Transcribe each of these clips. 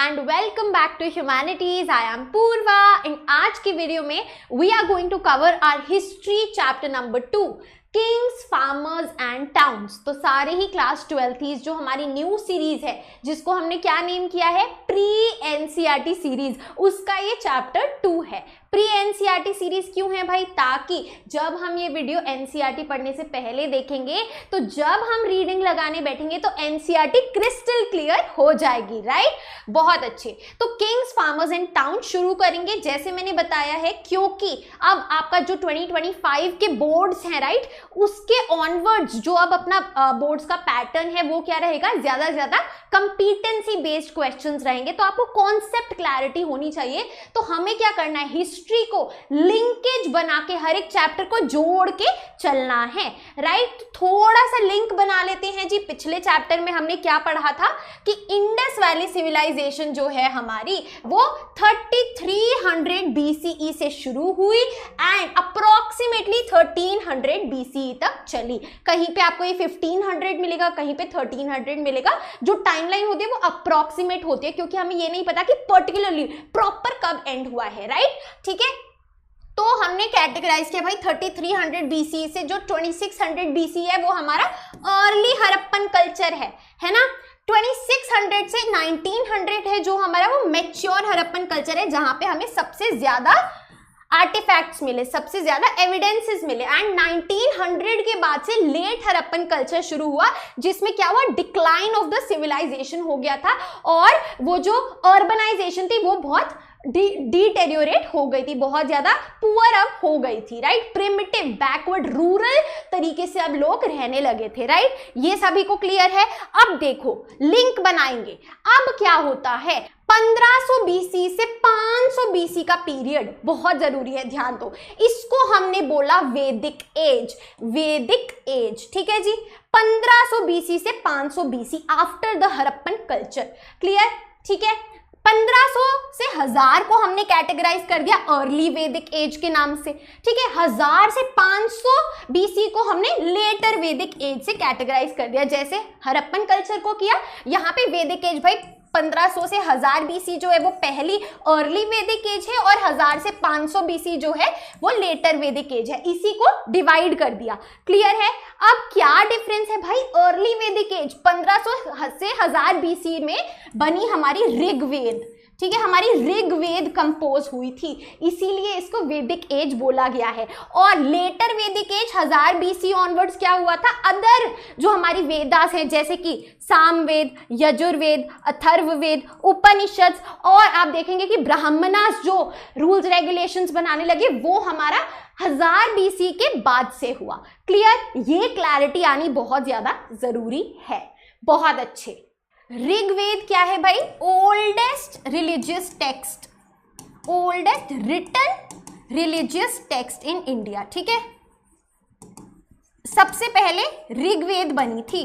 And welcome back to humanities. I am Purva. In आज की video में we are going to cover our history chapter number 2, kings, farmers and towns. तो सारे ही class 12th जो हमारी new series है जिसको हमने क्या नेम किया है, प्री एनसीईआरटी सीरीज, उसका ये चैप्टर 2 है। प्री एनसीईआरटी सीरीज क्यों है भाई? ताकि जब हम ये वीडियो एनसीईआरटी पढ़ने से पहले देखेंगे तो जब हम रीडिंग लगाने बैठेंगे तो एनसीईआरटी क्रिस्टल क्लियर हो जाएगी, राइट? बहुत अच्छे। तो किंग्स, फार्मर्स एंड टाउन शुरू करेंगे जैसे मैंने बताया है, क्योंकि अब आपका जो 2025 के बोर्ड्स हैं, राइट, उसके ऑनवर्ड्स जो अब अपना बोर्ड्स का पैटर्न है वो क्या रहेगा, ज्यादा से ज्यादा कंपीटेंसी बेस्ड क्वेश्चंस रहेंगे। तो आपको कॉन्सेप्ट क्लैरिटी होनी चाहिए। तो हमें क्या करना है, हिस्ट्री को लिंकेज बना के हर एक चैप्टर को जोड़ के चलना है, राइट? थोड़ा सा लिंक बना लेते हैं जी। पिछले चैप्टर में हमने क्या पढ़ा था कि इंडस वैली सिविलाइजेशन जो है हमारी वो 3300 BCE से शुरू हुई एंड अप्रोक्सीमेटली 1300 BCE तक चली। कहीं पे आपको ये 1500 मिलेगा, कहीं पे 1300 मिलेगा। जो टाइमलाइन होती है वो अप्रोक्सीमेट होती है क्योंकि हमें ये नहीं पता कि पर्टिकुलरली प्रॉपर कब एंड हुआ है, राइट? ठीक है, तो हमने कैटेगराइज किया भाई 3300 BCE से जो 2600 BCE है वो हमारा अर्ली हड़प्पन कल्चर है ना। 2600 से 1900 है जो हमारा वो मैच्योर हड़प्पन कल्चर है, जहां पे हमें सबसे ज्यादा आर्टिफैक्ट्स मिले, सबसे ज्यादा एविडेंसेस मिले। एंड 1900 के बाद से लेट हड़प्पन कल्चर शुरू हुआ जिसमें क्या हुआ, डिक्लाइन ऑफ द सिविलाइजेशन हो गया था और वो जो अर्बनाइजेशन थी वो बहुत डिटेरियोरेट हो गई थी, बहुत ज्यादा पुअर अप हो गई थी, राइट? प्रिमिटिव, बैकवर्ड, रूरल तरीके से अब लोग रहने लगे थे, राइट? ये सभी को क्लियर है। अब देखो लिंक बनाएंगे। अब क्या होता है, 1500 BC से 500 BC का पीरियड बहुत जरूरी है, ध्यान दो। इसको हमने बोला वैदिक एज, वैदिक एज, ठीक है जी। 1500 BC से 500 BC after the Harappan culture, clear? ठीक है, 1500 से 1000 को हमने कैटेगराइज कर दिया अर्ली वैदिक एज के नाम से, ठीक है। 1000 से 500 BC को हमने लेटर वैदिक एज से कैटेगराइज कर दिया, जैसे हड़प्पन कल्चर को किया। यहाँ पे वैदिक एज भाई 1500 से 1000 BC जो है वो पहली अर्ली वैदिक एज है और 1000 से 500 BC जो है वो लेटर वैदिक एज है। इसी को डिवाइड कर दिया, क्लियर है? अब क्या डिफरेंस है भाई, अर्ली वैदिक एज 1500 से 1000 BC में बनी हमारी ऋग्वेद, ठीक है, हमारी ऋग्वेद कंपोज हुई थी, इसीलिए इसको वैदिक एज बोला गया है। और लेटर वैदिक एज 1000 BC ऑनवर्ड्स क्या हुआ था, अदर जो हमारी वेदास हैं जैसे कि सामवेद, यजुर्वेद, अथर्ववेद, उपनिषद, और आप देखेंगे कि ब्राह्मणास जो रूल्स रेगुलेशंस बनाने लगे वो हमारा 1000 BC के बाद से हुआ, क्लियर? ये क्लैरिटी आनी बहुत ज्यादा जरूरी है। बहुत अच्छे। ऋग्वेद क्या है भाई, oldest religious text, oldest written religious text in India, ठीक है। सबसे पहले ऋग्वेद बनी थी,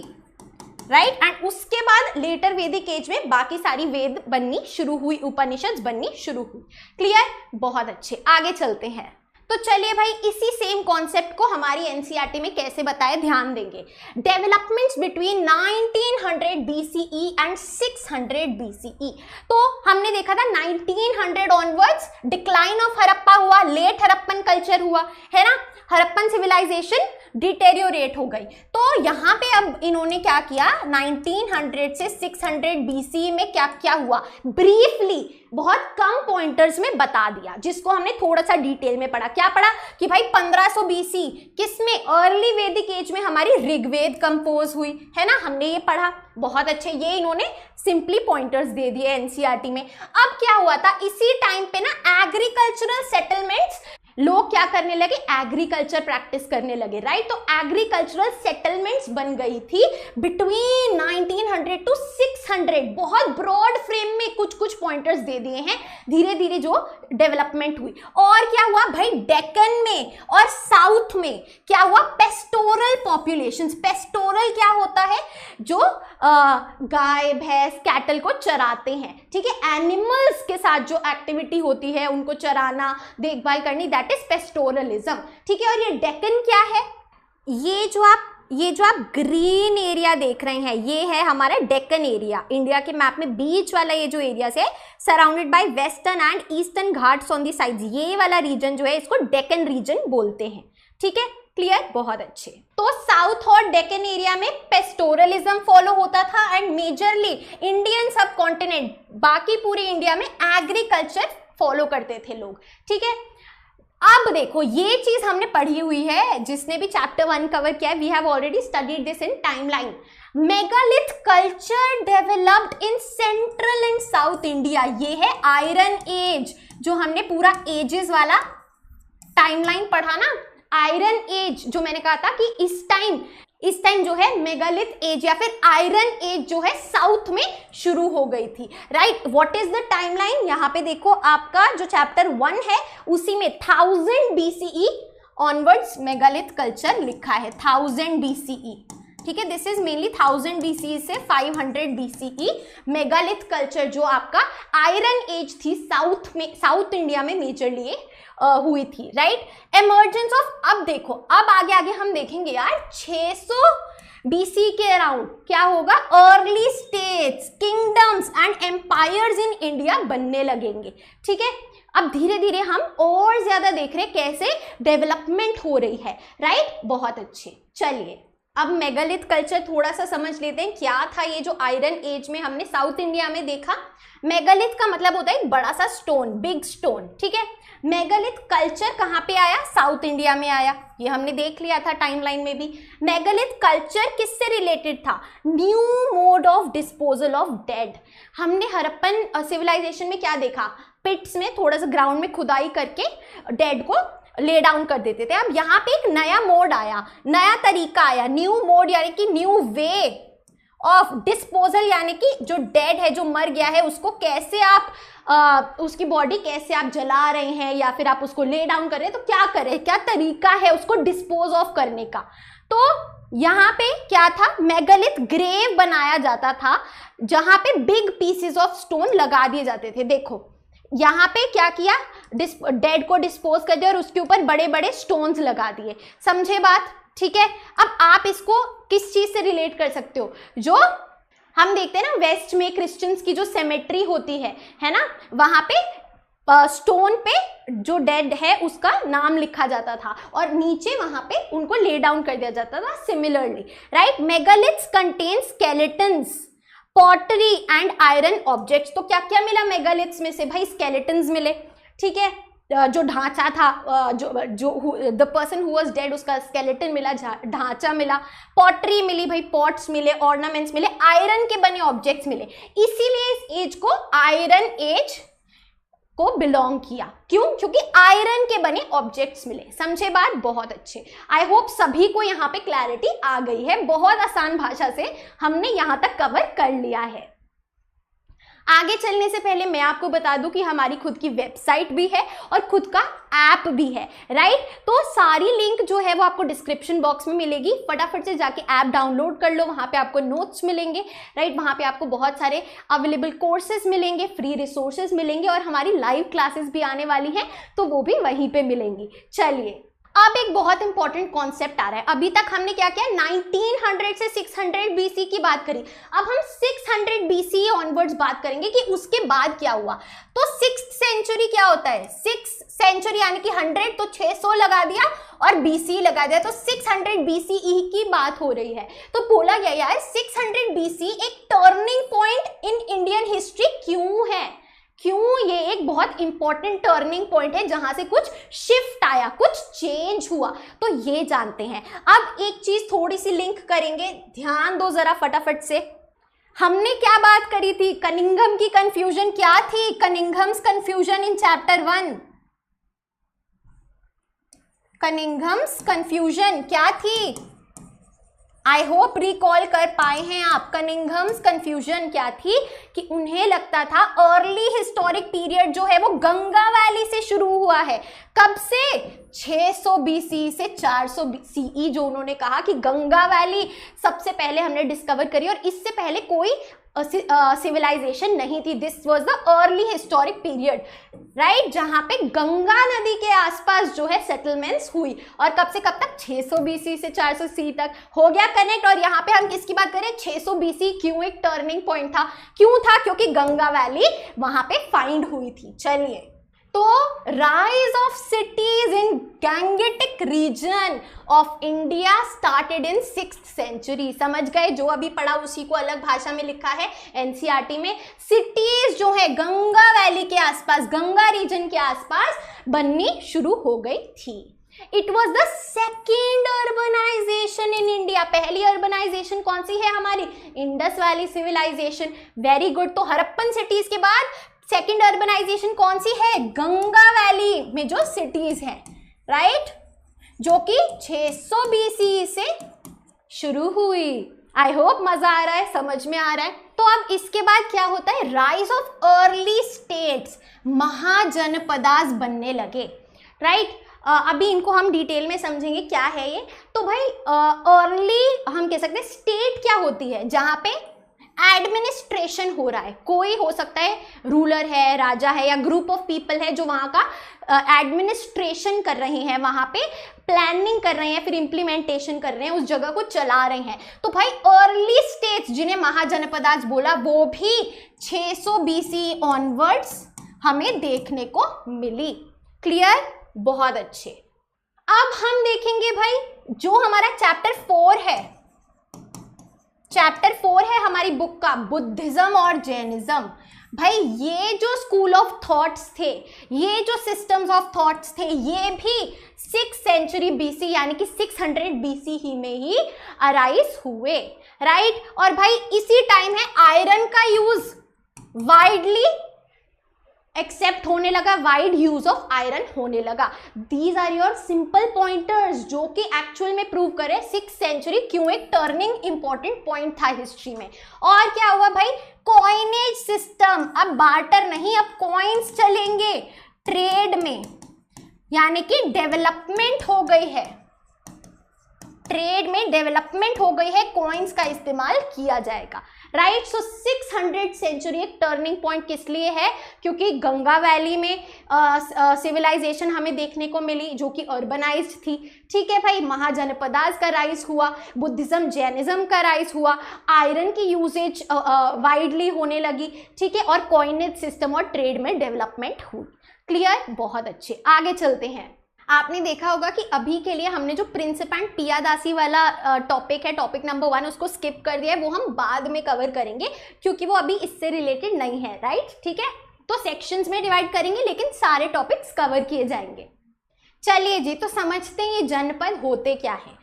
राइट? एंड उसके बाद लेटर वैदिक एज में बाकी सारी वेद बननी शुरू हुई, उपनिषद बननी शुरू हुई, क्लियर? बहुत अच्छे, आगे चलते हैं। तो चलिए भाई इसी सेम कॉन्सेप्ट को हमारी एनसीईआरटी में कैसे बताए, ध्यान देंगे। Developments between 1900 BCE and 600 BCE। तो हमने देखा था 1900 ऑनवर्ड्स डिक्लाइन ऑफ हड़प्पा हुआ, लेट हड़प्पन कल्चर हुआ, है ना। हड़प्पन सिविलाइजेशन डिटेरियोरेट हो गई। तो यहाँ पे अब इन्होंने क्या किया, 1900 से 600 BCE में क्या क्या हुआ, ब्रीफली बहुत कम पॉइंटर्स में बता दिया, जिसको हमने थोड़ा सा डिटेल में पढ़ा। क्या पढ़ा कि भाई 1500 BC किसमें, अर्ली वैदिक एज में हमारी ऋग्वेद कंपोज हुई, है ना, हमने ये पढ़ा। बहुत अच्छे, ये इन्होंने सिंपली पॉइंटर्स दे दिए एनसीईआरटी में। अब क्या हुआ था, इसी टाइम पे ना एग्रीकल्चरल सेटलमेंट्स, लोग क्या करने लगे, एग्रीकल्चर प्रैक्टिस करने लगे, राइट? तो एग्रीकल्चरल सेटलमेंट्स बन गई थी बिटवीन 1900 टू 600। बहुत ब्रॉड फ्रेम में कुछ कुछ पॉइंटर्स दे दिए हैं, धीरे धीरे जो डेवलपमेंट हुई। और क्या हुआ भाई, डेक्कन में और साउथ में क्या हुआ, पेस्टोरल पॉपुलेशंस। पेस्टोरल क्या होता है, जो गाय भैंस कैटल को चराते हैं, ठीक है, एनिमल्स के साथ जो एक्टिविटी होती है उनको चराना, देखभाल करनी, दैट इज पेस्टोरलिज्म, ठीक है। और ये डेक्कन क्या है, ये जो आप ये जो आप ग्रीन एरिया देख रहे हैं ये है हमारा डेक्कन एरिया। इंडिया के मैप में बीच वाला ये जो एरिया है surrounded by western and eastern Ghats on the sides, ये वाला रीजन जो है इसको डेक्कन रीजन बोलते हैं। ठीक है, क्लियर, बहुत अच्छे। तो साउथ और डेक्कन एरिया में पेस्टोरलिज्म फॉलो होता था एंड मेजरली इंडियन सब कॉन्टिनेंट, बाकी पूरे इंडिया में एग्रीकल्चर फॉलो करते थे लोग। ठीक है, अब देखो ये चीज हमने पढ़ी हुई है, जिसने भी चैप्टर 1 कवर किया है, we have already studied this in timeline. Megalith culture developed in central and south India, ये है आयरन एज, जो हमने पूरा एजेस वाला टाइमलाइन पढ़ा ना, आयरन एज, जो मैंने कहा था कि इस टाइम जो है मेगालिथ एज या फिर आयरन एज जो है साउथ में शुरू हो गई थी। Right, what is the timeline? यहाँ पे देखो आपका जो चैप्टर 1 है उसी में 1000 BCE ऑनवर्ड्स मेगालिथ कल्चर लिखा है, 1000 BCE। ठीक है, दिस इज मेनली 1000 BCE से 500 BCE मेगालिथ कल्चर जो आपका आयरन एज थी साउथ इंडिया में मेजरली हुई थी। राइट, इमर्जेंस ऑफ, अब देखो अब आगे हम देखेंगे यार 600 BC के अराउंड क्या होगा, early states, kingdoms and empires in India बनने लगेंगे। ठीक है, अब धीरे धीरे हम और ज्यादा देख रहे हैं कैसे डेवलपमेंट हो रही है। राइट, बहुत अच्छे। चलिए अब मेगालिथ कल्चर थोड़ा सा समझ लेते हैं, क्या था ये जो आयरन एज में हमने साउथ इंडिया में देखा। मेगालिथ का मतलब होता है एक बड़ा सा स्टोन, बिग स्टोन। ठीक है, मेगालिथ कल्चर कहाँ पे आया, साउथ इंडिया में आया, ये हमने देख लिया था टाइमलाइन में भी। मेगालिथ कल्चर किससे रिलेटेड था, new mode of disposal of dead. हमने हड़प्पन सिविलाइजेशन में क्या देखा, पिट्स में थोड़ा सा ग्राउंड में खुदाई करके डेड को ले डाउन कर देते थे। अब यहाँ पे एक नया मोड आया, नया तरीका आया, न्यू मोड यानी कि न्यू वे ऑफ डिस्पोजल, यानी कि जो डेड है, जो मर गया है, उसको कैसे आप उसकी बॉडी कैसे आप जला रहे हैं या फिर आप उसको ले डाउन कर रहे हैं, तो क्या करें, क्या तरीका है उसको डिस्पोज ऑफ करने का। तो यहाँ पे क्या था, मेगालिथ ग्रेव बनाया जाता था जहां पे बिग पीसेस ऑफ स्टोन लगा दिए जाते थे। देखो यहाँ पे क्या किया, डेड को डिस्पोज कर दिया और उसके ऊपर बड़े बड़े स्टोन्स लगा दिए। समझे बात? ठीक है, अब आप इसको किस चीज से रिलेट कर सकते हो, जो हम देखते हैं ना वेस्ट में क्रिश्चियंस की जो सेमेट्री होती है ना, वहां पे स्टोन पे जो डेड है उसका नाम लिखा जाता था और नीचे वहां पे उनको ले डाउन कर दिया जाता था। Similarly, right, megaliths contain skeletons, pottery and iron objects. तो क्या क्या मिला मेगालिथ्स में से, भाई स्केलेटन्स मिले। ठीक है, जो ढांचा था, जो the person who was dead उसका स्केलेटन मिला, ढांचा मिला, पॉटरी मिली, भाई पॉट्स मिले, ऑर्नामेंट्स मिले, आयरन के बने ऑब्जेक्ट्स मिले। इसीलिए इस एज को आयरन एज को बिलोंग किया। क्यों? क्योंकि आयरन के बने ऑब्जेक्ट्स मिले। समझे बात? बहुत अच्छे। आई होप सभी को यहाँ पे क्लैरिटी आ गई है। बहुत आसान भाषा से हमने यहाँ तक कवर कर लिया है। आगे चलने से पहले मैं आपको बता दूं कि हमारी खुद की वेबसाइट भी है और खुद का ऐप भी है। राइट, तो सारी लिंक जो है वो आपको डिस्क्रिप्शन बॉक्स में मिलेगी। फटाफट से जाके ऐप डाउनलोड कर लो, वहां पे आपको नोट्स मिलेंगे। राइट, वहां पे आपको बहुत सारे अवेलेबल कोर्सेज मिलेंगे, फ्री रिसोर्सेज मिलेंगे और हमारी लाइव क्लासेस भी आने वाली हैं, तो वो भी वहीं पे मिलेंगी। चलिए, अब एक बहुत इंपॉर्टेंट कॉन्सेप्ट आ रहा है। अभी तक हमने क्या किया, 1900 से 600 BC की बात करी। अब हम 600 BC ऑनवर्ड्स बात करेंगे कि उसके बाद क्या हुआ। तो 6th सेंचुरी क्या होता है, 6th सेंचुरी यानी कि 100 तो 600 लगा दिया और BC लगा दिया, तो 600 BCE की बात हो रही है। तो बोला गया यार 600 BC एक turning point in Indian history क्यों है, क्यों ये एक बहुत इंपॉर्टेंट टर्निंग पॉइंट है जहां से कुछ शिफ्ट आया, कुछ चेंज हुआ, तो ये जानते हैं। अब एक चीज थोड़ी सी लिंक करेंगे, ध्यान दो जरा फटाफट से। हमने क्या बात करी थी, कनिंघम की कंफ्यूजन क्या थी, कनिंघम्स कंफ्यूजन इन चैप्टर 1। कनिंघम्स कंफ्यूजन क्या थी, आई होप रिकॉल कर पाए हैं आप। कनिंघम्स कंफ्यूजन क्या थी कि उन्हें लगता था अर्ली हिस्टोरिक पीरियड जो है वो गंगा वैली से शुरू हुआ है। कब से, 600 BC से 400 CE, जो उन्होंने कहा कि गंगा वैली सबसे पहले हमने डिस्कवर करी और इससे पहले कोई सिविलाइजेशन नहीं थी। This was the early historic period, right, जहां पे गंगा नदी के आसपास जो है सेटलमेंट्स हुई। और कब से कब तक? 600 BC से 400 CE तक। हो गया कनेक्ट। और यहाँ पे हम किसकी बात करें? 600 BC क्यों एक टर्निंग पॉइंट था? क्यों था? क्योंकि गंगा वैली वहां पे फाइंड हुई थी। चलिए, तो rise of cities in Gangetic region of India started in 6th century. समझ गए? जो अभी पढ़ा उसी को अलग भाषा में लिखा है NCERT में। सिटीज जो है गंगा वैली के आसपास, गंगा रीजन के आसपास बननी शुरू हो गई थी। It was the second urbanisation in India. पहली अर्बनाइजेशन कौन सी है हमारी? Indus valley civilisation. Very good. तो हड़प्पन सिटीज के बाद सेकेंड अर्बनाइजेशन कौन सी है? गंगा वैली में जो सिटीज है, राइट, जो कि 600 BC से शुरू हुई। आई होप मजा आ रहा है, समझ में आ रहा है। तो अब इसके बाद क्या होता है? Rise of early states, mahajanapadas बनने लगे, राइट। अभी इनको हम डिटेल में समझेंगे क्या है ये। तो भाई अर्ली हम कह सकते हैं स्टेट क्या होती है? जहां पे एडमिनिस्ट्रेशन हो रहा है। कोई हो सकता है रूलर है, राजा है, या ग्रुप ऑफ पीपल है जो वहां का एडमिनिस्ट्रेशन कर रहे हैं, वहां पे प्लानिंग कर रहे हैं, फिर इंप्लीमेंटेशन कर रहे हैं, उस जगह को चला रहे हैं। तो भाई अर्ली स्टेट्स जिन्हें महाजनपदास बोला, वो भी 600 BC ऑनवर्ड्स हमें देखने को मिली। क्लियर? बहुत अच्छे। अब हम देखेंगे भाई जो हमारा चैप्टर 4 है, चैप्टर 4 है हमारी बुक का, बुद्धिज्म और जैनिज्म। भाई ये जो स्कूल ऑफ थॉट्स थे, ये जो सिस्टम्स ऑफ थॉट्स थे, ये भी 6th सेंचुरी BC यानी कि 600 BC ही में ही अराइज हुए, राइट। और भाई इसी टाइम है आयरन का यूज वाइडली एक्सेप्ट होने लगा, वाइड यूज ऑफ आयरन होने लगा। These are your simple pointers जो कि एक्चुअल में प्रूव करे 6th सेंचुरी क्यों एक टर्निंग इंपॉर्टेंट पॉइंट था हिस्ट्री में। और क्या हुआ भाई? कॉइनेज सिस्टम, अब बार्टर नहीं, अब कॉइन्स चलेंगे ट्रेड में, यानी कि डेवलपमेंट हो गई है, ट्रेड में डेवलपमेंट हो गई है, कॉइन्स का इस्तेमाल किया जाएगा, राइट। सो 600 सेंचुरी एक टर्निंग पॉइंट किस लिए है? क्योंकि गंगा वैली में सिविलाइजेशन हमें देखने को मिली जो कि अर्बनाइज्ड थी, ठीक है भाई। महाजनपदास का राइज हुआ, बुद्धिज्म जैनिज्म का राइज हुआ, आयरन की यूजेज वाइडली होने लगी, ठीक है, और कॉइनेज सिस्टम और ट्रेड में डेवलपमेंट हुई। क्लियर? बहुत अच्छे। आगे चलते हैं। आपने देखा होगा कि अभी के लिए हमने जो प्रिंसिप एंड पियादासी वाला टॉपिक है, टॉपिक नंबर 1, उसको स्किप कर दिया है, वो हम बाद में कवर करेंगे क्योंकि वो अभी इससे रिलेटेड नहीं है, राइट, ठीक है। तो सेक्शंस में डिवाइड करेंगे लेकिन सारे टॉपिक्स कवर किए जाएंगे। चलिए जी, तो समझते हैं ये जनपद होते क्या है।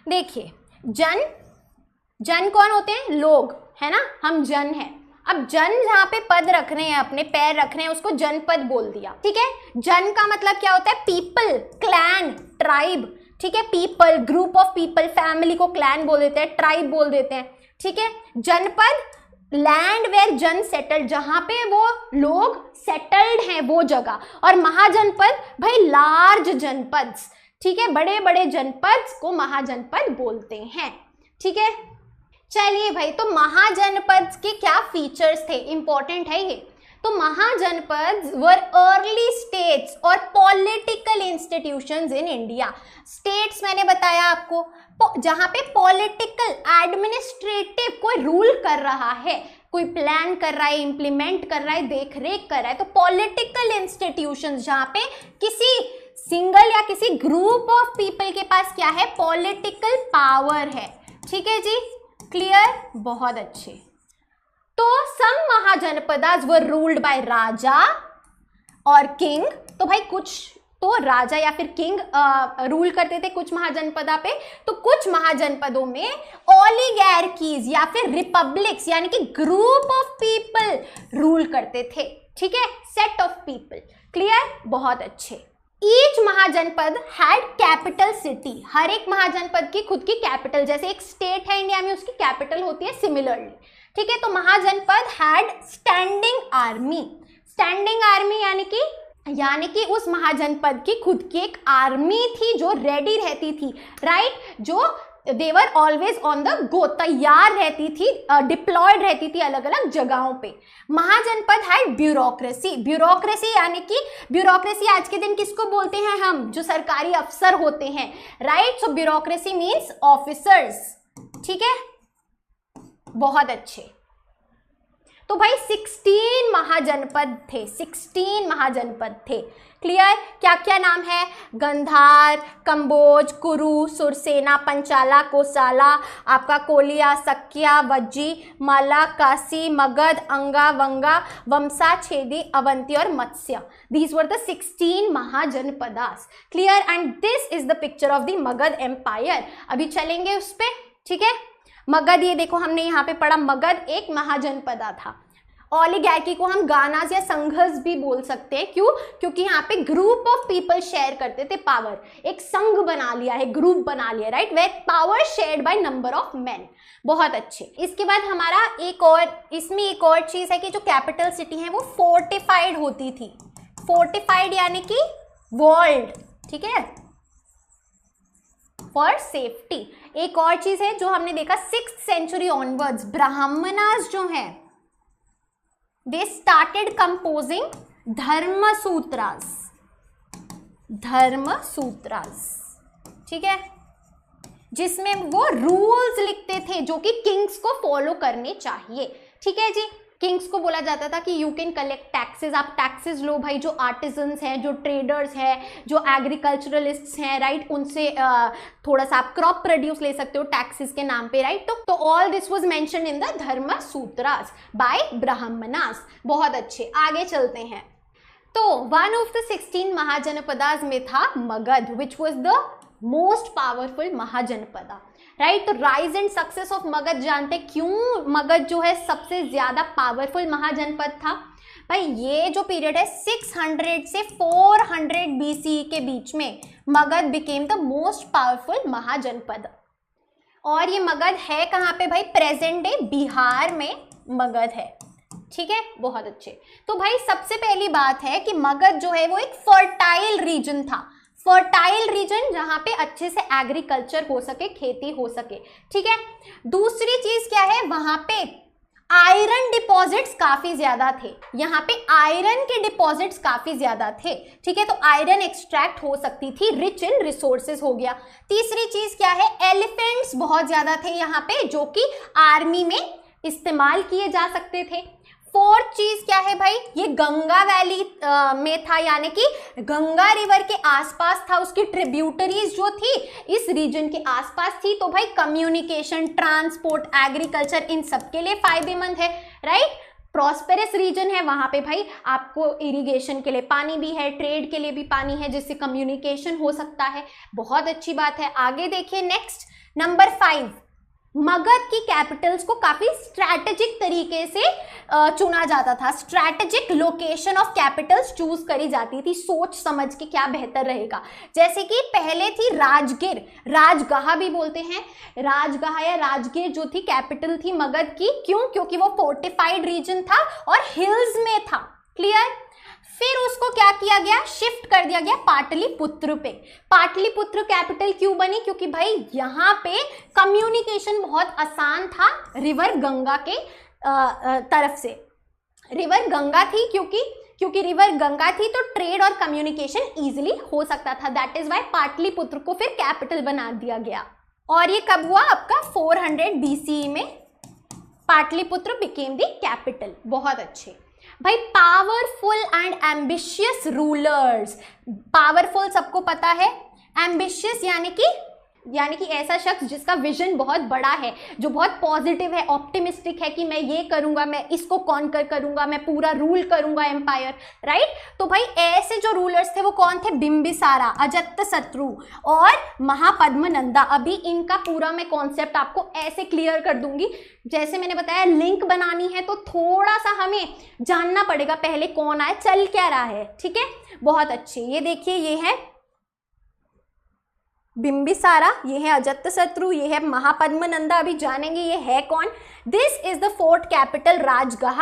देखिए, जन कौन होते हैं? लोग, है ना, हम जन हैं। अब जन जहाँ पे पद रख रहे हैं, अपने पैर रख रहे हैं, उसको जनपद बोल दिया, ठीक है। जन का मतलब क्या होता है? पीपल, क्लैन, ट्राइब, ठीक है। People, group of people, family को क्लैन बोल देते हैं, ट्राइब बोल देते हैं, ठीक है। जनपद, लैंड वेयर जन सेटल्ड, जहां पे वो लोग सेटल्ड हैं वो जगह। और महाजनपद भाई लार्ज जनपद, ठीक है, बड़े बड़े जनपद को महाजनपद बोलते हैं, ठीक है। चलिए भाई, तो महाजनपद के क्या फीचर्स थे? इंपॉर्टेंट है ये। तो महाजनपद वर अर्ली स्टेट्स और political institutions in India. States मैंने बताया आपको, जहां पे पॉलिटिकल, एडमिनिस्ट्रेटिव कोई रूल कर रहा है, कोई प्लान कर रहा है, इंप्लीमेंट कर रहा है, देख रेख कर रहा है। तो पॉलिटिकल इंस्टीट्यूशंस जहां पे किसी सिंगल या किसी ग्रुप ऑफ पीपल के पास क्या है? पॉलिटिकल पावर है, ठीक है जी। क्लियर? बहुत अच्छे। तो सम महाजनपदास वर रूल्ड बाय राजा और किंग। तो भाई कुछ तो राजा या फिर किंग रूल करते थे कुछ महाजनपदा पे। तो कुछ महाजनपदों में ओलिगार्कीज या फिर रिपब्लिक्स यानी कि ग्रुप ऑफ पीपल रूल करते थे, ठीक है, सेट ऑफ पीपल। क्लियर? बहुत अच्छे। Each mahajanapada had capital city. हर एक महाजनपद की खुद की कैपिटल, जैसे एक स्टेट है इंडिया में उसकी कैपिटल होती है सिमिलरली, ठीक है। तो mahajanapada had standing army. Standing army यानी कि उस महाजनपद की खुद की एक आर्मी थी जो रेडी रहती थी, राइट, जो they were always on the go, तैयार रहती थी, डिप्लॉयड रहती थी अलग अलग जगहों पे। महाजनपद है ब्यूरोक्रेसी, ब्यूरोक्रेसी यानी कि ब्यूरोक्रेसी आज के दिन किसको बोलते हैं हम, जो सरकारी अफसर होते हैं, राइट। सो ब्यूरोक्रेसी मीन्स ऑफिसर्स, ठीक है, बहुत अच्छे। तो भाई 16 महाजनपद थे, 16 महाजनपद थे, क्लियर। क्या क्या नाम है, गंधार, कंबोज, कुरु, सुरसेना, पंचाला, कोसाला, आपका कोलिया, सकिया, वज्जी, माला, काशी, मगध, अंगा, वंगा, वमसा, छेदी, अवंती और Matsya. These were the 16 Mahajanapadas, clear. And this is the picture of the Magadha empire. अभी चलेंगे उस पे, ठीक है। मगध, ये देखो हमने यहाँ पे पढ़ा, मगध एक महाजनपदा था। ओलिगार्की को हम गानास या संघर्ष भी बोल सकते हैं, क्यों, क्योंकि यहाँ पे ग्रुप ऑफ पीपल शेयर करते थे पावर, एक संघ बना लिया है, ग्रुप बना लिया, right, where power shared by number of men. बहुत अच्छे। इसके बाद हमारा एक और, इसमें एक और चीज है कि जो कैपिटल सिटी है वो फोर्टिफाइड होती थी, फोर्टिफाइड यानी कि वॉल्ड, ठीक है, फॉर सेफ्टी। एक और चीज है जो हमने देखा 6th सेंचुरी ऑनवर्ड्स, ब्राह्मणास जो है they started composing धर्म सूत्रास, धर्म सूत्रास, ठीक है, जिसमें वो रूल्स लिखते थे जो कि किंग्स को फॉलो करने चाहिए, ठीक है जी। किंग्स को बोला जाता था कि यू कैन कलेक्ट टैक्सेस, आप टैक्सेस लो भाई, जो आर्टिजन्स हैं, जो ट्रेडर्स हैं, जो एग्रीकल्चरलिस्ट्स हैं, राइट, उनसे थोड़ा सा आप क्रॉप प्रोड्यूस ले सकते हो टैक्सेस के नाम पे, राइट। तो all this was mentioned in the धर्म सूत्रास बाय ब्राह्मणास। बहुत अच्छे, आगे चलते हैं। तो वन ऑफ द 16 महाजनपदास में था Magadha, which was the most powerful mahajanapada, right. तो rise and success of Magadha जानते क्यों मगध जो है सबसे ज्यादा पावरफुल महाजनपद था। भाई ये जो पीरियड है 600 से 400 BCE के बीच में Magadha became the most powerful mahajanapada. और ये मगध है कहाँ पे भाई, प्रेजेंट डे बिहार में मगध है, ठीक है, बहुत अच्छे। तो भाई सबसे पहली बात है कि मगध जो है वो एक फर्टाइल रीजन था, फर्टाइल रीजन जहां पे अच्छे से एग्रीकल्चर हो सके, खेती हो सके, ठीक है। दूसरी चीज क्या है, वहां पे आयरन डिपॉजिट्स काफी ज्यादा थे, यहाँ पे आयरन के डिपॉजिट्स काफी ज्यादा थे, ठीक है। तो आयरन एक्सट्रैक्ट हो सकती थी, रिच इन रिसोर्सेज हो गया। तीसरी चीज क्या है, एलिफेंट्स बहुत ज्यादा थे यहाँ पे, जो कि आर्मी में इस्तेमाल किए जा सकते थे। फोर्थ चीज क्या है भाई, ये गंगा वैली में था, यानी कि गंगा रिवर के आसपास था, उसकी ट्रिब्यूटरीज जो थी इस रीजन के आसपास थी। तो भाई कम्युनिकेशन, ट्रांसपोर्ट, एग्रीकल्चर, इन सब के लिए फायदेमंद है, राइट। प्रॉस्पेरस रीजन है, वहां पे भाई आपको इरिगेशन के लिए पानी भी है, ट्रेड के लिए भी पानी है, जिससे कम्युनिकेशन हो सकता है। बहुत अच्छी बात है। आगे देखिए, नेक्स्ट नंबर 5, मगध की कैपिटल्स को काफी स्ट्रैटेजिक तरीके से चुना जाता था, strategic location of Capitals choose करी जाती थी, सोच समझ के क्या बेहतर रहेगा। जैसे कि पहले थी राजगिर, राजगाह भी बोलते हैं, राजगाह या राजगिर जो थी कैपिटल थी मगध की, क्यों, क्योंकि वो फोर्टिफाइड रीजन था और हिल्स में था, क्लियर। फिर उसको क्या किया गया, शिफ्ट कर दिया गया पाटलिपुत्र पे। पाटलिपुत्र कैपिटल क्यों बनी, क्योंकि भाई यहाँ पे कम्युनिकेशन बहुत आसान था रिवर गंगा के तरफ से। रिवर गंगा थी, क्योंकि रिवर गंगा थी तो ट्रेड और कम्युनिकेशन इजीली हो सकता था। दैट इज व्हाई पाटलिपुत्र को फिर कैपिटल बना दिया गया। और ये कब हुआ, आपका 400 BCE में पाटलिपुत्र बिकेम द कैपिटल। बहुत अच्छे भाई। Powerful and ambitious rulers, powerful सबको पता है, एम्बिशियस यानी कि ऐसा शख्स जिसका विजन बहुत बड़ा है, जो बहुत पॉजिटिव है, ऑप्टिमिस्टिक है कि मैं ये करूंगा, मैं इसको कॉन्कर करूंगा, मैं पूरा रूल करूंगा एम्पायर, राइट। तो भाई ऐसे जो रूलर्स थे वो कौन थे, बिंबिसारा, अजातशत्रु और महापद्मनंदा। अभी इनका पूरा मैं कॉन्सेप्ट आपको ऐसे क्लियर कर दूंगी, जैसे मैंने बताया लिंक बनानी है तो थोड़ा सा हमें जानना पड़ेगा पहले कौन आया, चल क्या रहा है, ठीक है। बहुत अच्छे, ये देखिए, ये है बिंबिसारा, ये है अजातशत्रु, ये है महापद्मनंदा। अभी जानेंगे ये है कौन। This is the fourth capital Rajagaha,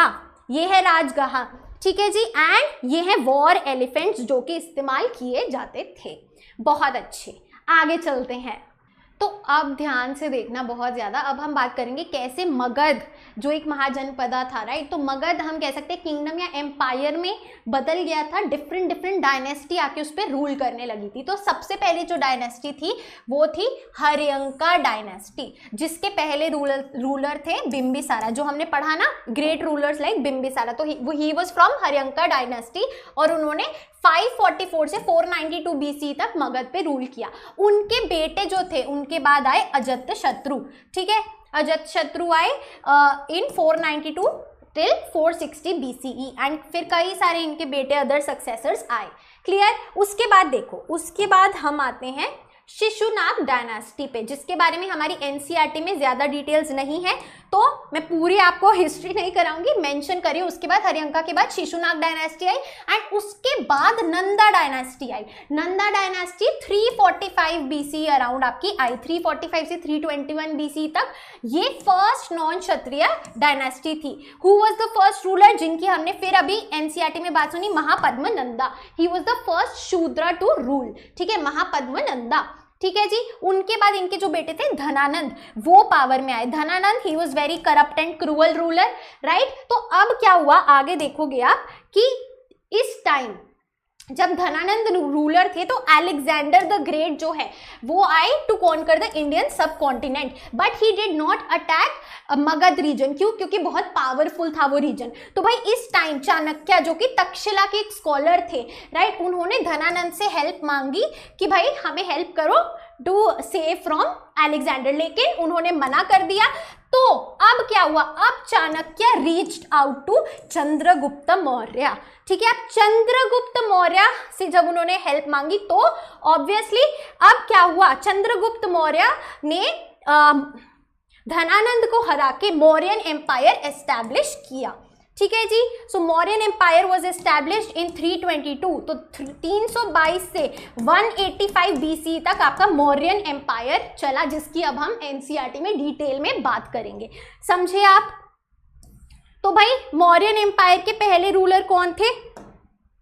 ये है राजगाह, ठीक है जी। एंड ये है वॉर एलिफेंट्स जो कि इस्तेमाल किए जाते थे। बहुत अच्छे, आगे चलते हैं। तो अब ध्यान से देखना बहुत ज़्यादा। अब हम बात करेंगे कैसे मगध जो एक महाजनपदा था, राइट, तो मगध हम कह सकते हैं किंगडम या एम्पायर में बदल गया था। डिफरेंट डायनेस्टी आके उस पर रूल करने लगी थी। तो सबसे पहले जो डायनेस्टी थी वो थी हर्यंका डायनेस्टी, जिसके पहले रूलर थे बिंबिसारा, जो हमने पढ़ा ना, ग्रेट रूलर्स लाइक बिंबिसारा। तो he was from Haryanka dynasty और उन्होंने 544 से 492 BC तक मगध पे रूल किया। उनके बेटे जो थे उनके बाद आए अजातशत्रु, ठीक है, अजातशत्रु आए इन 492 टिल 460 BCE एंड फिर कई सारे इनके बेटे अदर सक्सेसर्स आए। क्लियर। उसके बाद देखो, उसके बाद हम आते हैं शिशुनाग डायनेस्टी पे, जिसके बारे में हमारी एनसीईआरटी में ज्यादा डिटेल्स नहीं है, तो मैं पूरी आपको हिस्ट्री नहीं कराऊंगी, मेंशन करिए। उसके बाद हर्यंका के बाद शिशुनाग डायनेस्टी आई एंड उसके बाद नंदा डायनेस्टी आई। नंदा डायनेस्टी 345 BC अराउंड आपकी आई, 345 से 321 BC तक। ये फर्स्ट नॉन क्षत्रिय डायनेस्टी थी। Who was the first ruler, जिनकी हमने फिर अभी एनसीईआरटी में बात सुनी, Mahapadma Nanda. He was the first शूद्र टू रूल, ठीक है, महापद्म नंदा, ठीक है जी। उनके बाद इनके जो बेटे थे धनानंद, वो पावर में आए। Dhanananda he was very corrupt and cruel ruler, right. तो अब क्या हुआ, आगे देखोगे आप कि इस टाइम जब धनानंद रूलर थे तो अलेक्जेंडर द ग्रेट जो है वो आए to conquer the Indian subcontinent, but he did not attack Magadha region. क्यों? क्योंकि बहुत पावरफुल था वो रीजन। तो भाई इस टाइम चाणक्य जो कि तक्षशिला के एक स्कॉलर थे, राइट, उन्होंने धनानंद से हेल्प मांगी कि भाई हमें हेल्प करो टू सेव फ्रॉम अलेक्जेंडर, लेकिन उन्होंने मना कर दिया। तो अब क्या हुआ, अब Chanakya reached out to Chandragupta Maurya, ठीक है। अब चंद्रगुप्त मौर्य से जब उन्होंने हेल्प मांगी तो ऑब्वियसली अब क्या हुआ, चंद्रगुप्त मौर्य ने धनानंद को हरा के मौर्यन एम्पायर एस्टैब्लिश किया, ठीक है जी। So Mauryan empire was established in 322, तो 322 से 185 BC तक आपका मौर्यन एम्पायर चला, जिसकी अब हम एनसीईआरटी में डिटेल में बात करेंगे, समझे आप। तो भाई मौर्यन एम्पायर के पहले रूलर कौन थे,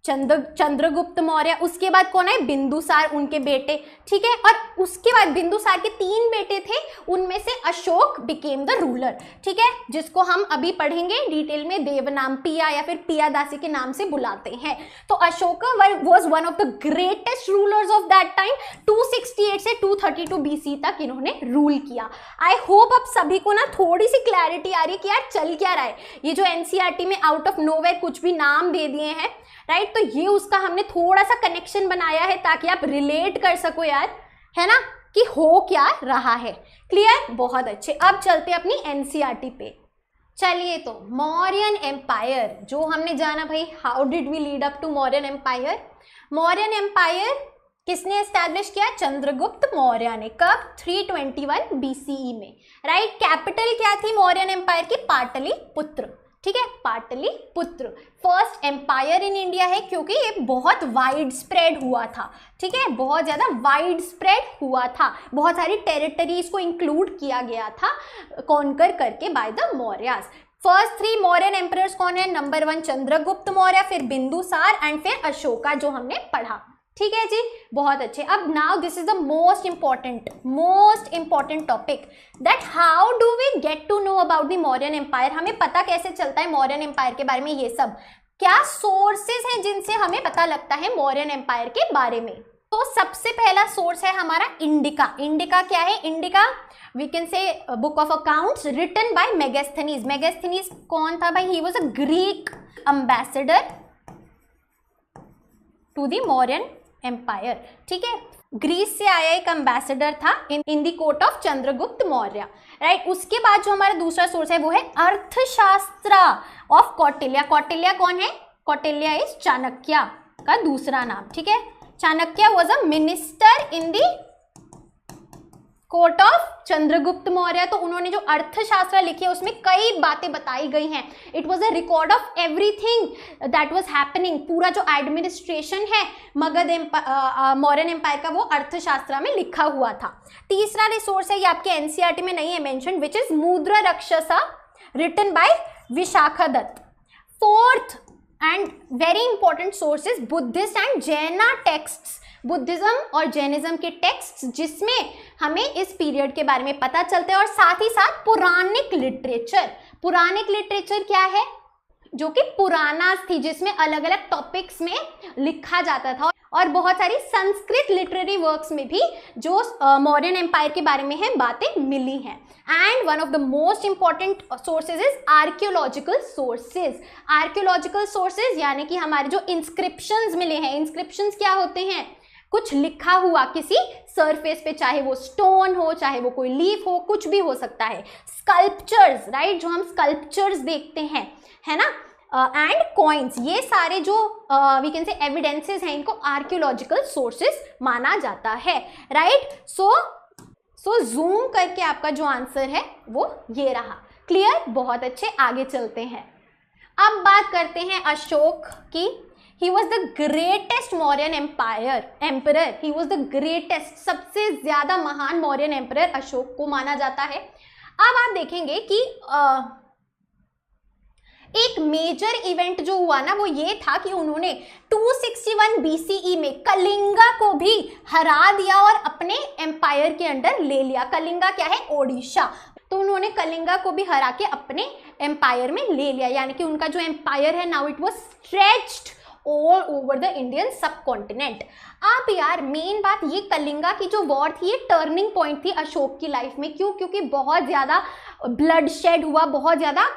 चंद्रगुप्त मौर्य। उसके बाद कौन है, बिंदुसार, उनके बेटे, ठीक है। और उसके बाद बिंदुसार के 3 बेटे थे, उनमें से अशोक बिकेम द रूलर, ठीक है, जिसको हम अभी पढ़ेंगे डिटेल में, देवनामपिया या फिर पियादासी के नाम से बुलाते हैं। तो Ashok was one of the greatest rulers of that time. 268 से 232 BC तक इन्होंने रूल किया। आई होप अब सभी को ना थोड़ी सी क्लैरिटी आ रही है कि यार चल क्या रहा है। ये जो एनसीईआरटी में आउट ऑफ नोवेयर कुछ भी नाम दे दिए हैं, राइट, तो ये उसका हमने थोड़ा सा कनेक्शन बनाया है ताकि आप रिलेट कर सको यार, है ना, कि हो क्या रहा है। क्लियर, बहुत अच्छे। अब चलते अपनी एनसीईआरटी पे। चलिए, तो मौर्यन एम्पायर जो हमने जाना भाई, how did we lead up to Mauryan empire. Mauryan empire किसने एस्टैब्लिश किया, चंद्रगुप्त मौर्य ने। कब, 321 BCE में, राइट। कैपिटल क्या थी मौर्यन एम्पायर की, पाटलिपुत्र, ठीक है, Pataliputra. First empire in India है क्योंकि ये बहुत वाइड स्प्रेड हुआ था, ठीक है, बहुत ज्यादा वाइड स्प्रेड हुआ था, बहुत सारी टेरिटरीज को इंक्लूड किया गया था कॉन्कर करके by the Mauryas. First 3 Mauryan emperors कौन है, नंबर 1 चंद्रगुप्त मौर्य, फिर बिंदुसार एंड फिर अशोका, जो हमने पढ़ा, ठीक है जी, बहुत अच्छे। अब now this is the most important topic, that how do we get to know about the Mauryan empire. हमें पता कैसे चलता है मौर्यन एम्पायर के बारे में, ये सब क्या सोर्सेज हैं जिनसे हमें पता लगता है मौर्यन एम्पायर के बारे में। तो सबसे पहला सोर्स है हमारा इंडिका। इंडिका क्या है, Indica we can say book of accounts written by Megasthenes. Megasthenes कौन था भाई, he was a Greek ambassador to the Mauryan empire, ठीक है, ग्रीस से आया एक एम्बेसडर था in the court of Chandragupta Maurya, right. उसके बाद जो हमारा दूसरा सोर्स है वो है अर्थशास्त्र ऑफ कौटिल्य। कौटिल्य कौन है, कौटिल्य इज चाणक्य का दूसरा नाम, ठीक है। Chanakya was a minister in the court of Chandragupta Maurya. तो उन्होंने जो अर्थशास्त्र लिखी है उसमें कई बातें बताई गई हैं। It was a record of everything that was happening. पूरा जो एडमिनिस्ट्रेशन है मगध मौर्यन एम्पायर का वो अर्थशास्त्र में लिखा हुआ था। तीसरा रिसोर्स है, ये आपके एनसीईआरटी में नहीं है mention, which is Mudra Rakshasa written by Vishakhadatta. Fourth and very important sources Buddhist and Jaina texts, Buddhism और जैनिज्म के टेक्स्ट जिसमें हमें इस पीरियड के बारे में पता चलता है, और साथ ही साथ पुराणिक लिटरेचर। पुराणिक लिटरेचर क्या है? जो कि पुराना थी, जिसमें अलग अलग टॉपिक्स में लिखा जाता था, और बहुत सारी संस्कृत लिटरेरी वर्क्स में भी जो मौर्यन एम्पायर के बारे में है बातें मिली हैं। And one of the most important sources is archaeological sources. Archaeological sources यानी कि हमारे जो इंस्क्रिप्शंस मिले हैं, इंस्क्रिप्शंस क्या होते हैं? कुछ लिखा हुआ किसी सरफेस पे, चाहे वो स्टोन हो, चाहे वो कोई लीफ हो, कुछ भी हो सकता है। स्कल्पचर्स, राइट, जो हम स्कल्पचर्स देखते हैं, है ना, एंड कॉइन्स, ये सारे जो वी कैन से एविडेंसेस हैं, इनको आर्कियोलॉजिकल सोर्सेस माना जाता है, राइट। सो जूम करके आपका जो आंसर है वो ये रहा। क्लियर? बहुत अच्छे, आगे चलते हैं। अब बात करते हैं अशोक की। He was the greatest Mauryan emperor. He was the greatest, सबसे ज्यादा महान मौर्यन एम्परर अशोक को माना जाता है। अब आप देखेंगे कि एक मेजर इवेंट जो हुआ ना, वो ये था कि उन्होंने 261 BCE में कलिंगा को भी हरा दिया और अपने एम्पायर के अंडर ले लिया। कलिंगा क्या है? ओडिशा। तो उन्होंने कलिंगा को भी हरा के अपने एम्पायर में ले लिया, यानी कि उनका जो एम्पायर है now it was stretched all over the Indian सब कॉन्टिनेंट। अब यार मेन बात, ये कलिंगा की जो वॉर थी, ये टर्निंग पॉइंट थी अशोक की लाइफ में। क्यों? क्योंकि बहुत ज़्यादा ब्लड शेड हुआ, बहुत ज़्यादा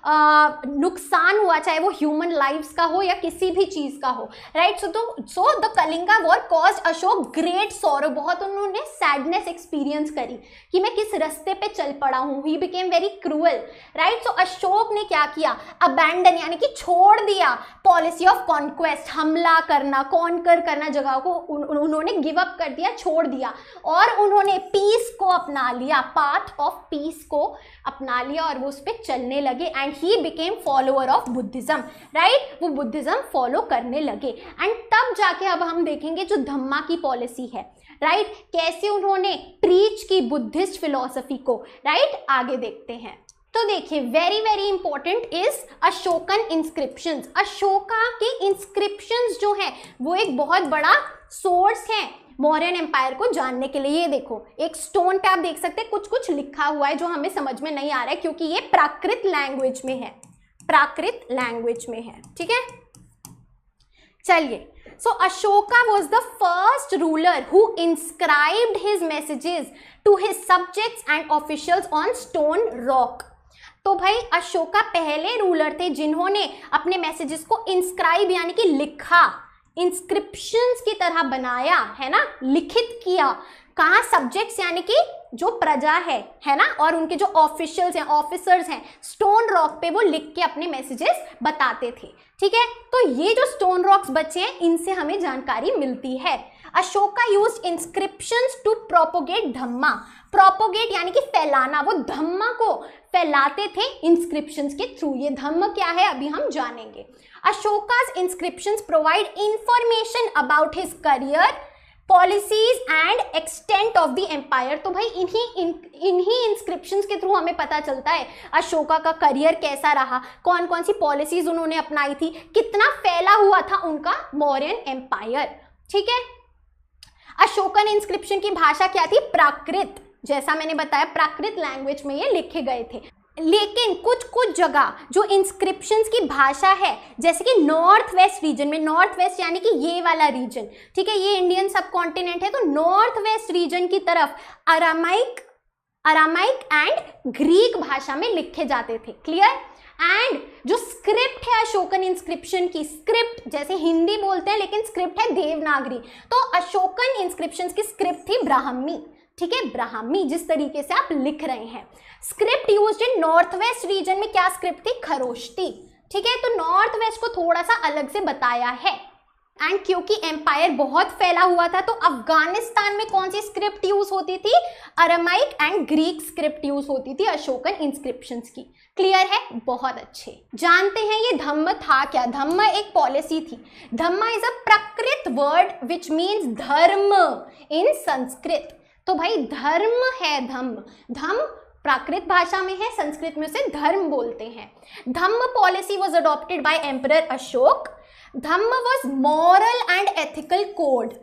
नुकसान हुआ, चाहे वो ह्यूमन लाइफ्स का हो या किसी भी चीज़ का हो, right. So the Kalinga war cause Ashok great sorrow, बहुत उन्होंने सैडनेस एक्सपीरियंस करी कि मैं किस रास्ते पे चल पड़ा हूँ। He became very cruel, right. So Ashok ने क्या किया? अबैंडन यानी कि छोड़ दिया पॉलिसी ऑफ कॉन्क्वेस्ट, हमला करना, कॉन्कर करना जगह को उन्होंने गिव अप कर दिया, छोड़ दिया, और उन्होंने पीस को अपना लिया, पाथ ऑफ पीस को अपना लिया, और वो उस पर चलने लगे। And he became follower of Buddhism, right. वो बुद्धिज्म फॉलो करने लगे। एंड तब जाके अब हम देखेंगे जो धम्मा की पॉलिसी है, राइट, कैसे उन्होंने प्रीच की बुद्धिस्ट फिलॉसफी को, राइट। आगे देखते हैं। तो देखिए, very very important is Ashokan inscriptions. Ashoka के इंस्क्रिप्शंस जो हैं वो एक बहुत बड़ा सोर्स है मौर्यन एम्पायर को जानने के लिए। ये देखो, एक स्टोन पे आप देख सकते हैं कुछ कुछ लिखा हुआ है जो हमें समझ में नहीं आ रहा है, क्योंकि ये प्राकृत लैंग्वेज में है, प्राकृत लैंग्वेज में है, ठीक है। चलिए, so Ashoka was the first ruler who inscribed his messages to his subjects and officials on stone rock. तो भाई अशोका पहले रूलर थे जिन्होंने अपने मैसेजेस को इंस्क्राइब यानी कि लिखा, इंस्क्रिप्शंस की तरह बनाया, है ना, लिखित किया। कहाँ? सब्जेक्ट्स यानी कि जो प्रजा है ना, और उनके जो ऑफिशियल्स हैं, ऑफिसर्स हैं, स्टोन रॉक पे वो लिख के अपने मैसेजेस बताते थे, ठीक है। तो ये जो स्टोन रॉक्स बचे हैं, इनसे हमें जानकारी मिलती है। Ashoka used inscriptions to propagate dhamma. Propagate यानी कि फैलाना, वो धम्मा को फैलाते थे इंस्क्रिप्शंस के थ्रू। ये धम्म क्या है अभी हम जानेंगे। अशोका's inscriptions provide information about his career, policies and extent of the empire। तो भाई इन्हीं इंस्क्रिप्शंस के थ्रू हमें पता चलता है अशोका का करियर कैसा रहा, कौन कौन सी पॉलिसीज उन्होंने अपनाई थी, कितना फैला हुआ था उनका मौर्यन एम्पायर, ठीक है। अशोकन इंस्क्रिप्शन की भाषा क्या थी? प्राकृत। जैसा मैंने बताया, प्राकृत लैंग्वेज में ये लिखे गए थे। लेकिन कुछ कुछ जगह जो इंस्क्रिप्शंस की भाषा है, जैसे कि नॉर्थ वेस्ट रीजन में, नॉर्थ वेस्ट यानी कि ये वाला रीजन, ठीक है, ये इंडियन सब कॉन्टिनेंट है, तो नॉर्थ वेस्ट रीजन की तरफ अरामाइक एंड ग्रीक भाषा में लिखे जाते थे। क्लियर? एंड जो स्क्रिप्ट है अशोकन इंस्क्रिप्शन की, स्क्रिप्ट जैसे हिंदी बोलते हैं लेकिन स्क्रिप्ट है देवनागरी, तो अशोकन इंस्क्रिप्शन की स्क्रिप्ट थी ब्राह्मी, ठीक है, ब्राह्मी, जिस तरीके से आप लिख रहे हैं। स्क्रिप्ट यूज्ड इन नॉर्थ वेस्ट रीजन में क्या स्क्रिप्ट थी? खरोष्टी, ठीक है। तो नॉर्थ वेस्ट को थोड़ा सा अलग से बताया है। एंड क्योंकि एम्पायर बहुत फैला हुआ था, तो अफगानिस्तान में कौन सी स्क्रिप्ट यूज होती थी? Aramaic and Greek script use होती थी अशोकन इंस्क्रिप्शंस की। क्लियर है? बहुत अच्छे। जानते हैं ये धम्म था क्या? धम्म एक पॉलिसी थी। Dhamma is a Prakrit word which means dharma in Sanskrit. तो भाई धर्म है, धम्म, धम्म प्राकृत भाषा में है, संस्कृत में उसे धर्म बोलते हैं। Dhamma policy was adopted by emperor Ashok. Dhamma was moral and ethical code,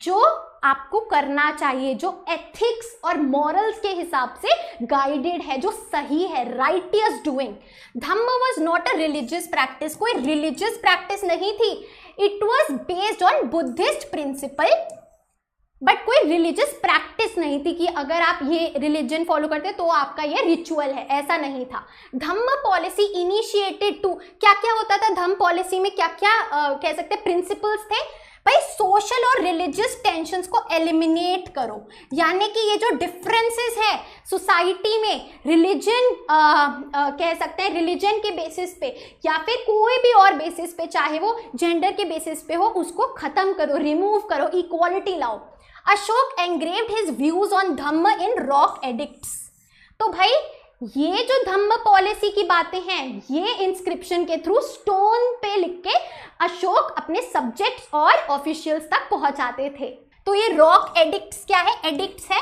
जो आपको करना चाहिए, जो एथिक्स और मॉरल्स के हिसाब से गाइडेड है, जो सही है, righteous doing. Dhamma was not a religious practice, कोई रिलीजियस प्रैक्टिस नहीं थी। It was based on Buddhist principle, but कोई रिलीजियस प्रैक्टिस नहीं थी कि अगर आप ये रिलीजन फॉलो करते तो आपका ये रिचुअल है, ऐसा नहीं था। धम्म पॉलिसी इनिशिएटेड टू, क्या क्या होता था धम्म पॉलिसी में, क्या क्या कह सकते हैं प्रिंसिपल्स थे भाई, सोशल और रिलीजियस टेंशन्स को एलिमिनेट करो, यानी कि ये जो डिफरेंसेस है सोसाइटी में, रिलीजन कह सकते हैं रिलीजन के बेसिस पे या फिर कोई भी और बेसिस पे, चाहे वो जेंडर के बेसिस पे हो, उसको खत्म करो, रिमूव करो, इक्वालिटी लाओ। Ashok engraved his views on dhamma in rock edicts. तो भाई ये जो धम्म पॉलिसी की बातें हैं, ये इंस्क्रिप्शन के थ्रू स्टोन पे लिख के अशोक अपने सब्जेक्ट्स और ऑफिशियल्स तक पहुंचाते थे। तो ये रॉक एडिक्ट्स क्या है? एडिक्ट्स है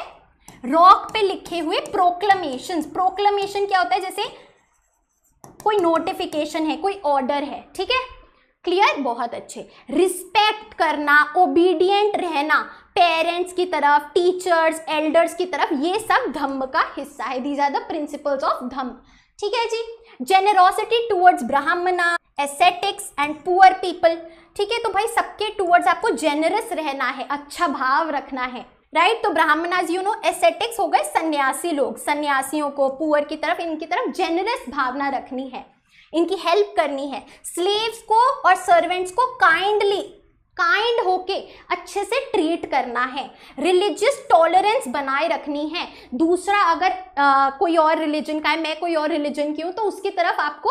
रॉक पे लिखे हुए प्रोक्लमेशंस। प्रोक्लमेशन क्या होता है? जैसे कोई नोटिफिकेशन है, कोई ऑर्डर है, ठीक है, क्लियर, बहुत अच्छे। रिस्पेक्ट करना, ओबीडियंट रहना पेरेंट्स की तरफ, टीचर्स, एल्डर्स की तरफ, ये सब धम्म का हिस्सा है। These are the principles of dhamma, ठीक है जी। Generosity towards Brahmana, ascetics and poor people, ठीक है। तो भाई सबके टुवर्ड्स आपको जेनरस रहना है, अच्छा भाव रखना है, राइट। तो ब्राह्मणाज यू नो, एसेटिक्स हो गए सन्यासी लोग, सन्यासियों को, पुअर की तरफ, इनकी तरफ जेनरस भावना रखनी है, इनकी हेल्प करनी है। स्लेव्स को और सर्वेंट्स को काइंड होके अच्छे से ट्रीट करना है। रिलीजियस टॉलरेंस बनाए रखनी है। दूसरा अगर कोई और रिलीजन का है, मैं कोई और रिलीजन की हूँ, तो उसकी तरफ आपको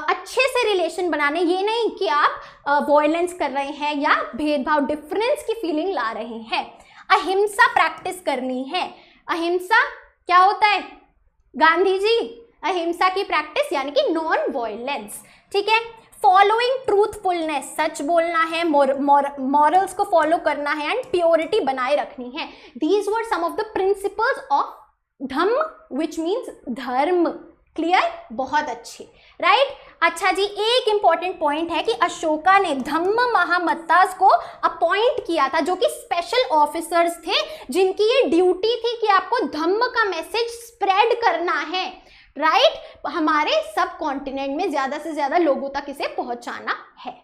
अच्छे से रिलेशन बनाने, ये नहीं कि आप वॉयलेंस कर रहे हैं या भेदभाव, डिफरेंस की फीलिंग ला रहे हैं। अहिंसा प्रैक्टिस करनी है। अहिंसा क्या होता है गांधी जी? अहिंसा की प्रैक्टिस यानी कि नॉन वॉयलेंस, ठीक है। फॉलोइंग ट्रूथफुलनेस, सच बोलना है, मॉरल्स को फॉलो करना है एंड प्योरिटी बनाए रखनी है। These were some of the principles of dhamma which means dharma. Clear, बहुत अच्छे, राइट। अच्छा जी, एक इंपॉर्टेंट पॉइंट है कि अशोका ने धम्म महामत्तास को अपॉइंट किया था, जो कि स्पेशल ऑफिसर्स थे, जिनकी ये ड्यूटी थी कि आपको धम्म का मैसेज स्प्रेड करना है, राइट। हमारे सब कॉन्टिनेंट में ज्यादा से ज्यादा लोगों तक इसे पहुंचाना है।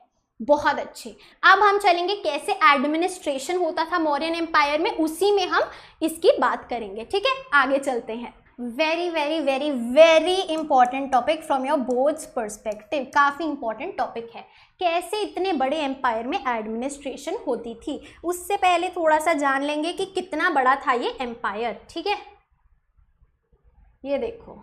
बहुत अच्छे। अब हम चलेंगे कैसे एडमिनिस्ट्रेशन होता था मौर्यन एम्पायर में, उसी में हम इसकी बात करेंगे, ठीक है। आगे चलते हैं। Very very very very important topic from your boards perspective, काफ़ी इंपॉर्टेंट टॉपिक है। कैसे इतने बड़े एम्पायर में एडमिनिस्ट्रेशन होती थी, उससे पहले थोड़ा सा जान लेंगे कि कितना बड़ा था ये एम्पायर, ठीक है। ये देखो,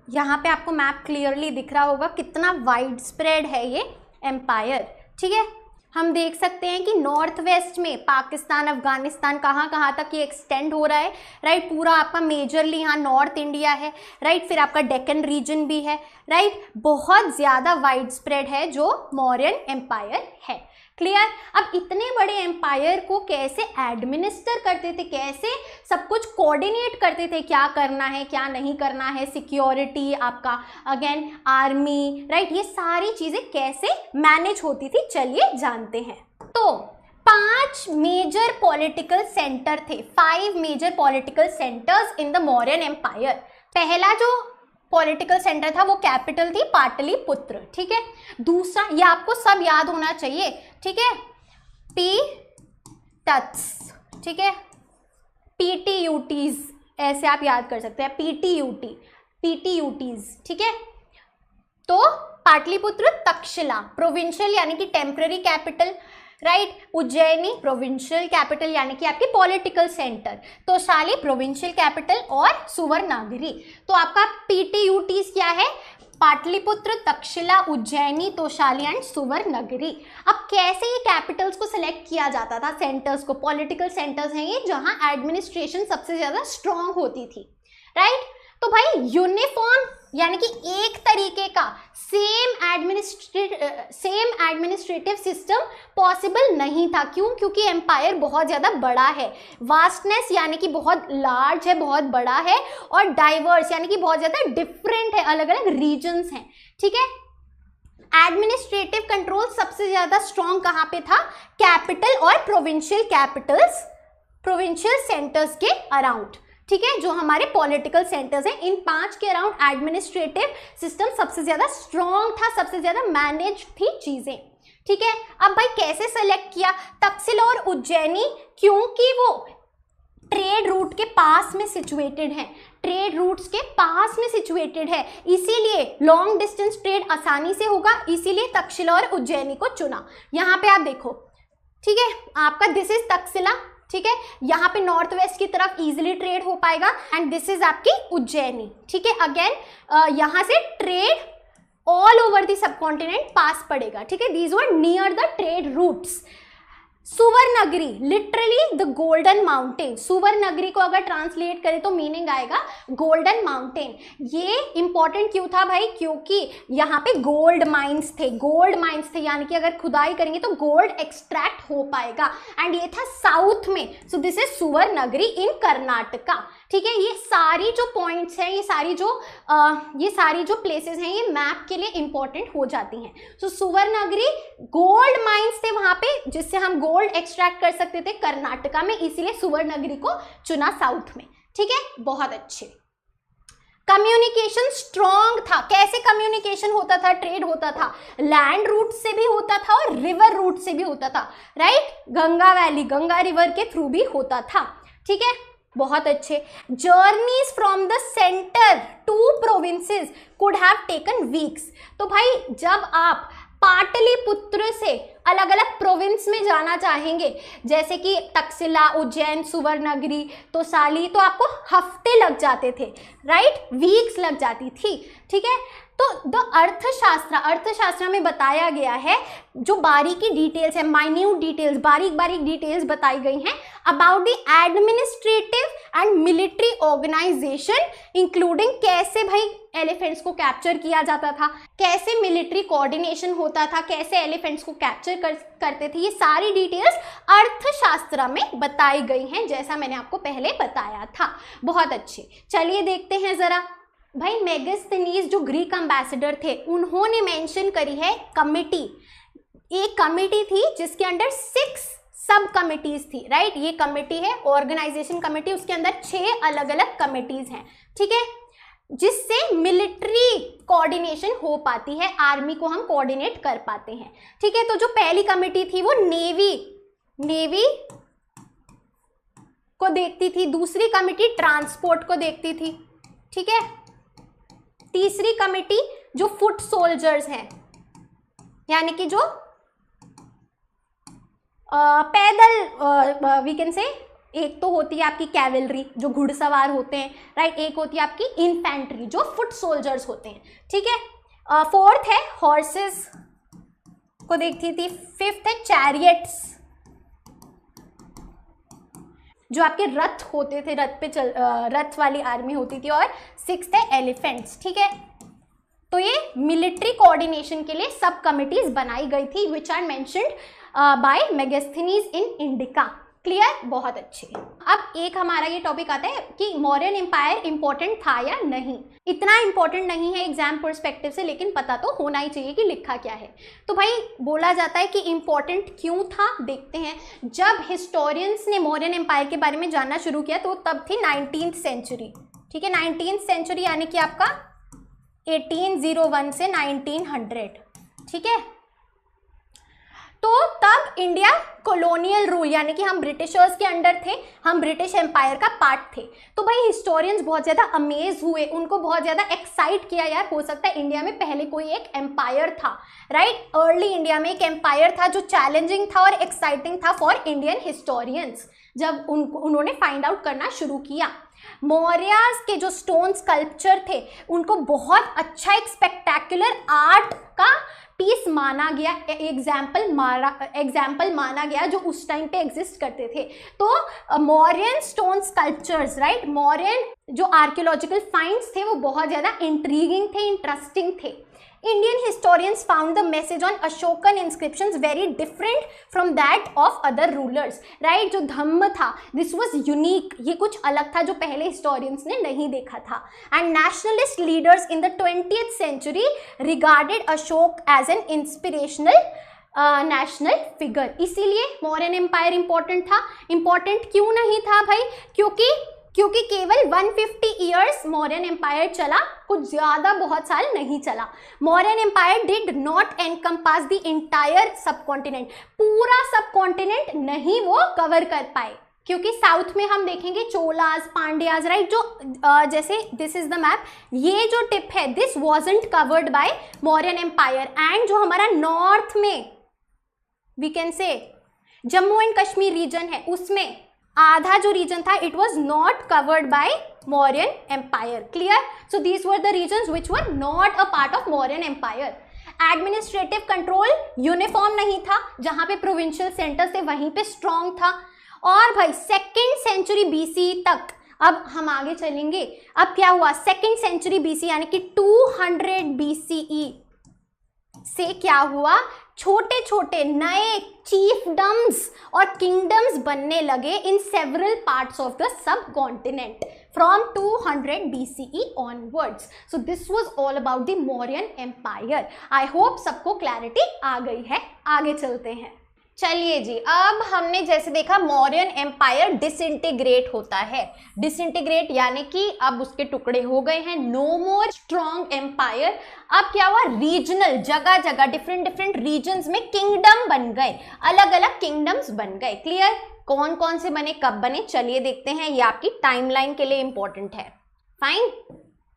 यहाँ पे आपको मैप क्लियरली दिख रहा होगा कितना वाइड स्प्रेड है ये एम्पायर, ठीक है। हम देख सकते हैं कि नॉर्थ वेस्ट में पाकिस्तान, अफगानिस्तान, कहाँ तक ये एक्सटेंड हो रहा है, राइट। पूरा आपका मेजरली यहाँ नॉर्थ इंडिया है, राइट। फिर आपका डेक्कन रीजन भी है, राइट। बहुत ज़्यादा वाइड स्प्रेड है जो मौर्यन एम्पायर है, क्लियर। अब इतने बड़े एम्पायर को कैसे एडमिनिस्टर करते थे, कैसे सब कुछ कोऑर्डिनेट करते थे, क्या करना है क्या नहीं करना है, सिक्योरिटी, आपका अगेन आर्मी, राइट, ये सारी चीज़ें कैसे मैनेज होती थी, चलिए जानते हैं। तो 5 मेजर पॉलिटिकल सेंटर थे, 5 major political centres in the Mauryan empire. पहला जो पॉलिटिकल सेंटर था वो कैपिटल थी पाटलिपुत्र, ठीक है। दूसरा, ये आपको सब याद होना चाहिए, ठीक है, पी टत्स, ठीक है, PTUTs ऐसे आप याद कर सकते हैं, PTUTs, ठीक है। तो पाटलिपुत्र, तक्षशिला प्रोविंशियल यानी कि temporary capital, right. Ujjaini provincial capital यानी कि आपकी political centre, Toshali provincial capital और सुवर्णनगरी। तो आपका PTUTs क्या है? पाटलिपुत्र, तक्षशिला, उज्जैनी, तोशाली एंड सुवर्णनगरी। अब कैसे ये कैपिटल्स को सिलेक्ट किया जाता था, सेंटर्स को? पॉलिटिकल सेंटर्स हैं ये जहां एडमिनिस्ट्रेशन सबसे ज्यादा स्ट्रांग होती थी, राइट। तो भाई यूनिफॉर्म यानी कि एक तरीके का सेम एडमिनिस्ट्रेटिव सिस्टम पॉसिबल नहीं था। क्यों? क्योंकि एम्पायर बहुत ज़्यादा बड़ा है, वास्टनेस यानी कि बहुत लार्ज है, बहुत बड़ा है, और डाइवर्स यानी कि बहुत ज़्यादा डिफरेंट है, अलग अलग रीजन्स हैं। ठीक है, एडमिनिस्ट्रेटिव कंट्रोल सबसे ज़्यादा स्ट्रॉन्ग कहाँ पे था? कैपिटल और प्रोविंशियल कैपिटल्स, प्रोविंशियल सेंटर्स के अराउंड। ठीक है, जो हमारे पॉलिटिकल सेंटर्स हैं, इन 5 के अराउंड एडमिनिस्ट्रेटिव सिस्टम सबसे ज्यादा स्ट्रॉन्ग था, सबसे ज्यादा मैनेज थी चीजें। ठीक है, अब भाई कैसे सेलेक्ट किया? तक्षशिला और उज्जैनी, क्योंकि वो ट्रेड रूट के पास में सिचुएटेड है, ट्रेड रूट्स के पास में सिचुएटेड है, इसीलिए लॉन्ग डिस्टेंस ट्रेड आसानी से होगा, इसीलिए तक्षशिला और उज्जैनी को चुना। यहाँ पे आप देखो, ठीक है, आपका दिस इज तक्षशिला, ठीक है, यहाँ पे नॉर्थ वेस्ट की तरफ इजीली ट्रेड हो पाएगा, एंड दिस इज आपकी उज्जैनी। ठीक है, अगेन यहाँ से trade all over the subcontinent pass पड़ेगा। ठीक है, these were near the trade routes. Suvarnanagari, literally the golden mountain. Suvarnanagari को अगर ट्रांसलेट करें तो मीनिंग आएगा गोल्डन माउंटेन। ये इंपॉर्टेंट क्यों था भाई? क्योंकि यहाँ पे गोल्ड माइंस थे, गोल्ड माइंस थे, यानी कि अगर खुदाई करेंगे तो गोल्ड एक्सट्रैक्ट हो पाएगा, एंड ये था साउथ में। सो दिस इज सुवर्णनगरी इन कर्नाटका। ठीक है, ये सारी जो पॉइंट्स हैं, ये सारी जो प्लेसेस हैं, ये मैप के लिए इंपॉर्टेंट हो जाती हैं। सो सुवर्णनगरी, गोल्ड माइंस थे वहां पे जिससे हम गोल्ड एक्सट्रैक्ट कर सकते थे कर्नाटका में, इसीलिए सुवर्णनगरी को चुना साउथ में। ठीक है, बहुत अच्छे। कम्युनिकेशन स्ट्रॉन्ग था। कैसे कम्युनिकेशन होता था, ट्रेड होता था? लैंड रूट से भी होता था और रिवर रूट से भी होता था, right? Ganga valley, Ganga river के थ्रू भी होता था। ठीक है, बहुत अच्छे। Journeys from the centre to provinces could have taken weeks. तो भाई जब आप पाटलिपुत्र से अलग अलग प्रोविंस में जाना चाहेंगे, जैसे कि तक्षशिला, उज्जैन, सुवर्णनगरी, तोसाली, तो आपको हफ्ते लग जाते थे, राइट? वीक्स लग जाती थी। ठीक है, तो द अर्थशास्त्र में बताया गया है, जो बारीकी डिटेल्स है, माइन्यूट डिटेल्स, बारीक डिटेल्स बताई गई हैं about the administrative and military organisation, including कैसे भाई एलिफेंट्स को कैप्चर किया जाता था, कैसे मिलिट्री कोऑर्डिनेशन होता था, कैसे एलिफेंट्स को कैप्चर करते थे। ये सारी डिटेल्स अर्थशास्त्र में बताई गई हैं, जैसा मैंने आपको पहले बताया था। बहुत अच्छे, चलिए देखते हैं जरा। भाई मेगास्थनीज जो ग्रीक एम्बेसडर थे, उन्होंने मेंशन करी है कमिटी। एक कमिटी थी जिसके अंडर 6 सब कमिटीज थी, राइट? ये कमिटी है ऑर्गेनाइजेशन कमिटी, उसके अंदर 6 अलग अलग कमिटीज हैं। ठीक है, जिससे मिलिट्री कोऑर्डिनेशन हो पाती है, आर्मी को हम कोऑर्डिनेट कर पाते हैं। ठीक है, तो जो पहली कमिटी थी वो नेवी को देखती थी, दूसरी कमिटी ट्रांसपोर्ट को देखती थी। ठीक है, तीसरी कमिटी जो फुट सोल्जर्स हैं, यानी कि जो पैदल, वी कैन से, एक तो होती है आपकी कैवेलरी जो घुड़सवार होते हैं, राइट? एक होती है आपकी इन्फेंट्री जो फुट सोल्जर्स होते हैं। ठीक है, 4th है हॉर्सेस को देखती थी, 5th है चैरियट्स जो आपके रथ होते थे, रथ वाली आर्मी होती थी, और 6th है एलिफेंट्स। ठीक है, तो ये मिलिट्री कोऑर्डिनेशन के लिए सब कमिटीज बनाई गई थी, which are mentioned by Megasthenes in Indica. Clear? बहुत अच्छे। अब एक हमारा ये टॉपिक आता है कि मौर्यन एम्पायर इंपॉर्टेंट था या नहीं। इतना इंपॉर्टेंट नहीं है एग्जाम पर्सपेक्टिव से, लेकिन पता तो होना ही चाहिए कि लिखा क्या है। तो भाई बोला जाता है कि इंपॉर्टेंट क्यों था, देखते हैं। जब हिस्टोरियंस ने मौर्यन एम्पायर के बारे में जानना शुरू किया तो तब थी 19th सेंचुरी। ठीक है, 19th सेंचुरी यानी कि आपका 1801 से 1900। ठीक है, तो तब इंडिया कॉलोनियल रूल, यानी कि हम ब्रिटिशर्स के अंडर थे, हम ब्रिटिश एम्पायर का पार्ट थे। तो भाई हिस्टोरियंस बहुत ज़्यादा अमेज हुए, उनको बहुत ज़्यादा एक्साइट किया, यार हो सकता है इंडिया में पहले कोई एक एम्पायर था, राइट? अर्ली इंडिया में एक एम्पायर था जो चैलेंजिंग था और एक्साइटिंग था फॉर इंडियन हिस्टोरियंस। जब उन्होंने फाइंड आउट करना शुरू किया, मौर्यास के जो स्टोन स्कल्पचर थे उनको बहुत अच्छा एक स्पेक्टेक्युलर आर्ट का पीस माना गया, एग्जाम्पल माना गया जो उस टाइम पे एग्जिस्ट करते थे। तो Mauryan stone sculptures, right, Mauryan जो आर्कियोलॉजिकल फाइंड्स थे वो बहुत ज़्यादा इंट्रीगिंग थे, इंटरेस्टिंग थे। Indian historians found the message on Ashokan inscriptions very different from that of other rulers, right? जो धम्म था, this was unique, ये कुछ अलग था जो पहले historians ने नहीं देखा था. And nationalist leaders in the 20th century regarded Ashok as an inspirational national figure. इसीलिए मौर्यन एम्पायर इंपॉर्टेंट था. इंपॉर्टेंट क्यों नहीं था भाई? क्योंकि केवल 150 ईयर्स मौर्यन एम्पायर चला, कुछ ज्यादा बहुत साल नहीं चला. Mauryan empire did not encompass the entire subcontinent, पूरा सब कॉन्टिनेंट नहीं वो कवर कर पाए, क्योंकि साउथ में हम देखेंगे चोलास, पांड्याज, राइट, जो जैसे दिस इज द मैप, ये जो टिप है this wasn't covered by Mauryan empire. And जो हमारा नॉर्थ में वी कैन से जम्मू एंड कश्मीर रीजन है, उसमें आधा जो रीजन था it was not covered by Mauryan empire. Clear? So these were the regions which were not a part of Mauryan empire. Administrative control uniform नहीं था, जहां पे प्रोविंशियल सेंटर्स थे वहीं पे स्ट्रॉन्ग था. और भाई 2nd सेंचुरी BC तक, अब हम आगे चलेंगे. अब क्या हुआ? 2nd सेंचुरी BC यानी कि 200 BCE से क्या हुआ? छोटे छोटे नए चीफडम्स और किंगडम्स बनने लगे in several parts of the सब continent from 200 BCE onwards. So this was all about the Mauryan Empire. I hope सबको क्लैरिटी आ गई है. आगे चलते हैं. चलिए जी, अब हमने जैसे देखा मौर्यन एम्पायर डिसइंटीग्रेट होता है. डिसइंटीग्रेट यानी कि अब उसके टुकड़े हो गए हैं, नो मोर स्ट्रॉन्ग एम्पायर. अब क्या हुआ? रीजनल, जगह जगह डिफरेंट रीजन्स में किंगडम बन गए, अलग अलग किंगडम्स बन गए. क्लियर? कौन कौन से बने, कब बने, चलिए देखते हैं. ये आपकी टाइमलाइन के लिए इंपॉर्टेंट है. फाइन,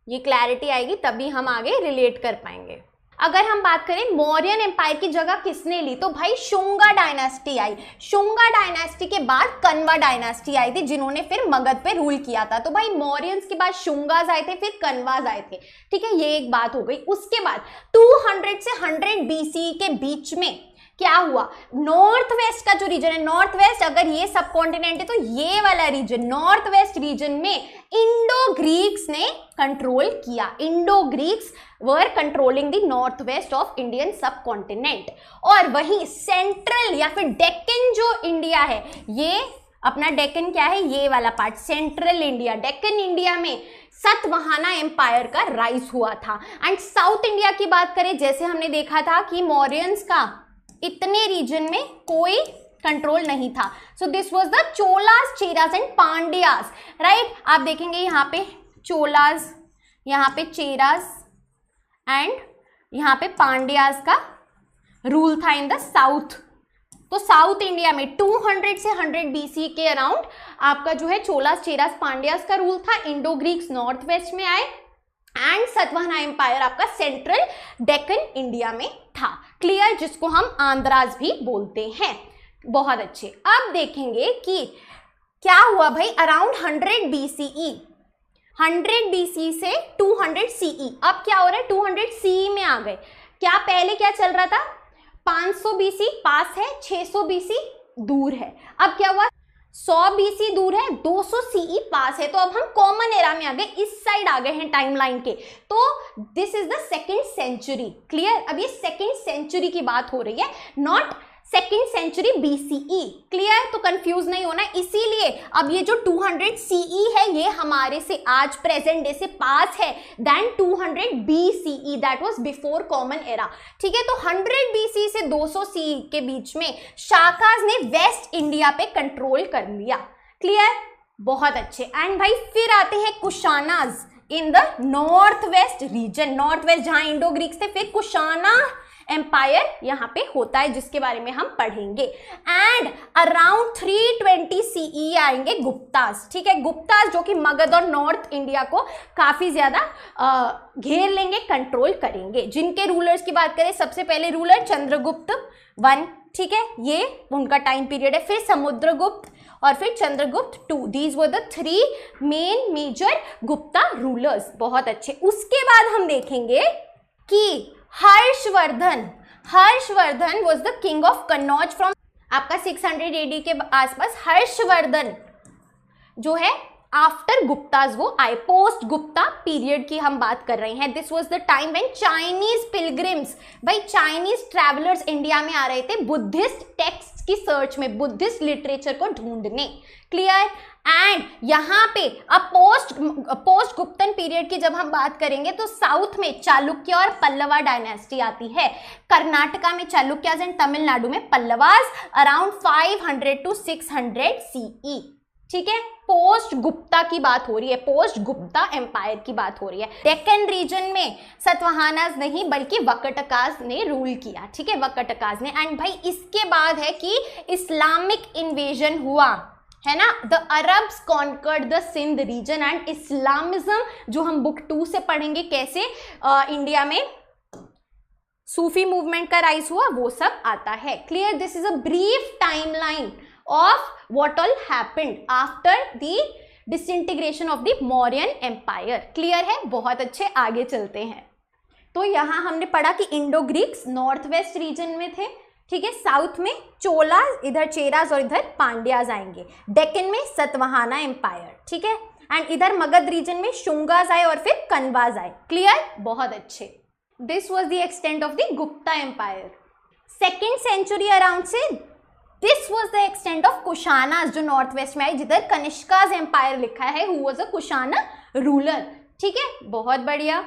ये क्लैरिटी आएगी तभी हम आगे रिलेट कर पाएंगे. अगर हम बात करें मौर्यन एम्पायर की जगह किसने ली, तो भाई शुंगा डायनास्टी आई. शुंगा डायनास्टी के बाद कन्वा डायनास्टी आई थी, जिन्होंने फिर मगध पे रूल किया था. तो भाई मौर्यंस के बाद शुंगाज आए थे, फिर कन्वाज आए थे. ठीक है, ये एक बात हो गई. उसके बाद 200 से 100 BCE के बीच में क्या हुआ? नॉर्थ वेस्ट का जो रीजन है, नॉर्थ वेस्ट, अगर ये सब कॉन्टिनेंट है तो ये वाला रीजन, नॉर्थ वेस्ट रीजन में इंडो ग्रीक्स ने कंट्रोल किया. Indo Greeks were controlling the north waste of Indian सब कॉन्टिनेंट. और वही सेंट्रल या फिर डेक्कन जो इंडिया है, ये अपना डेक्कन क्या है, ये वाला part central India, Deccan India में सतवाहना एम्पायर का राइज हुआ था. एंड साउथ इंडिया की बात करें, जैसे हमने देखा था कि मौर्यंस का इतने रीजन में कोई कंट्रोल नहीं था. So this was the Cholas, Cheras and Pandyas, right. आप देखेंगे यहाँ पे चोलास, यहाँ पे चेरास एंड यहाँ पे पांड्यास का रूल था इन द साउथ. तो साउथ इंडिया में 200 से 100 BC के अराउंड आपका जो है चोलास, चेरास, पांड्यास का रूल था. इंडो ग्रीक्स नॉर्थ वेस्ट में आए एंड सतवाहना एम्पायर आपका सेंट्रल डेक्कन इंडिया में था. क्लियर? जिसको हम आंध्राज भी बोलते हैं. बहुत अच्छे. अब देखेंगे कि क्या हुआ भाई अराउंड 100 BCE, 100 BC से 200 CE. अब क्या हो रहा है? 200 CE में आ गए. क्या पहले क्या चल रहा था? 500 BC पास है, 600 BC दूर है. अब क्या हुआ? 100 BC दूर है, 200 CE पास है. तो अब हम कॉमन एरा में आ गए, इस साइड आ गए हैं टाइमलाइन के. तो this is the 2nd century. Clear? अब ये 2nd सेंचुरी की बात हो रही है, not 2nd century BCE. Clear? तो कंफ्यूज नहीं होना. इसीलिए अब ये जो 200 CE है ये हमारे से आज प्रेजेंट डे से पास है then 200 BCE, that was before common era. ठीक है, तो 100 BC से 200 CE के बीच में शाकाज ने वेस्ट इंडिया पे कंट्रोल कर लिया. क्लियर? बहुत अच्छे. एंड भाई फिर आते हैं कुशानाज इन the north west region. North west जहां इंडो ग्रीक्स थे, फिर कुशाना एम्पायर यहां पे होता है, जिसके बारे में हम पढ़ेंगे. एंड अराउंड 320 CE आएंगे गुप्तास. ठीक है, गुप्तास जो कि मगध और नॉर्थ इंडिया को काफी ज्यादा घेर लेंगे, कंट्रोल करेंगे. जिनके रूलर्स की बात करें, सबसे पहले रूलर चंद्रगुप्त 1. ठीक है, ये उनका टाइम पीरियड है. फिर समुद्रगुप्त और फिर Chandragupta 2. These were the 3 main major Gupta rulers. बहुत अच्छे. उसके बाद हम देखेंगे कि Harshavardhana was the king of Kannauj from आपका 600 AD के आसपास. हर्षवर्धन जो है आफ्टर गुप्ताज वो आए, पोस्ट गुप्ता पीरियड की हम बात कर रहे हैं। This was the time when Chinese pilgrims, भाई चाइनीज ट्रैवलर्स इंडिया में आ रहे थे बुद्धिस्ट टेक्स्ट की सर्च में, बुद्धिस्ट लिटरेचर को ढूंढने। क्लियर? एंड यहाँ पे अब पोस्ट गुप्तन पीरियड की जब हम बात करेंगे तो साउथ में चालुक्य और पल्लवा डायनेस्टी आती है, कर्नाटका में चालुक्याज एंड तमिलनाडु में पल्लवास अराउंड 500 to 600 CE। ठीक है, पोस्ट गुप्ता की बात हो रही है, पोस्ट गुप्ता एम्पायर की बात हो रही है। डेक्कन रीजन में सतवाहानाज नहीं बल्कि वकटकाज ने रूल किया। ठीक है, वकटकाज ने। एंड भाई इसके बाद है कि इस्लामिक इन्वेजन हुआ, है ना। The Arabs conquered the Sindh region and Islamism, जो हम बुक 2 से पढ़ेंगे कैसे इंडिया में सूफी मूवमेंट का राइज हुआ, वो सब आता है। Clear? This is a brief timeline of what all happened after the disintegration of the Mauryan Empire। Clear है? बहुत अच्छे, आगे चलते हैं। तो यहाँ हमने पढ़ा कि Indo Greeks north west region में थे। ठीक है, साउथ में चोलाज, इधर चेराज और इधर पांड्याज आएंगे। डेक्कन में सतवाहाना एम्पायर। ठीक है, एंड इधर मगध रीजन में शुंगाज आए और फिर कन्वाज आए। क्लियर? बहुत अच्छे। This was the extent of the Gupta empire. Second century around से this was the extent of Kushanas, जो नॉर्थ वेस्ट में आई, जिधर कनिष्काज एम्पायर लिखा है, who was a Kushana ruler. ठीक है, बहुत बढ़िया।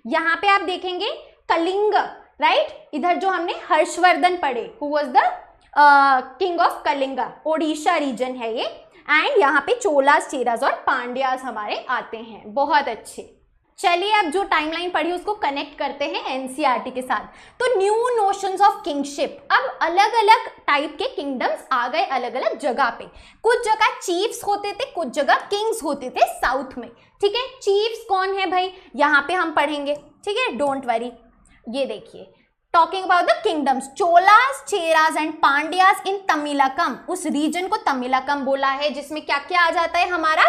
यहाँ पे आप देखेंगे कलिंग, राइट, इधर जो हमने हर्षवर्धन पढ़े, who was the king of Kalinga, Odisha region है ये। एंड यहाँ पे चोलास, चेराज और पांड्याज हमारे आते हैं। बहुत अच्छे। चलिए अब जो टाइमलाइन पढ़ी उसको कनेक्ट करते हैं एनसीईआरटी के साथ। तो न्यू नोशंस ऑफ किंगशिप, अब अलग अलग टाइप के किंगडम्स आ गए अलग अलग जगह पे। कुछ जगह चीफ्स होते थे, कुछ जगह किंग्स होते थे साउथ में। ठीक है, चीफ्स कौन है भाई, यहाँ पे हम पढ़ेंगे। ठीक है, डोंट वरी। ये देखिए, talking about the kingdoms, Cholas, Cheras and Pandyas in Tamilakam, उस रीजन को तमिलकम बोला है, जिसमें क्या क्या आ जाता है हमारा,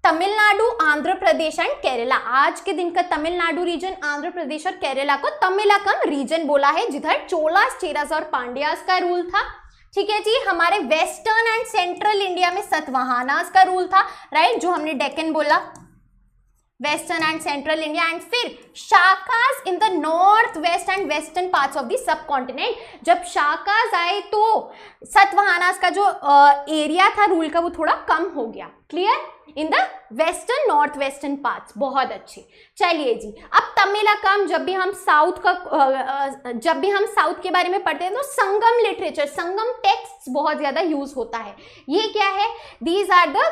तमिलनाडु, आंध्र प्रदेश एंड केरला। आज के दिन का तमिलनाडु रीजन, आंध्र प्रदेश और केरला को तमिलकम रीजन बोला है, जिधर चोलास, चेरास और पांड्यास का रूल था। ठीक है जी, हमारे वेस्टर्न एंड सेंट्रल इंडिया में सतवाहानास का रूल था, राइट, जो हमने डेक्कन बोला, western and central India. And फिर Shakas in the north west and western parts of the subcontinent. जब शाकास आए तो सतवाहानास का जो एरिया था रूल का, वो थोड़ा कम हो गया। Clear? In the western north western parts. बहुत अच्छे। चलिए जी, अब तमिलकम, जब भी हम साउथ के बारे में पढ़ते हैं तो संगम लिटरेचर, संगम टेक्स्ट बहुत ज्यादा यूज होता है। ये क्या है? These are the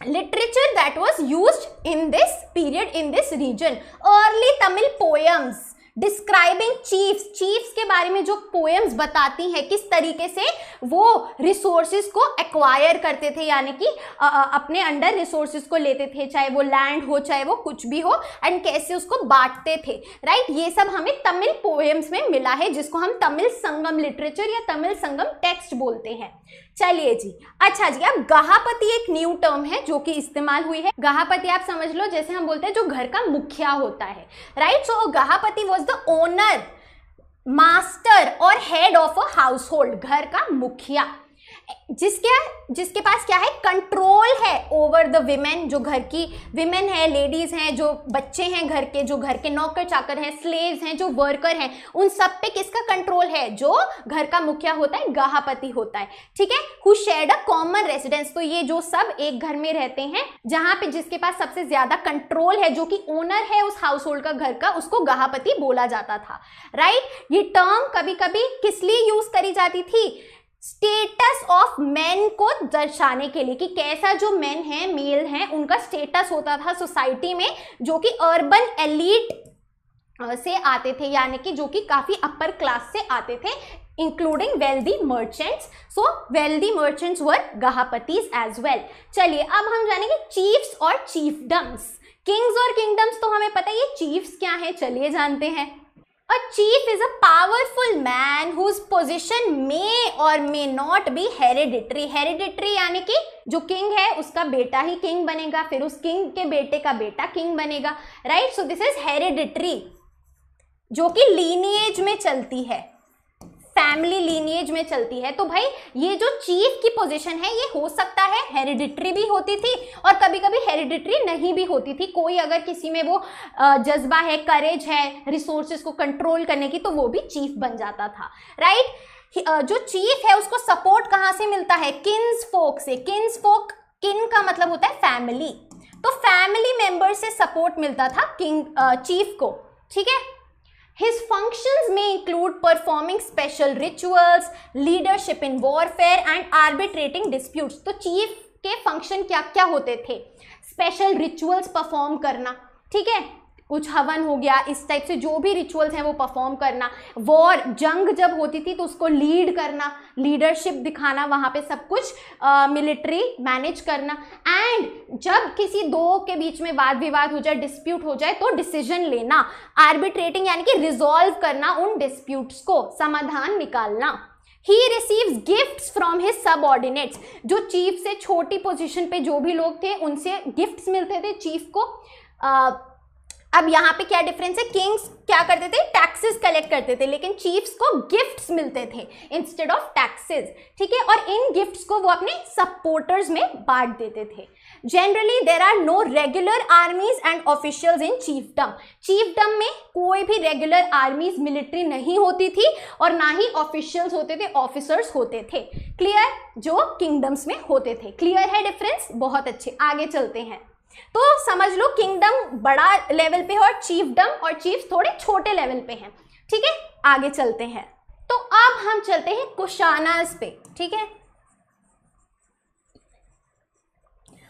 literature that was used in this period in this region. Early Tamil poems describing chiefs, chiefs के बारे में जो पोएम्स बताती हैं किस तरीके से वो रिसोर्सेज को एक्वायर करते थे, यानी कि अपने अंडर रिसोर्सेज को लेते थे, चाहे वो लैंड हो चाहे वो कुछ भी हो, एंड कैसे उसको बांटते थे, राइट। ये सब हमें तमिल पोएम्स में मिला है, जिसको हम तमिल संगम लिटरेचर या तमिल संगम टेक्स्ट बोलते हैं। चलिए जी, अच्छा जी, अब गहापति एक न्यू टर्म है जो कि इस्तेमाल हुई है। गहापति आप समझ लो जैसे हम बोलते हैं जो घर का मुखिया होता है, right. So gahapati was the owner, master और head of a household, घर का मुखिया, जिसके पास क्या है, कंट्रोल है ओवर द विमेन, जो घर की विमेन है, लेडीज हैं, जो बच्चे हैं घर के, जो घर के नौकर चाकर हैं, स्लेव्स हैं, जो वर्कर हैं, उन सब पे किसका कंट्रोल है? जो घर का मुखिया होता है, गहापति होता है, ठीक है। Who shared a common residence, तो ये जो सब एक घर में रहते हैं, जहां पे जिसके पास सबसे ज्यादा कंट्रोल है, जो कि ओनर है उस हाउस होल्ड का, घर का, उसको गहापति बोला जाता था, राइट। ये टर्म कभी कभी किस लिए यूज करी जाती थी? स्टेटस ऑफ मेन को दर्शाने के लिए, कि कैसा जो मेन है, मेल है, उनका स्टेटस होता था सोसाइटी में, जो कि अर्बन एलीट से आते थे, यानी कि जो कि काफी अपर क्लास से आते थे, including wealthy merchants. So wealthy merchants were gahapatis as well. चलिए अब हम जानेंगे चीफ्स और चीफडम्स। किंग्स और किंगडम्स तो हमें पता है, ये चीफ्स क्या है, चलिए जानते हैं। A chief is a powerful man whose position may or may not be hereditary. Hereditary यानी कि जो किंग है उसका बेटा ही किंग बनेगा, फिर उस किंग के बेटे का बेटा किंग बनेगा, right. So this is hereditary, जो कि लीनिएज में चलती है, फैमिली लीनिएज में चलती है। तो भाई ये जो चीफ की पोजीशन है ये हो सकता है हेरिडिटरी भी होती थी और कभी कभी हेरिडिटरी नहीं भी होती थी। कोई अगर किसी में वो जज्बा है, करेज है रिसोर्सेज को कंट्रोल करने की, तो वो भी चीफ बन जाता था, राइट। जो चीफ है उसको सपोर्ट कहाँ से मिलता है? किन्स फोक से। किन्स फोक, किन का मतलब होता है फैमिली, तो फैमिली मेंबर से सपोर्ट मिलता था किंग चीफ को, ठीक है। His functions may include performing special rituals, leadership in warfare and arbitrating disputes. तो चीफ के फंक्शन क्या क्या होते थे? स्पेशल रिचुअल्स परफॉर्म करना, ठीक है, कुछ हवन हो गया, इस टाइप से जो भी रिचुअल्स हैं वो परफॉर्म करना। वॉर, जंग जब होती थी तो उसको लीड करना, लीडरशिप दिखाना, वहाँ पे सब कुछ मिलिट्री मैनेज करना। एंड जब किसी दो के बीच में वाद विवाद हो जाए, डिस्प्यूट हो जाए, तो डिसीजन लेना, आर्बिट्रेटिंग यानी कि रिजॉल्व करना उन डिस्प्यूट्स को, समाधान निकालना। He receives gifts from his subordinates. जो चीफ से छोटी पोजीशन पे जो भी लोग थे उनसे गिफ्ट्स मिलते थे चीफ को। अब यहाँ पे क्या डिफरेंस है? किंग्स क्या करते थे? टैक्सेस कलेक्ट करते थे, लेकिन चीफ्स को गिफ्ट्स मिलते थे इंस्टेड ऑफ टैक्सेस, ठीक है। और इन गिफ्ट्स को वो अपने सपोर्टर्स में बांट देते थे। Generally there are no regular armies and officials in chiefdom. Chiefdom में कोई भी रेगुलर आर्मीज, मिलिट्री नहीं होती थी और ना ही ऑफिशियल्स होते थे, ऑफिसर्स होते थे, क्लियर, जो किंगडम्स में होते थे। क्लियर है डिफरेंस? बहुत अच्छे, आगे चलते हैं। तो समझ लो किंगडम बड़ा लेवल पे है और चीफडम और चीफ्स थोड़े छोटे लेवल पे हैं, ठीक है। आगे चलते हैं। तो अब हम चलते हैं कुशानास पे, ठीक है।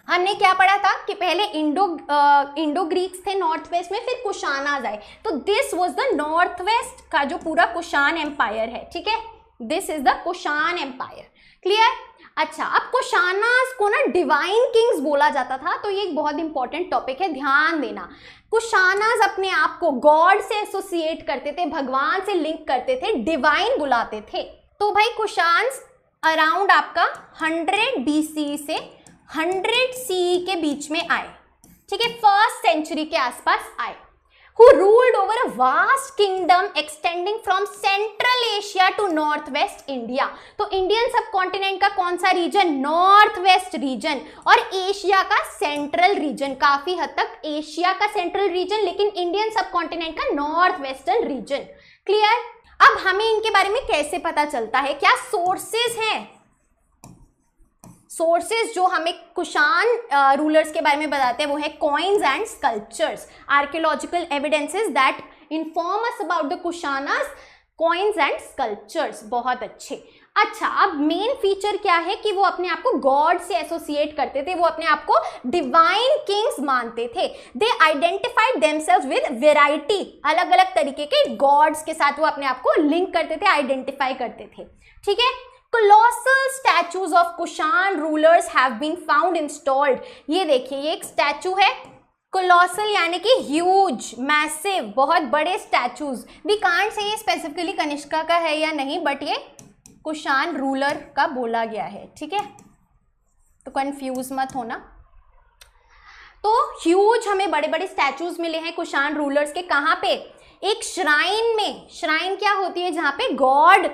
हमने क्या पढ़ा था कि पहले इंडो ग्रीक्स थे नॉर्थ वेस्ट में, फिर कुशानास आए। तो this was the north west का जो पूरा कुशान एम्पायर है, ठीक है। This is the Kushan empire, clear. अच्छा, अब कुशानास को ना डिवाइन किंग्स बोला जाता था, तो ये एक बहुत इंपॉर्टेंट टॉपिक है, ध्यान देना। कुशानास अपने आप को गॉड से एसोसिएट करते थे, भगवान से लिंक करते थे, डिवाइन बुलाते थे। तो भाई कुशान्स अराउंड आपका 100 BC से 100 CE के बीच में आए, ठीक है, 1st सेंचुरी के आसपास आए। Who ruled over a vast kingdom extending from Central Asia to Northwest India. तो इंडियन सब कॉन्टिनेंट का कौन सा रीजन? नॉर्थ वेस्ट रीजन, और एशिया का सेंट्रल रीजन, काफी हद तक एशिया का सेंट्रल रीजन, लेकिन इंडियन सब कॉन्टिनेंट का नॉर्थ वेस्टर्न रीजन, क्लियर। अब हमें इनके बारे में कैसे पता चलता है? क्या सोर्सेज हैं? सोर्सेज जो हमें कुशान रूलर्स के बारे में बताते हैं वो है coins and sculptures, archaeological evidences that inform us about the Kushanas, coins and sculptures. बहुत अच्छे। अच्छा, अब मेन फीचर क्या है कि वो अपने आप को गॉड से एसोसिएट करते थे, वो अपने आप को डिवाइन किंग्स मानते थे। दे आइडेंटिफाइड देमसेल्व्स विद वेराइटी, अलग अलग तरीके के गॉड्स के साथ वो अपने आप को लिंक करते थे, आइडेंटिफाई करते थे, ठीक है। Colossal statues of Kushan rulers have been found installed. ये देखिए, ये एक स्टैचू है, कोलोसल यानी कि ह्यूज, मैसिव, बहुत बड़े स्टैचूज। वी कांट से ये स्पेसिफिकली कनिष्का का है या नहीं, बट ये कुशान रूलर का बोला गया है, ठीक है, तो कंफ्यूज मत होना। तो ह्यूज हमें बड़े बड़े स्टैचूज मिले हैं कुशान रूलर्स के। कहाँ पे? एक श्राइन में। श्राइन क्या होती है? जहाँ पे गॉड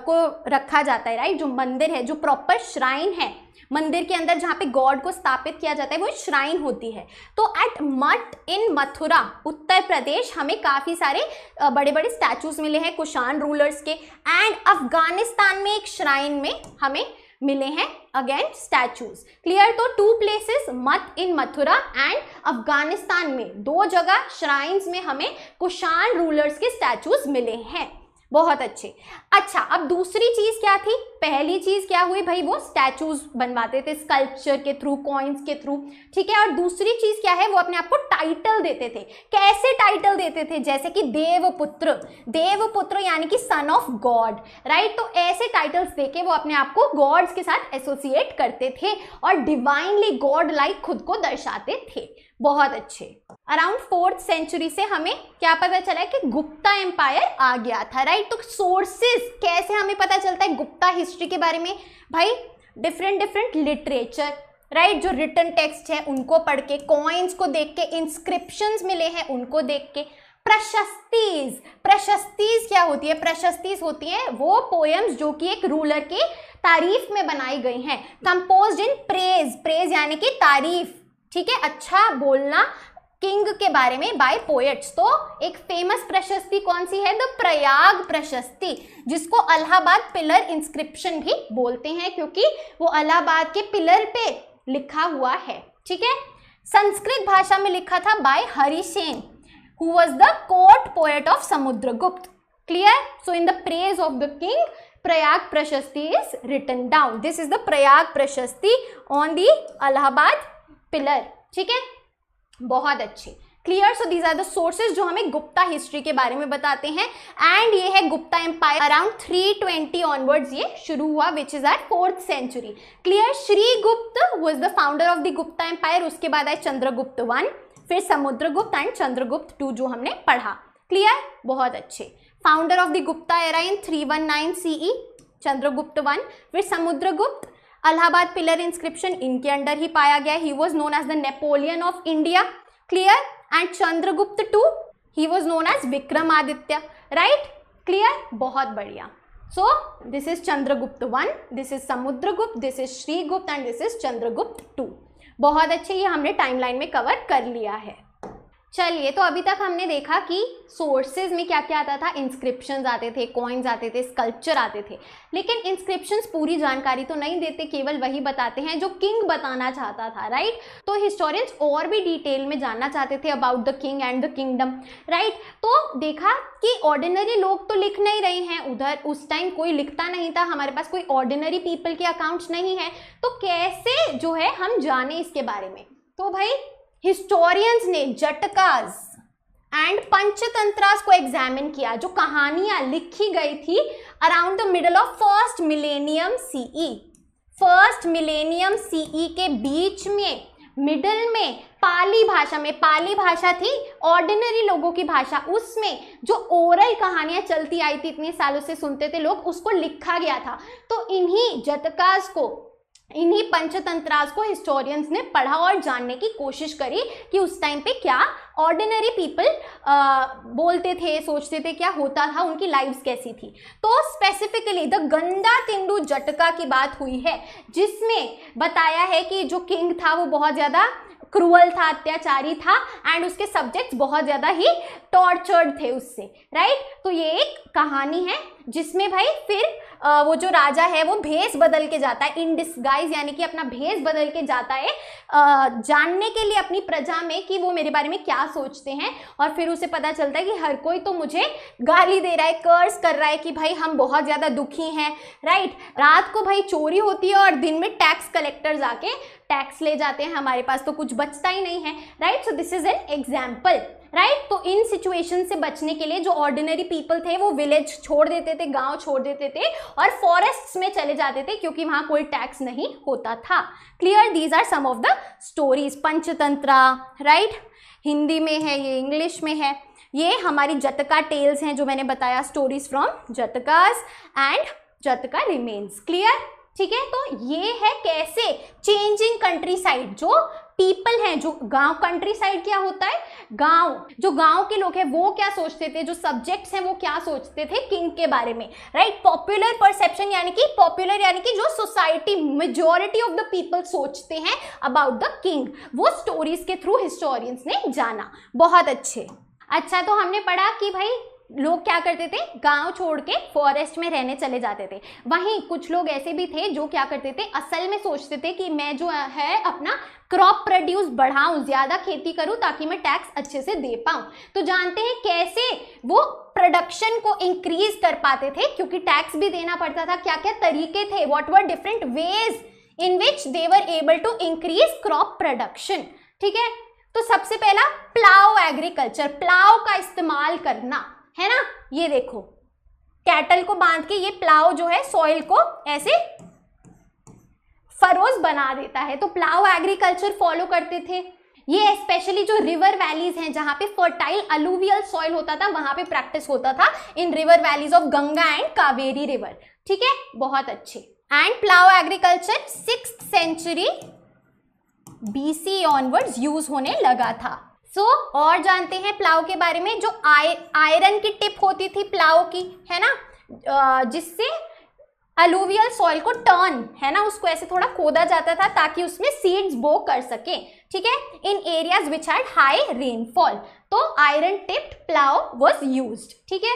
को रखा जाता है, राइट। जो मंदिर है, जो प्रॉपर श्राइन है, मंदिर के अंदर जहाँ पे गॉड को स्थापित किया जाता है, वो श्राइन होती है। तो एट मठ इन मथुरा, उत्तर प्रदेश, हमें काफ़ी सारे बड़े बड़े स्टैचूज मिले हैं कुशान रूलर्स के। एंड अफगानिस्तान में एक श्राइन में हमें मिले हैं अगेन स्टैचूज, क्लियर। तो 2 प्लेसेस, मठ इन मथुरा एंड अफगानिस्तान में, 2 जगह श्राइन्स में हमें कुशान रूलर्स के स्टैचूज मिले हैं। बहुत अच्छे। अच्छा, अब दूसरी चीज क्या थी? पहली चीज क्या हुई भाई? वो स्टैचूज बनवाते थे स्कल्पचर के थ्रू, कॉइन्स के थ्रू, ठीक है। और दूसरी चीज क्या है? वो अपने आप को टाइटल देते थे। कैसे टाइटल देते थे? जैसे कि देवपुत्र, देवपुत्र यानी कि सन ऑफ गॉड, राइट। तो ऐसे टाइटल्स देके वो अपने आप को गॉड्स के साथ एसोसिएट करते थे और डिवाइनली गॉड लाइक खुद को दर्शाते थे। बहुत अच्छे। अराउंड 4th सेंचुरी से हमें क्या पता चला कि गुप्ता एम्पायर आ गया था, राइट। तो सोर्सेज कैसे हमें पता चलता है गुप्ता हिस्ट्री के बारे में? भाई डिफरेंट लिटरेचर, राइट, जो रिटन टेक्स्ट है उनको पढ़ के, कॉइन्स को देख के, इंस्क्रिप्शंस मिले हैं उनको देख के, प्रशस्तीज, प्रशस्तीज क्या होती है? प्रशस्तीज होती है वो पोएम्स जो कि एक रूलर की तारीफ में बनाई गई हैं, कंपोज्ड इन प्रेज, प्रेज यानी कि तारीफ, ठीक है, अच्छा बोलना किंग के बारे में बाय पोएट्स। तो एक फेमस प्रशस्ति कौन सी है? द प्रयाग प्रशस्ति, जिसको इलाहाबाद पिलर इंस्क्रिप्शन भी बोलते हैं क्योंकि वो इलाहाबाद के पिलर पे लिखा हुआ है, ठीक है। संस्कृत भाषा में लिखा था by Harisen, who was the court poet of Samudragupta. Clear? So in the praise of the king, Prayag Prashasti is written down. This is the Prayag Prashasti on the Allahabad pillar. ठीक है, बहुत अच्छे, clear. So these are the sources जो हमें Gupta history के बारे में बताते हैं। एंड ये है गुप्ता एम्पायर, अराउंड 320 ऑनवर्ड्स ये शुरू हुआ, which is are 4th century. Clear. Srigupta was the founder of the Gupta empire, उसके बाद आए चंद्रगुप्त 1, फिर समुद्रगुप्त एंड चंद्रगुप्त 2 जो हमने पढ़ा। क्लियर, बहुत अच्छे। Founder of the Gupta era in 319 CE, Chandragupta 1, फिर समुद्रगुप्त। इलाहाबाद पिलर इंस्क्रिप्शन इनके अंडर ही पाया गया। He was known as the Napoleon of India. Clear. And Chandragupta 2 he was known as Vikramaditya, right. Clear, बहुत बढ़िया। So this is Chandragupta 1, this is Samudragupta, this is Srigupta and this is Chandragupta 2। बहुत अच्छे, ये हमने टाइमलाइन में कवर कर लिया है। चलिए, तो अभी तक हमने देखा कि सोर्सेज में क्या क्या आता था। इंस्क्रिप्शंस आते थे, कॉइन्स आते थे, स्कल्पचर आते थे, लेकिन इंस्क्रिप्शंस पूरी जानकारी तो नहीं देते, केवल वही बताते हैं जो किंग बताना चाहता था, राइट। तो हिस्टोरियंस और भी डिटेल में जानना चाहते थे about the king and the kingdom, right. तो देखा कि ऑर्डिनरी लोग तो लिख नहीं रहे हैं, उधर उस टाइम कोई लिखता नहीं था, हमारे पास कोई ऑर्डिनरी पीपल के अकाउंट्स नहीं है, तो कैसे जो है हम जाने इसके बारे में। तो भाई हिस्टोरियंस ने जटकास एंड पंचतंत्रास को एग्जामिन किया, जो कहानियां लिखी गई थी around the middle of 1st millennium CE। 1st millennium CE के बीच में, मिडल में पाली भाषा में, पाली भाषा थी ऑर्डिनरी लोगों की भाषा, उसमें जो ओरल कहानियां चलती आई थी, इतने सालों से सुनते थे लोग, उसको लिखा गया था। तो इन्हीं जटकास को, इन्हीं पंचतंत्रास को हिस्टोरियंस ने पढ़ा और जानने की कोशिश करी कि उस टाइम पे क्या ऑर्डिनरी पीपल बोलते थे, सोचते थे, क्या होता था, उनकी लाइव्स कैसी थी। तो स्पेसिफिकली द गंदा तिंडू जटका की बात हुई है, जिसमें बताया है कि जो किंग था वो बहुत ज़्यादा क्रूअल था, अत्याचारी था, एंड उसके सब्जेक्ट्स बहुत ज़्यादा ही टॉर्चर्ड थे उससे, राइट। तो ये एक कहानी है जिसमें भाई फिर वो जो राजा है वो भेष बदल के जाता है, इन डिस्गाइज, यानी कि अपना भेष बदल के जाता है जानने के लिए अपनी प्रजा में कि वो मेरे बारे में क्या सोचते हैं। और फिर उसे पता चलता है कि हर कोई तो मुझे गाली दे रहा है, कर्स कर रहा है कि भाई हम बहुत ज़्यादा दुखी हैं, राइट। रात को भाई चोरी होती है और दिन में टैक्स कलेक्टर्स आके टैक्स ले जाते हैं, हमारे पास तो कुछ बचता ही नहीं है, right. So this is an example, right. तो इन सिचुएशन से बचने के लिए जो ऑर्डिनरी पीपल थे वो विलेज छोड़ देते थे, गांव छोड़ देते थे और फॉरेस्ट्स में चले जाते थे, क्योंकि वहां कोई टैक्स नहीं होता था। Clear, these are some of the stories. Panchatantra, right, Hindi में है, ये इंग्लिश में है। ये हमारी जटका टेल्स हैं जो मैंने बताया, stories from Jatakas and Jataka remains. Clear, ठीक है। तो ये है कैसे चेंजिंग कंट्री साइड, जो पीपल हैं, जो गांव, कंट्री साइड क्या होता है, गांव, जो गांव के लोग हैं वो क्या सोचते थे, जो सब्जेक्ट्स हैं वो क्या सोचते थे किंग के बारे में, राइट। पॉपुलर परसेप्शन, यानी कि पॉपुलर यानी कि जो society, majority of the people सोचते हैं अबाउट द किंग, वो स्टोरीज के थ्रू हिस्टोरियंस ने जाना। बहुत अच्छे। अच्छा, तो हमने पढ़ा कि भाई लोग क्या करते थे, गांव छोड़ के फॉरेस्ट में रहने चले जाते थे। वहीं कुछ लोग ऐसे भी थे जो क्या करते थे, असल में सोचते थे कि मैं जो है अपना क्रॉप प्रोड्यूस बढ़ाऊं, ज्यादा खेती करूं ताकि मैं टैक्स अच्छे से दे पाऊं। तो जानते हैं कैसे वो प्रोडक्शन को इंक्रीज कर पाते थे, क्योंकि टैक्स भी देना पड़ता था। क्या क्या तरीके थे, what were different ways in which they were able to increase crop production, ठीक है। तो सबसे पहला प्लाव एग्रीकल्चर, प्लाव का इस्तेमाल करना, है ना। ये देखो, कैटल को बांध के ये प्लाव जो है सॉइल को ऐसे फरोज बना देता है, तो प्लाव एग्रीकल्चर फॉलो करते थे। ये स्पेशली जो रिवर वैलीज हैं जहां पे फर्टाइल अलुवियल सॉइल होता था, वहां पे प्रैक्टिस होता था, in river valleys of Ganga and Kaveri river, ठीक है। बहुत अच्छे। And plough agriculture 6th century BC onwards use होने लगा था। और जानते हैं प्लाव के बारे में, जो आयरन की टिप होती थी प्लाव की, है ना, जिससे अलूवियल सॉइल को टर्न, है ना, उसको ऐसे थोड़ा खोदा जाता था ताकि उसमें सीड्स बो कर सके, ठीक है, in areas which had high rainfall. तो iron tipped plough was used, ठीक है।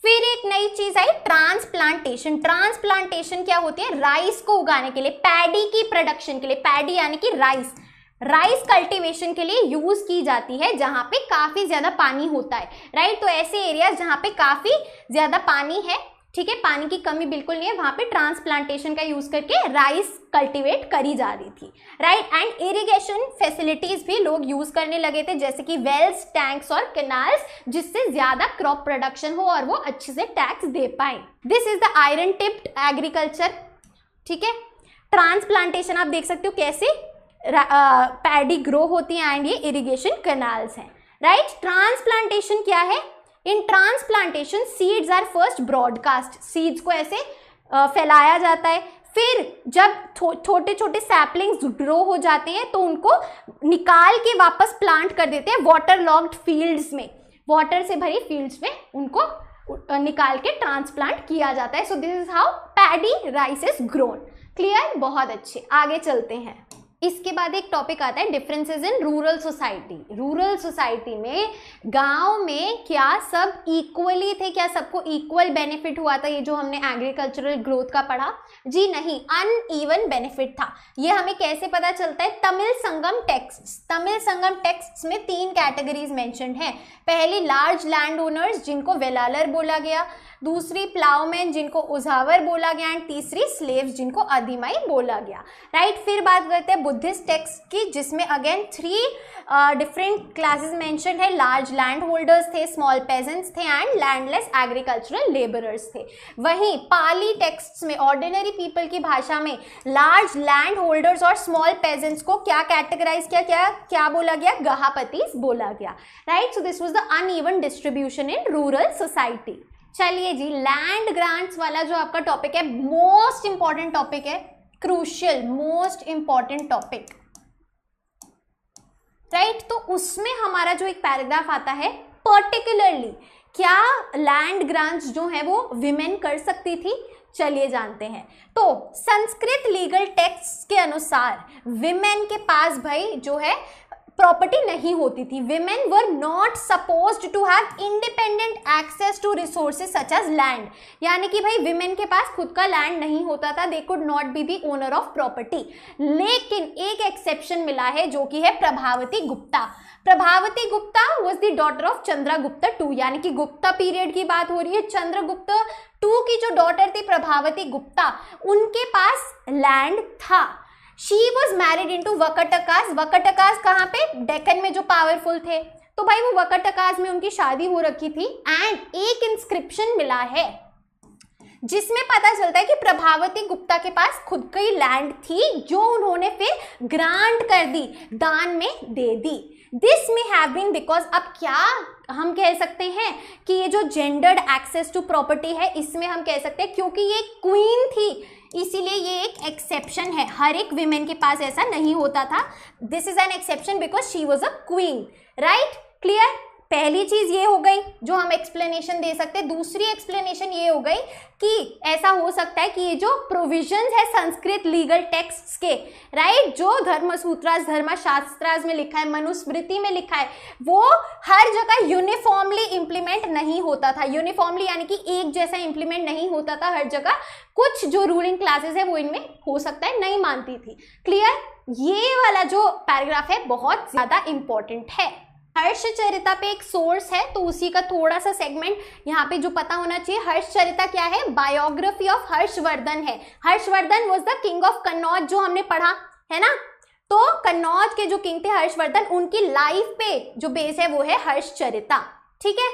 फिर एक नई चीज आई ट्रांसप्लांटेशन। ट्रांसप्लांटेशन क्या होती है? राइस को उगाने के लिए, पैडी की प्रोडक्शन के लिए, पैडी यानी कि राइस कल्टीवेशन के लिए यूज की जाती है जहां पे काफी ज्यादा पानी होता है, राइट। तो ऐसे एरियाज जहां पे काफी ज्यादा पानी है, ठीक है, पानी की कमी बिल्कुल नहीं है, वहां पे ट्रांसप्लांटेशन का यूज करके राइस कल्टीवेट करी जा रही थी, राइट। एंड इरिगेशन फैसिलिटीज भी लोग यूज करने लगे थे, जैसे कि वेल्स, टैंक्स और कैनाल्स, जिससे ज्यादा क्रॉप प्रोडक्शन हो और वो अच्छे से टैक्स दे पाए। This is the iron tipped agriculture, ठीक है। ट्रांसप्लांटेशन आप देख सकते हो कैसे पैडी ग्रो होती है एंड ये इरिगेशन कैनाल्स हैं, राइट। ट्रांसप्लांटेशन क्या है? In transplantation seeds are first broadcast, seeds को ऐसे फैलाया जाता है, फिर जब छोटे छोटे सैपलिंग्स ग्रो हो जाते हैं तो उनको निकाल के वापस प्लांट कर देते हैं वाटर लॉग्ड फील्ड्स में, वाटर से भरी फील्ड्स में उनको निकाल के ट्रांसप्लांट किया जाता है। सो this is how paddy rice is grown. Clear? बहुत अच्छे, आगे चलते हैं। इसके बाद एक टॉपिक आता है differences in rural society. Rural society में, गांव में क्या सब इक्वली थे? क्या सबको इक्वल बेनिफिट हुआ था? ये जो हमने एग्रीकल्चरल ग्रोथ का पढ़ा, जी नहीं, अनइवन बेनिफिट था। ये हमें कैसे पता चलता है? तमिल संगम टेक्स्ट्स, तमिल संगम टेक्स्ट्स में 3 कैटेगरीज मेंशन्ड हैं। पहली लार्ज लैंड ओनर्स जिनको वेलालर बोला गया, दूसरी प्लाउमैन जिनको उजावर बोला गया, एंड तीसरी स्लेव्स जिनको अधिमाई बोला गया, राइट। फिर बात करते हैं बुद्धिस्ट टेक्स्ट की, जिसमें अगेन 3 डिफरेंट क्लासेस मेंशन है। लार्ज लैंड होल्डर्स थे, स्मॉल पेजेंट्स थे एंड लैंडलेस एग्रीकल्चरल लेबरर्स थे। वहीं पाली टेक्स्ट्स में, ऑर्डिनरी पीपल की भाषा में, लार्ज लैंड होल्डर्स और स्मॉल पेजेंट्स को क्या कैटेगराइज किया, क्या बोला गया? गहापतीस बोला गया, right. So this was the uneven distribution in rural society. चलिए जी, लैंड ग्रांट्स वाला जो आपका टॉपिक है, मोस्ट इंपॉर्टेंट टॉपिक है, crucial, most important topic, right. तो उसमें हमारा जो एक पैराग्राफ आता है, पर्टिकुलरली क्या लैंड ग्रांट्स जो है वो विमेन कर सकती थी? चलिए जानते हैं। तो संस्कृत लीगल टेक्स्ट के अनुसार विमेन के पास भाई जो है प्रॉपर्टी नहीं होती थी। Women were not supposed to have independent access to resources such as land, यानी कि भाई विमेन के पास खुद का लैंड नहीं होता था, they could not be the owner of property. लेकिन एक एक्सेप्शन मिला है जो कि है Prabhavati Gupta. Prabhavati Gupta was the daughter of Chandragupta II, यानी कि गुप्ता पीरियड की बात हो रही है। चंद्रगुप्त II की जो डॉटर थी प्रभावती गुप्ता, उनके पास लैंड था। She was married into वकटकास। वकटकास कहाँ पे? डेक्कन में जो पावरफुल थे, तो भाई वो वकटकास में उनकी शादी हो रखी थी। एंड एक इंस्क्रिप्शन मिला है जिसमें पता चलता है कि प्रभावती गुप्ता के पास खुद की लैंड थी, जो उन्होंने फिर ग्रांट कर दी, दान में दे दी। दिस में हैव बीन बिकॉज, अब क्या हम कह सकते हैं कि ये जो जेंडर्ड एक्सेस टू प्रॉपर्टी है, इसमें हम कह सकते हैं क्योंकि ये क्वीन थी, इसीलिए ये एक एक्सेप्शन है। हर एक विमेन के पास ऐसा नहीं होता था। This is an exception because she was a queen, right. Clear? पहली चीज ये हो गई जो हम एक्सप्लेनेशन दे सकते हैं। दूसरी एक्सप्लेनेशन ये हो गई कि ऐसा हो सकता है कि ये जो प्रोविजंस है संस्कृत लीगल टेक्स्ट्स के, राइट, जो धर्मसूत्रास, धर्मशास्त्रास में लिखा है, मनुस्मृति में लिखा है, वो हर जगह यूनिफॉर्मली इंप्लीमेंट नहीं होता था। यूनिफॉर्मली यानी कि एक जैसा इंप्लीमेंट नहीं होता था हर जगह। कुछ जो रूलिंग क्लासेस है वो इनमें हो सकता है नहीं मानती थी। क्लियर? ये वाला जो पैराग्राफ है बहुत ज्यादा इंपॉर्टेंट है। हर्षचरिता पे एक सोर्स है, तो उसी का थोड़ा सा सेगमेंट यहाँ पे जो पता होना चाहिए। हर्षचरिता क्या है? बायोग्राफी ऑफ हर्षवर्धन है। Harshvardhan was the king of Kannauj, जो हमने पढ़ा है ना। तो कन्नौज के जो किंग थे हर्षवर्धन, उनकी लाइफ पे जो बेस है वो है हर्षचरिता, ठीक है।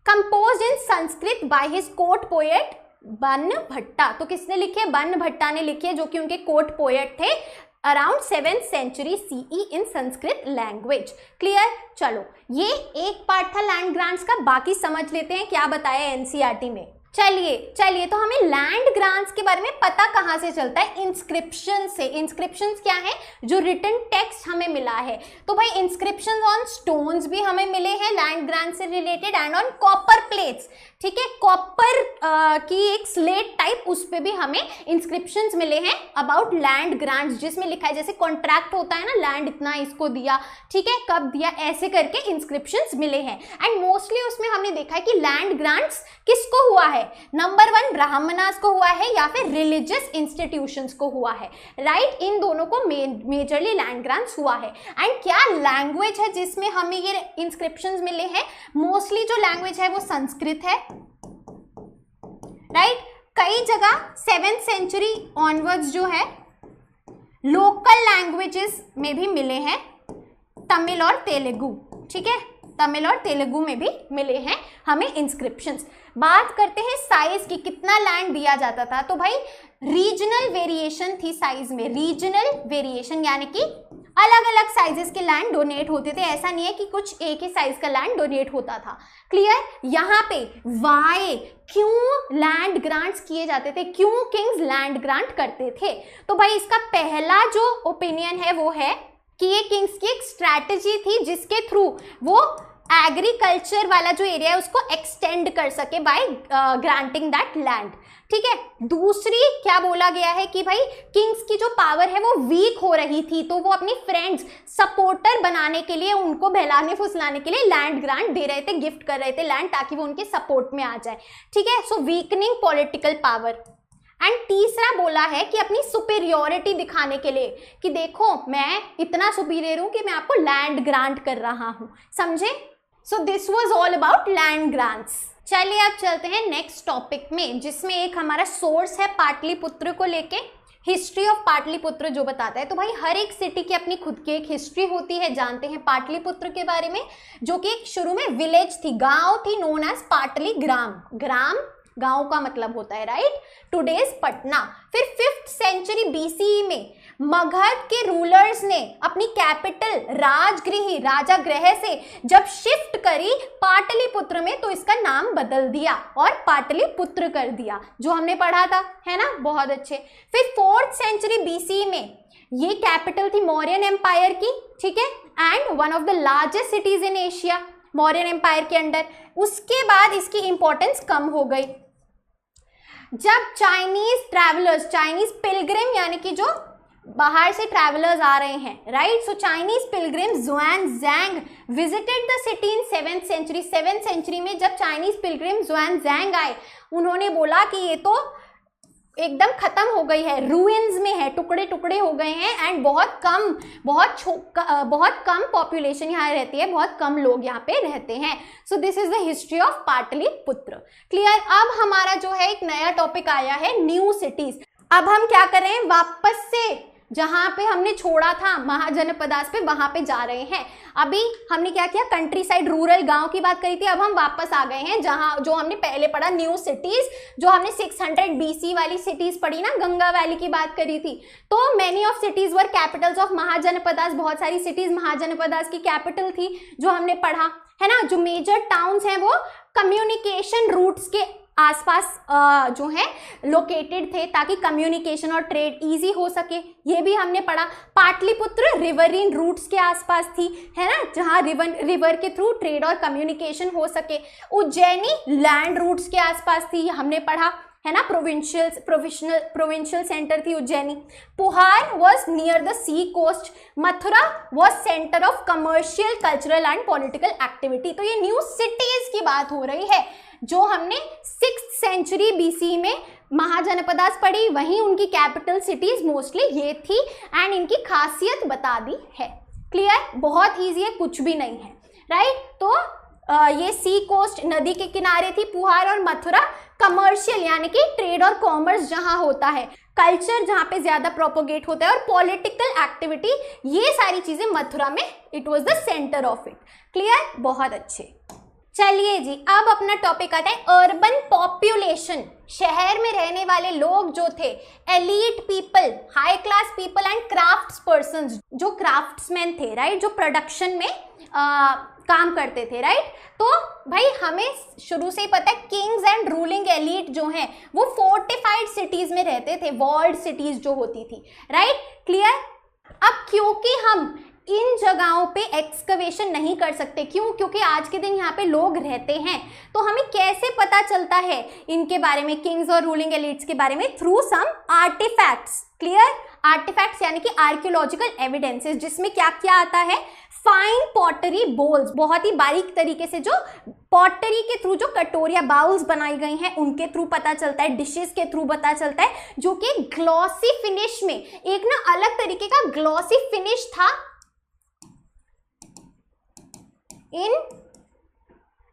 Composed in Sanskrit by his court poet बन भट्टा। तो किसने लिखे? बन भट्टा ने लिखे, जो कि उनके कोर्ट पोएट थे अराउंड 7th century CE इन संस्कृत लैंग्वेज। क्लियर? चलो, ये एक पार्ट था लैंड ग्रांट्स का। बाकी समझ लेते हैं क्या बताया NCERT में। चलिए तो हमें लैंड ग्रांट्स के बारे में पता कहाँ से चलता है? इंस्क्रिप्शन से। इंस्क्रिप्शंस क्या है? जो रिटन टेक्स्ट हमें मिला है। तो भाई इंस्क्रिप्शन ऑन स्टोन्स भी हमें मिले हैं लैंड ग्रांट से related, and on copper plates, ठीक है, कॉपर की एक स्लेट टाइप, उस पे भी हमें इंस्क्रिप्शंस मिले हैं अबाउट लैंड ग्रांट्स, जिसमें लिखा है जैसे कॉन्ट्रैक्ट होता है ना, लैंड इतना इसको दिया, ठीक है, कब दिया, ऐसे करके इंस्क्रिप्शंस मिले हैं। एंड मोस्टली उसमें हमने देखा है कि लैंड ग्रांट्स किसको हुआ है? नंबर 1 ब्राह्मणास को हुआ है या फिर रिलीजियस इंस्टीट्यूशंस को हुआ है, राइट? इन दोनों को मेजरली लैंड ग्रांट्स हुआ है। एंड क्या लैंग्वेज है जिसमें हमें ये इंस्क्रिप्शंस मिले हैं? मोस्टली जो लैंग्वेज है वो संस्कृत है, राइट? कई जगह 7th सेंचुरी ऑनवर्ड्स जो है लोकल लैंग्वेजेस में भी मिले हैं, तमिल और तेलुगु, ठीक है, तमिल और तेलुगु में भी मिले हैं हमें इंस्क्रिप्शंस। बात करते हैं साइज की, कितना लैंड दिया जाता था? तो भाई रीजनल वेरिएशन थी साइज में, रीजनल वेरिएशन यानी कि अलग अलग साइजेस के लैंड डोनेट होते थे। ऐसा नहीं है कि कुछ एक ही साइज का लैंड डोनेट होता था। क्लियर? यहाँ पे वाई, क्यों लैंड ग्रांट्स किए जाते थे, क्यों किंग्स लैंड ग्रांट करते थे? तो भाई इसका पहला जो ओपिनियन है वो है कि ये किंग्स की एक स्ट्रैटेजी थी जिसके थ्रू वो एग्रीकल्चर वाला जो एरिया है उसको एक्सटेंड कर सके बाय ग्रांटिंग दैट लैंड, ठीक है। दूसरी क्या बोला गया है कि भाई किंग्स की जो पावर है वो वीक हो रही थी, तो वो अपनी फ्रेंड्स सपोर्टर बनाने के लिए, उनको बहलाने फुसलाने के लिए लैंड ग्रांट दे रहे थे, गिफ्ट कर रहे थे लैंड, ताकि वो उनके सपोर्ट में आ जाए, ठीक है। सो वीकनिंग पॉलिटिकल पावर। एंड तीसरा बोला है कि अपनी सुपीरियोरिटी दिखाने के लिए कि देखो मैं इतना सुपीरियर हूं कि मैं आपको लैंड ग्रांट कर रहा हूं, समझे। So this was all about land grants. चलिए अब चलते हैं नेक्स्ट टॉपिक में, जिसमें एक हमारा सोर्स है पाटलिपुत्र को लेके, हिस्ट्री ऑफ पाटलिपुत्र जो बताता है। तो भाई हर एक सिटी की अपनी खुद की एक हिस्ट्री होती है। जानते हैं पाटलिपुत्र के बारे में, जो कि एक शुरू में विलेज थी, गांव थी, नोन एज पाटली ग्राम। ग्राम गांव का मतलब होता है, राइट, टुडेज पटना। फिर 5th सेंचुरी BCE में मगध के रूलर्स ने अपनी कैपिटल राजगृह, राजागृह से जब शिफ्ट करी पाटलिपुत्र में, तो इसका नाम बदल दिया और पाटलिपुत्र कर दिया, जो हमने पढ़ा था, है ना, बहुत अच्छे। फिर 4th सेंचुरी BCE में ये कैपिटल थी मौर्यन एम्पायर की, ठीक है, and one of the largest cities in Asia Mauryan empire के अंडर। उसके बाद इसकी इंपॉर्टेंस कम हो गई जब चाइनीज ट्रैवलर्स, चाइनीज पिलग्रिम यानी कि जो बाहर से ट्रैवलर्स आ रहे हैं, right, so Chinese pilgrim Xuanzang visited the city in 7th century. 7th century में जब चाइनीज पिलग्रिम ज़ुआनज़ैंग आए, उन्होंने बोला कि ये तो एकदम खत्म हो गई है, रूइंस में है, टुकड़े टुकड़े हो गए हैं, एंड बहुत कम पॉपुलेशन यहाँ रहती है, बहुत कम लोग यहाँ पे रहते हैं। सो this is the history of Pataliputra. Clear? अब हमारा जो है एक नया टॉपिक आया है, न्यू सिटीज। अब हम क्या कर रहे हैं, वापस से जहां पे हमने छोड़ा था महाजनपदास पे, वहां पे जा रहे हैं। अभी हमने क्या किया, कंट्री साइड रूरल गांव की बात करी थी, अब हम वापस आ गए हैं जहां जो हमने पहले पढ़ा, न्यू सिटीज, जो हमने 600 BC वाली सिटीज पढ़ी ना, गंगा वैली की बात करी थी। तो many of cities were Capitals of mahajanapadas, बहुत सारी सिटीज महाजनपदास की कैपिटल थी, जो हमने पढ़ा, है ना। जो मेजर टाउन्स हैं वो कम्युनिकेशन रूट्स के आसपास जो है लोकेटेड थे, ताकि कम्युनिकेशन और ट्रेड इजी हो सके, ये भी हमने पढ़ा। पाटलिपुत्र रिवरीन रूट्स के आसपास थी, है ना, जहाँ रिवर के थ्रू ट्रेड और कम्युनिकेशन हो सके। उज्जैनी लैंड रूट्स के आसपास थी, हमने पढ़ा, है ना, प्रोविंशियल सेंटर थी Ujjaini. Puhar was near the sea coast. Mathura was centre of commercial, cultural and political activity. तो ये न्यू सिटीज की बात हो रही है, जो हमने 6th सेंचुरी BC में महाजनपदास पढ़ी, वहीं उनकी कैपिटल सिटीज मोस्टली ये थी, एंड इनकी खासियत बता दी है। क्लियर? बहुत ईजी है, कुछ भी नहीं है, राइट। तो ये सी कोस्ट, नदी के किनारे थी पुहार, और मथुरा कमर्शियल यानी कि ट्रेड और कॉमर्स जहां होता है, कल्चर जहां पे ज्यादा प्रोपोगेट होता है, और पॉलिटिकल एक्टिविटी, ये सारी चीजें मथुरा में, it was the centre of it. Clear? बहुत अच्छे। चलिए जी, अब अपना टॉपिक आता है अर्बन पॉपुलेशन, शहर में रहने वाले लोग जो थे, elite people, high class people and crafts persons, जो क्राफ्ट्समैन थे, राइट, जो प्रोडक्शन में काम करते थे, राइट। तो भाई हमें शुरू से ही पता है किंग्स एंड रूलिंग एलीट जो हैं वो फोर्टिफाइड सिटीज में रहते थे, वॉल्ड सिटीज जो होती थी, राइट, क्लियर। अब क्योंकि हम इन जगहों पे एक्सकवेशन नहीं कर सकते, क्यों? क्योंकि आज के दिन यहाँ पे लोग रहते हैं, तो हमें कैसे पता चलता है इनके बारे में, किंग्स और रूलिंग एलिट्स के बारे में? Through some artifacts, clear. Artifacts यानी कि आर्कियोलॉजिकल एविडेंसेस, जिसमें क्या क्या आता है? फाइन पॉटरी बोल्स, बहुत ही बारीक तरीके से जो पॉटरी के थ्रू जो कटोरिया बाउल्स बनाई गई हैं उनके थ्रू पता चलता है, डिशेस के थ्रू पता चलता है, जो कि ग्लॉसी फिनिश में, एक ना अलग तरीके का ग्लॉसी फिनिश था इन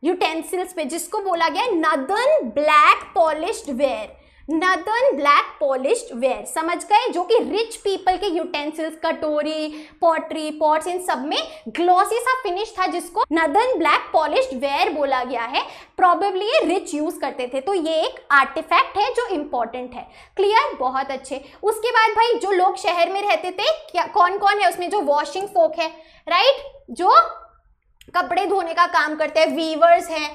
यूटेंसिल्स पे, जिसको बोला गया northern black polished where. Northern black polished where, समझ गए? जो कि रिच पीपल के यूटेंसिल्स, कटोरी, पॉटरी, पॉट्स, इन सब में ग्लॉसी सा फिनिश था, जिसको नदन ब्लैक पॉलिश्ड वेयर बोला गया है। प्रोबेबली ये रिच यूज करते थे, तो ये एक आर्टिफैक्ट है जो इंपॉर्टेंट है, क्लियर, बहुत अच्छे। उसके बाद भाई जो लोग शहर में रहते थे, क्या कौन कौन है उसमें? जो वॉशिंग फोक है, राइट, जो कपड़े धोने का काम करते हैं, वीवर्स हैं,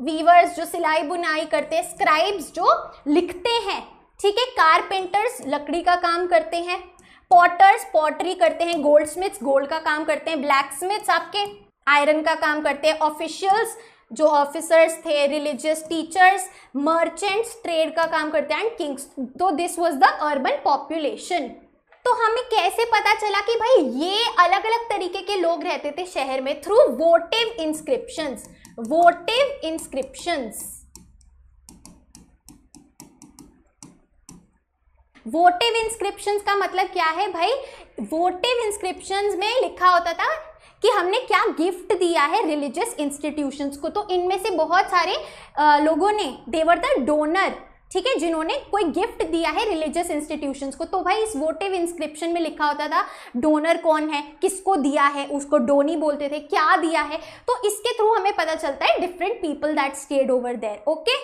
वीवर्स जो सिलाई बुनाई करते हैं, स्क्राइब्स जो लिखते हैं, ठीक है, कारपेंटर्स लकड़ी का काम करते हैं, पॉटर्स पॉटरी करते हैं, गोल्डस्मिथ्स गोल्ड का काम करते हैं, ब्लैकस्मिथ्स आपके आयरन का काम करते हैं, ऑफिशियल्स जो ऑफिसर्स थे, रिलीजियस टीचर्स, मर्चेंट्स ट्रेड का काम करते हैं, एंड किंग्स। तो this was the urban population. तो हमें कैसे पता चला कि भाई ये अलग अलग तरीके के लोग रहते थे शहर में? Through वोटिव inscriptions. वोटिव इंस्क्रिप्शंस, वोटिव इंस्क्रिप्शंस का मतलब क्या है भाई? वोटिव इंस्क्रिप्शंस में लिखा होता था कि हमने क्या गिफ्ट दिया है रिलीजियस इंस्टीट्यूशंस को। तो इनमें से बहुत सारे लोगों ने, दे वर द डोनर, ठीक है, जिन्होंने कोई गिफ्ट दिया है रिलीजियस इंस्टीट्यूशंस को। तो भाई इस वोटिव इंस्क्रिप्शन में लिखा होता था डोनर कौन है, किसको दिया है, उसको डोनी बोलते थे, क्या दिया है। तो इसके थ्रू हमें पता चलता है different people that stayed over there, okay.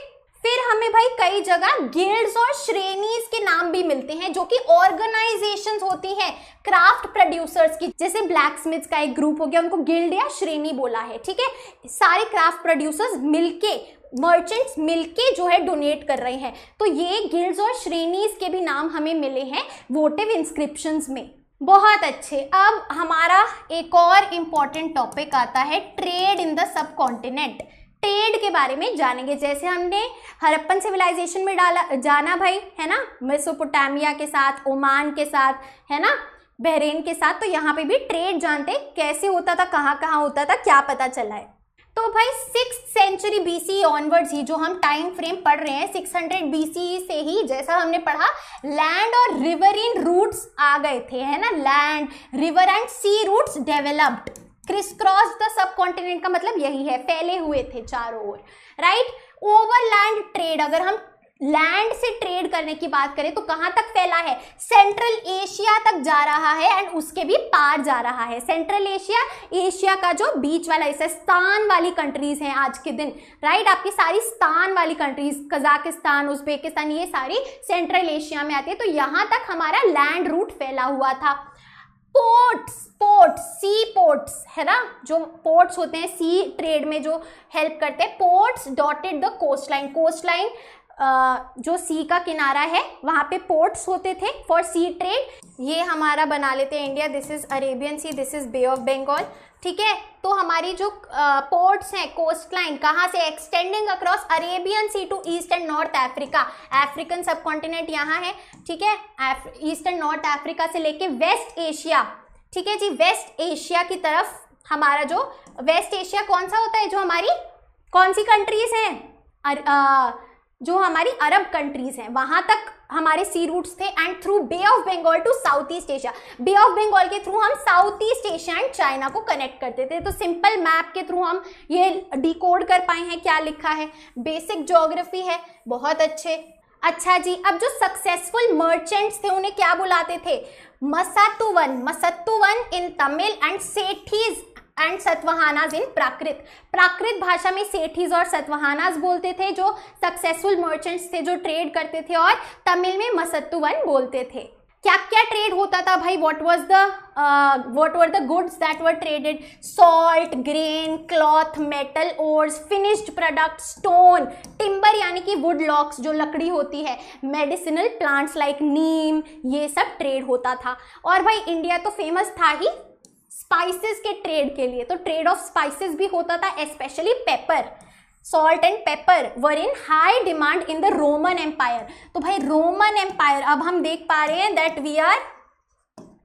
फिर हमें भाई कई जगह गिल्ड्स और श्रेणीज के नाम भी मिलते हैं, जो कि ऑर्गेनाइजेशंस होती हैं क्राफ्ट प्रोड्यूसर्स की। जैसे ब्लैकस्मिथ्स का एक ग्रुप हो गया, उनको गिल्ड या श्रेणी बोला है, ठीक है। सारे क्राफ्ट प्रोड्यूसर्स मिलके, मर्चेंट्स मिलके जो है डोनेट कर रहे हैं। तो ये गिल्ड्स और श्रेणीज के भी नाम हमें मिले हैं वोटिव इंस्क्रिप्शंस में। बहुत अच्छे। अब हमारा एक और इम्पॉर्टेंट टॉपिक आता है trade in the sub continent. Trade के बारे में जानेंगे। जैसे हमने हड़प्पन सिविलाइजेशन में जाना भाई, है ना, मेसोपोटामिया के साथ, ओमान के साथ, है ना, बहरीन के साथ। तो यहाँ पे भी ट्रेड जानते कैसे होता था, कहाँ कहाँ होता था, क्या पता चला है। तो भाई 6th सेंचुरी BCE ऑनवर्ड्स ही जो हम टाइम फ्रेम पढ़ रहे हैं, 600 BCE से ही, जैसा हमने पढ़ा, लैंड और रिवरीन रूट्स आ गए थे, है ना। Land, river and sea routes developed. Criss cross the subcontinent का मतलब यही है, फैले हुए थे चारों ओर, राइट। ओवरलैंड ट्रेड, अगर हम लैंड से ट्रेड करने की बात करें तो कहां तक फैला है? सेंट्रल एशिया तक जा रहा है एंड उसके भी पार जा रहा है। सेंट्रल एशिया, एशिया का जो बीच वाला हिस्सा, स्तान वाली कंट्रीज हैं आज के दिन, राइट। आपकी सारी स्तान वाली कंट्रीज, कजाकिस्तान, उज्बेकिस्तान, ये सारी सेंट्रल एशिया में आती है। तो यहां तक हमारा लैंड रूट फैला हुआ था। पोर्ट्स, सी पोर्ट्स, है ना, जो पोर्ट्स होते हैं सी ट्रेड में जो हेल्प करते हैं। Ports dotted the coast line. Coast line जो सी का किनारा है वहां पे पोर्ट्स होते थे फॉर सी ट्रेड। ये हमारा बना लेते हैं India, this is Arabian sea, this is bay of Bengal, ठीक है। तो हमारी जो पोर्ट्स हैं, कोस्ट लाइन कहाँ से? Extending across Arabian sea to east and north Africa. African subcontinent यहाँ है, ठीक है। ईस्ट एंड नॉर्थ अफ्रीका से लेके वेस्ट एशिया, ठीक है जी, वेस्ट एशिया की तरफ हमारा जो वेस्ट एशिया कौन सा होता है? जो हमारी कौन सी कंट्रीज हैं? जो हमारी अरब कंट्रीज हैं, वहां तक हमारे सी रूट्स थे। And through bay of Bengal to south east Asia. Bay of Bengal के थ्रू हम south east Asia and China को कनेक्ट करते थे। तो सिंपल मैप के थ्रू हम ये डिकोड कर पाए हैं क्या लिखा है। बेसिक ज्योग्राफी है, बहुत अच्छे। अच्छा जी, अब जो सक्सेसफुल मर्चेंट्स थे उन्हें क्या बुलाते थे? मसत्तुवन, मसत्तुवन इन तमिल एंड सेठीज एंड सतवाहानास इन प्राकृत। प्राकृत भाषा में सेठीज और सतवाहानास बोलते थे जो सक्सेसफुल मर्चेंट्स थे जो ट्रेड करते थे, और तमिल में मसत्तुवन बोलते थे। क्या क्या ट्रेड होता था भाई? What were the goods that were traded? Salt, grain, cloth, metal ores, finished product, stone, timber यानी कि वुड लॉक्स जो लकड़ी होती है, मेडिसिनल प्लांट्स लाइक नीम, ये सब ट्रेड होता था। और भाई इंडिया तो फेमस था ही स्पाइसेस के ट्रेड के लिए, तो ट्रेड ऑफ स्पाइसेस भी होता था, specially pepper. Salt and pepper were in high demand in the Roman empire. तो भाई रोमन एम्पायर, अब हम देख पा रहे हैं that we are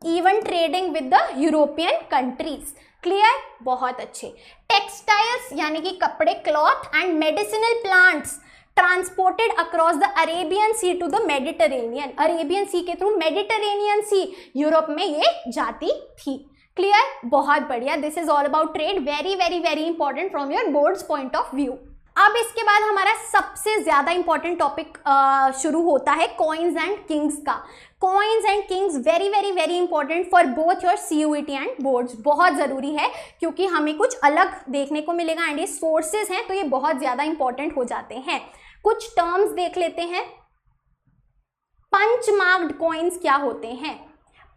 even trading with the European countries. Clear? बहुत अच्छे। टेक्सटाइल्स यानी कि कपड़े, cloth and medicinal plants transported across the Arabian sea to the Mediterranean. Arabian sea के थ्रू मेडिटेरेनियन सी, यूरोप में ये जाती थी। क्लियर? बहुत बढ़िया। This is all about trade, very very very important from your boards point of view. अब इसके बाद हमारा सबसे ज्यादा इंपॉर्टेंट टॉपिक शुरू होता है कॉइन्स एंड किंग्स का। Coins and Kings very very very important for both your CUET and boards. बहुत जरूरी है क्योंकि हमें कुछ अलग देखने को मिलेगा एंड ये सोर्सेज हैं तो ये बहुत ज्यादा इंपॉर्टेंट हो जाते हैं। कुछ टर्म्स देख लेते हैं। पंच मार्क्ड कॉइन्स क्या होते हैं?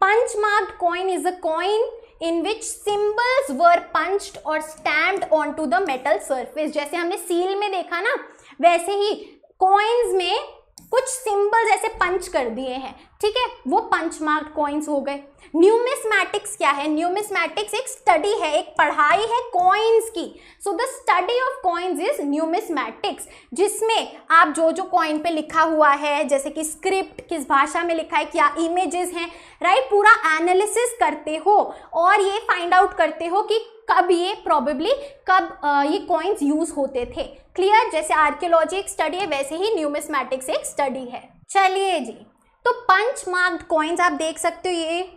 Punch marked coin is a coin in which symbols were punched or stamped onto the metal surface। जैसे हमने सील में देखा ना, वैसे ही कॉइन्स में कुछ सिंबल्स ऐसे पंच कर दिए हैं, ठीक है, वो पंच मार्क्ड कॉइन्स हो गए। न्यूमिस्मैटिक्स क्या है? न्यूमिस्मैटिक्स एक स्टडी है, एक पढ़ाई है कॉइन्स की। So the study of coins is numismatics, जिसमें आप जो जो कॉइन पे लिखा हुआ है, जैसे कि स्क्रिप्ट किस भाषा में लिखा है, क्या इमेजेस हैं, राइट, पूरा एनालिसिस करते हो और ये फाइंड आउट करते हो कि कब ये प्रोबेबली ये कॉइन्स यूज होते थे। क्लियर? जैसे आर्कियोलॉजी एक स्टडी है वैसे ही न्यूमिस्मैटिक्स एक स्टडी है। चलिए जी, तो पंच मार्क्ड कॉइन्स आप देख सकते हो, ये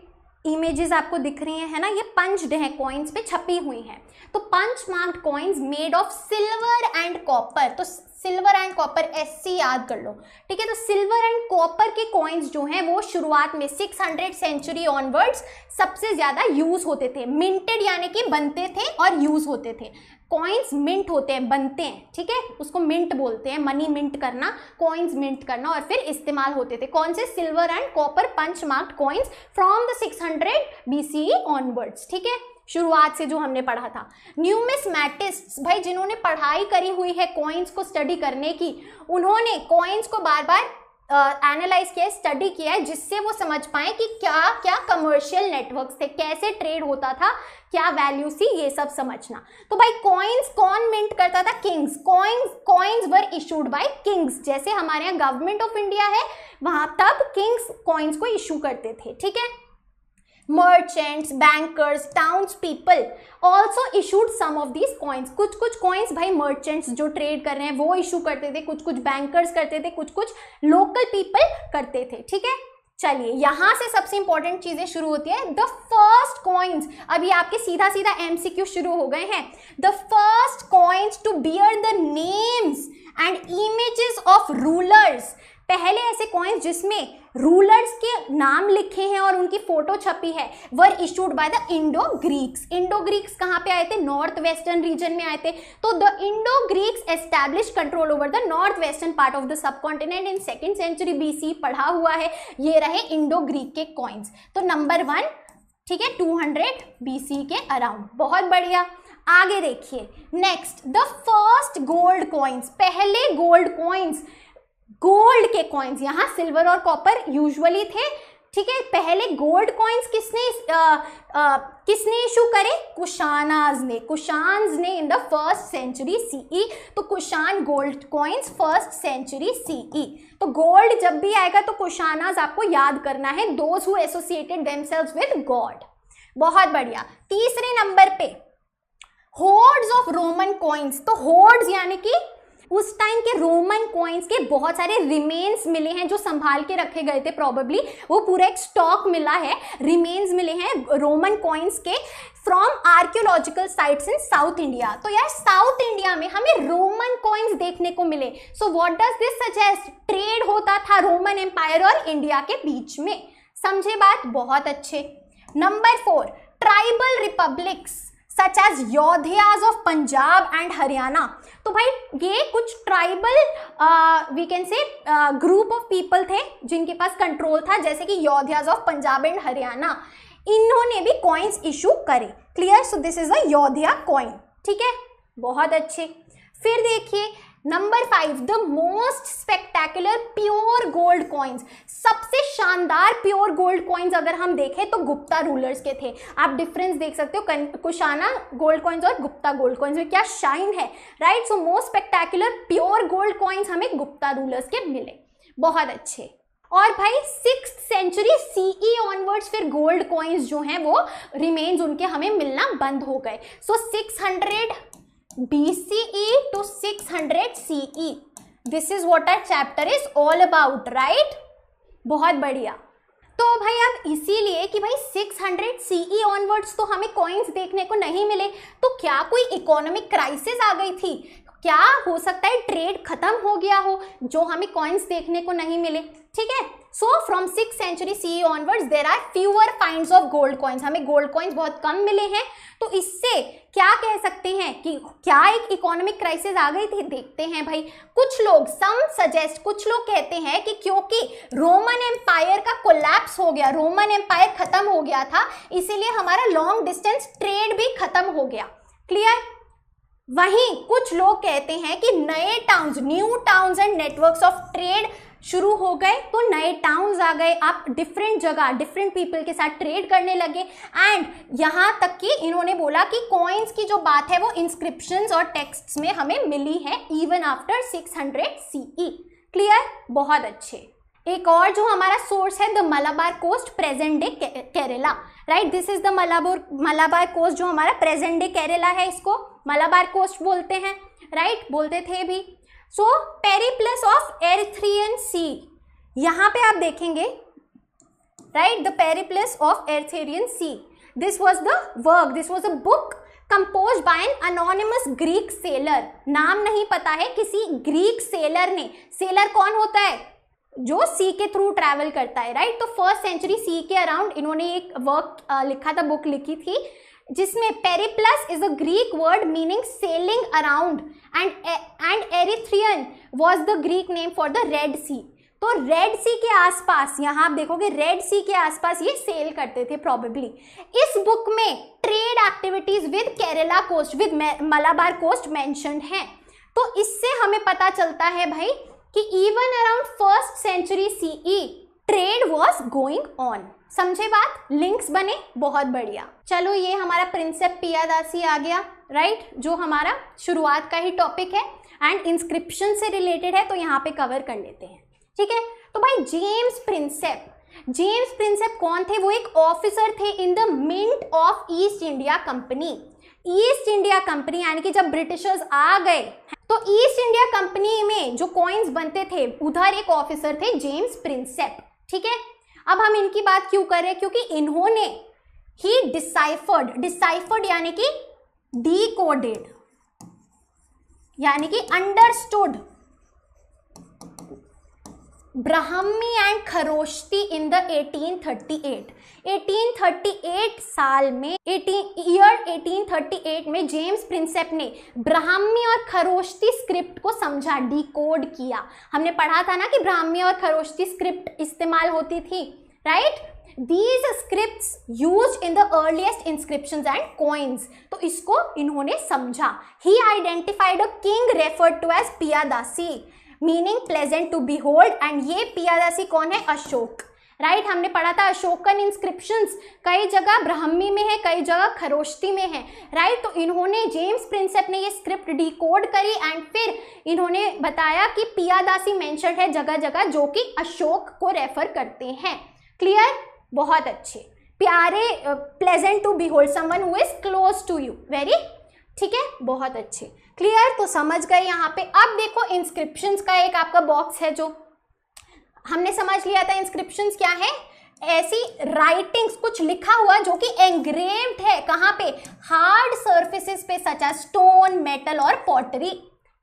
इमेजेस आपको दिख रही हैं, है ना, ये पंच्ड हैं, कॉइन्स पे छपी हुई हैं। तो punch marked coins made of silver and copper. तो सिल्वर एंड कॉपर SC याद कर लो, ठीक है। तो सिल्वर एंड कॉपर के कॉइन्स जो हैं वो शुरुआत में 600 सेंचुरी ऑनवर्ड्स सबसे ज्यादा यूज होते थे। मिंटेड यानी कि बनते थे और यूज होते थे। कॉइन्स मिंट होते हैं, बनते हैं, ठीक है, उसको मिंट बोलते हैं, मनी मिंट करना, कॉइन्स मिंट करना, और फिर इस्तेमाल होते थे। कौन से? Silver and copper punch marked coins from the 600 BCE onwards, ठीक है, शुरुआत से जो हमने पढ़ा था। न्यूमिस्मैटिस्ट्स भाई जिन्होंने पढ़ाई करी हुई है कॉइन्स को स्टडी करने की, उन्होंने कॉइन्स को बार बार एनालाइज किया है, स्टडी किया है, जिससे वो समझ पाए कि क्या क्या कमर्शियल नेटवर्क्स थे, कैसे ट्रेड होता था, क्या वैल्यू थी, ये सब समझना। तो भाई कॉइन्स कौन मिंट करता था? Kings. Coins were issued by Kings. जैसे हमारे यहाँ गवर्नमेंट ऑफ इंडिया है, वहां तब किंग्स कॉइन्स को इशू करते थे, ठीक है। Merchants, bankers, towns people also issued some of these coins. कुछ कुछ कॉइन्स भाई मर्चेंट्स जो ट्रेड कर रहे हैं वो इशू करते थे, कुछ कुछ बैंकर्स करते थे, कुछ कुछ लोकल पीपल करते थे, ठीक है। चलिए यहां से सबसे इंपॉर्टेंट चीजें शुरू होती है। द फर्स्ट कॉइन्स, अभी आपके सीधा सीधा MCQ शुरू हो गए हैं। The first coins to bear the names and images of rulers. पहले ऐसे कॉइन्स जिसमें रूलर्स के नाम लिखे हैं और उनकी फोटो छपी है, वर issued by the Indo Greeks. Indo Greeks कहाँ पे आए थे? नॉर्थ वेस्टर्न रीजन में आए थे। तो the Indo Greeks establish control over the north western part of the subcontinent in 2nd century BC। पढ़ा हुआ है, ये रहे इंडो ग्रीक के कॉइन्स। तो नंबर 1, ठीक है, 200 BC के अराउंड। बहुत बढ़िया। आगे देखिए next, the first gold coins. पहले गोल्ड कॉइन्स, गोल्ड के कॉइन्स, यहाँ सिल्वर और कॉपर यूजुअली थे, ठीक है। पहले गोल्ड कॉइन्स किसने इशू करे? कुशानाज ने। कुशान्स ने in the 1st century CE। तो Kushan gold coins 1st century CE। तो गोल्ड जब भी आएगा तो कुशानाज आपको याद करना है, those who associated themselves with god. बहुत बढ़िया। तीसरे नंबर पे होर्ड्स ऑफ रोमन कॉइन्स। तो होर्ड्स यानी कि उस टाइम के रोमन कॉइन्स के बहुत सारे रिमेन्स मिले हैं जो संभाल के रखे गए थे, प्रोबेबली वो पूरा एक स्टॉक मिला है, रिमेन्स मिले हैं रोमन कॉइन्स के from archaeological sites in south India. तो यार साउथ इंडिया में हमें रोमन कॉइन्स देखने को मिले। So what does this suggest? Trade होता था रोमन एम्पायर और इंडिया के बीच में। समझे बात? बहुत अच्छे। Number 4, tribal republics. Such as Yaudheyas of Punjab and Haryana. तो भाई ये कुछ tribal we can say group of people थे जिनके पास कंट्रोल था, जैसे कि योधियाज ऑफ पंजाब एंड हरियाणा, इन्होंने भी कॉइन्स इशू करे। Clear? So this is a Yaudheya coin. ठीक है, बहुत अच्छे। फिर देखिए number 5, the most spectacular pure gold coins. सबसे शानदार प्योर गोल्ड कॉइन्स अगर हम देखें तो गुप्ता रूलर्स के थे। आप डिफरेंस देख सकते हो कुशाना गोल्ड कॉइन्स और गुप्ता गोल्ड कॉइन्स में क्या शाइन है, right? So most spectacular pure gold coins हमें गुप्ता रूलर्स के मिले। बहुत अच्छे। और भाई 6th सेंचुरी सीई ऑनवर्ड्स फिर गोल्ड कॉइन्स जो हैं वो रिमेन्स उनके हमें मिलना बंद हो गए। सो 600 BCE to 600 CE. This is what our chapter is all about, right? बहुत बढ़िया। तो भाई अब इसीलिए कि भाई 600 CE ऑनवर्ड्स तो हमें कॉइन्स देखने को नहीं मिले, तो क्या कोई इकोनॉमिक क्राइसिस आ गई थी? क्या हो सकता है ट्रेड खत्म हो गया हो जो हमें कॉइन्स देखने को नहीं मिले? ठीक है, so from 6th century CE onwards there are fewer finds of gold coins. हमें गोल्ड कॉइन्स बहुत कम मिले हैं, तो इससे क्या कह सकते हैं कि क्या एक इकोनॉमिक क्राइसिस आ गई थी? देखते हैं भाई। कुछ लोग कुछ लोग कहते हैं कि क्योंकि रोमन एम्पायर का कोलैप्स हो गया, रोमन एम्पायर खत्म हो गया था, इसीलिए हमारा लॉन्ग डिस्टेंस ट्रेड भी खत्म हो गया। क्लियर? वहीं कुछ लोग कहते हैं कि नए towns, new towns and networks of trade शुरू हो गए, तो नए टाउन्स आ गए, आप डिफरेंट जगह डिफरेंट पीपल के साथ ट्रेड करने लगे। एंड यहाँ तक कि इन्होंने बोला कि कॉइन्स की जो बात है वो इंस्क्रिप्शंस और टेक्स्ट्स में हमें मिली है इवन आफ्टर 600 CE। क्लियर? बहुत अच्छे। एक और जो हमारा सोर्स है the Malabar coast present day Kerala, right? This is the Malabar coast जो हमारा प्रेजेंट डे केरला है, इसको मलाबार कोस्ट बोलते हैं, राइट? बोलते थे भी। So Periplus of Erythraean sea, यहाँ पे आप देखेंगे, right? The Periplus of Erythraean sea, this was the work, this was a book composed by an anonymous Greek sailor. नाम नहीं पता है, किसी ग्रीक सेलर ने। सेलर कौन होता है? जो सी के थ्रू ट्रैवल करता है, राइट? तो 1st सेंचुरी सी के अराउंड इन्होंने एक वर्क लिखा था, बुक लिखी थी, जिसमें Periplus is a Greek word meaning sailing around and Erythrean was the Greek name for the Red Sea. तो रेड सी के आसपास, यहाँ आप देखोगे रेड सी के आसपास ये सेल करते थे प्रोबेबली। इस बुक में trade activities with Kerala coast, with Malabar coast mentioned है। तो इससे हमें पता चलता है भाई कि even around 1st century CE trade was going on. समझे बात? लिंक्स बने, बहुत बढ़िया। चलो ये हमारा प्रिंसेप पियादासी आ गया, राइट? जो हमारा शुरुआत का ही टॉपिक है एंड इंस्क्रिप्शन से रिलेटेड है, तो यहाँ पे कवर कर लेते हैं। ठीक है, तो भाई जेम्स प्रिंसेप कौन थे? वो एक ऑफिसर थे in the mint of East India company. East India company यानी कि जब ब्रिटिशर्स आ गए तो ईस्ट इंडिया कंपनी में जो कॉइन्स बनते थे उधर एक ऑफिसर थे जेम्स प्रिंसेप। ठीक है, अब हम इनकी बात क्यों कर रहे हैं? क्योंकि इन्होंने ही डिसाइफर्ड यानी कि डिकोडेड यानी कि understood Brahmi and Kharosthi in the 1838 साल में 1838 में जेम्स प्रिंसेप ने ब्राह्मी और खरोष्टी स्क्रिप्ट को समझा, डिकोड किया। हमने पढ़ा था ना कि ब्राह्मी और खरोष्टी स्क्रिप्ट इस्तेमाल होती थी, right? These scripts used in the earliest inscriptions and coins. तो इसको इन्होंने समझा। He identified a king referred to as Piyadasi, meaning pleasant to behold, and ये पियादासी कौन है? अशोक, राइट? हमने पढ़ा था अशोकन इंस्क्रिप्शंस कई जगह ब्राह्मी में है, कई जगह खरोष्टी में है, राइट? तो इन्होंने जेम्स प्रिंसेप ने ये स्क्रिप्ट डिकोड करी एंड फिर इन्होंने बताया कि पियादासी मेंशन है जगह जगह, जो कि अशोक को रेफर करते हैं। क्लियर? बहुत अच्छे, प्यारे, pleasant to behold, someone who is close to you, very. ठीक है, बहुत अच्छे, क्लियर? तो समझ गए यहाँ पे। अब देखो इंस्क्रिप्शंस का एक आपका बॉक्स है, जो हमने समझ लिया था। इंस्क्रिप्शंस क्या है? ऐसी राइटिंग्स, कुछ लिखा हुआ जो कि एंग्रेव्ड है, कहाँ पे? हार्ड सर्फेसिस पे, सच एज स्टोन, मेटल और पॉटरी।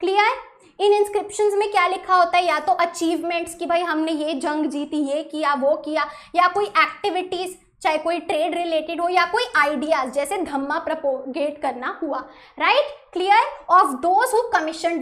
क्लियर? इन इंस्क्रिप्शंस में क्या लिखा होता है? या तो अचीवमेंट्स कि भाई हमने ये जंग जीती, ये किया, वो किया, या कोई एक्टिविटीज, चाहे कोई ट्रेड रिलेटेड हो या कोई आइडियाज जैसे धम्मा प्रोपोगेट करना हुआ, right, clear, of those who commission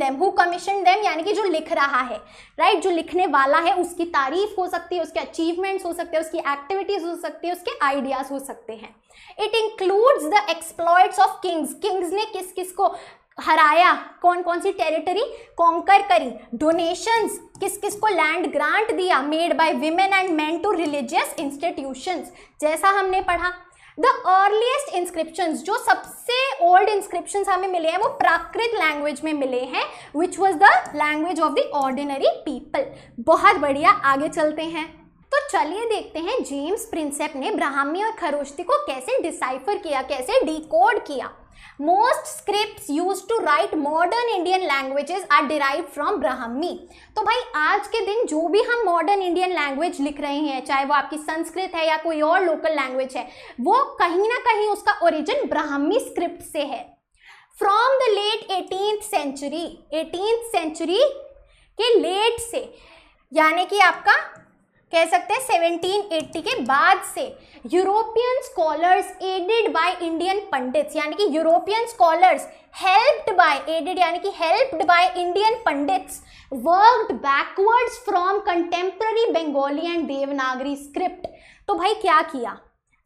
them यानी कि जो लिख रहा है, राइट, जो लिखने वाला है उसकी तारीफ हो सकती है, उसके अचीवमेंट्स हो सकते हैं, उसकी एक्टिविटीज हो सकती है, उसके आइडियाज हो सकते हैं। It includes the exploits of kings ने किस किस को हराया, कौन कौन सी टेरिटरी कॉन्कर करी, डोनेशंस, किस किस को लैंड ग्रांट दिया, made by women and men to religious institutions, जैसा हमने पढ़ा। द अर्लीस्ट इंस्क्रिप्शंस, जो सबसे ओल्ड इंस्क्रिप्शंस हमें मिले हैं वो प्राकृत लैंग्वेज में मिले हैं, विच was the language of the ordinary people. बहुत बढ़िया, आगे चलते हैं। तो चलिए देखते हैं जेम्स प्रिंसेप ने ब्राह्मी और खरोष्टी को कैसे डिसाइफर किया, कैसे डिकोड किया। Most scripts used to write modern Indian languages are derived from Brahmi। तो भाई आज के दिन जो भी हम मॉडर्न इंडियन लैंग्वेज लिख रहे हैं, चाहे वो आपकी संस्कृत है या कोई और लोकल लैंग्वेज है, वो कहीं ना कहीं उसका ओरिजिन ब्राह्मी स्क्रिप्ट से है। From the late 18th century के लेट से, यानी कि आपका कह सकते हैं 1780 के बाद से, European scholars aided by Indian pandits, यानी कि European scholars helped by, aided यानी कि helped by Indian pandits, worked backwards from contemporary Bengali and Devanagari script. तो भाई क्या किया,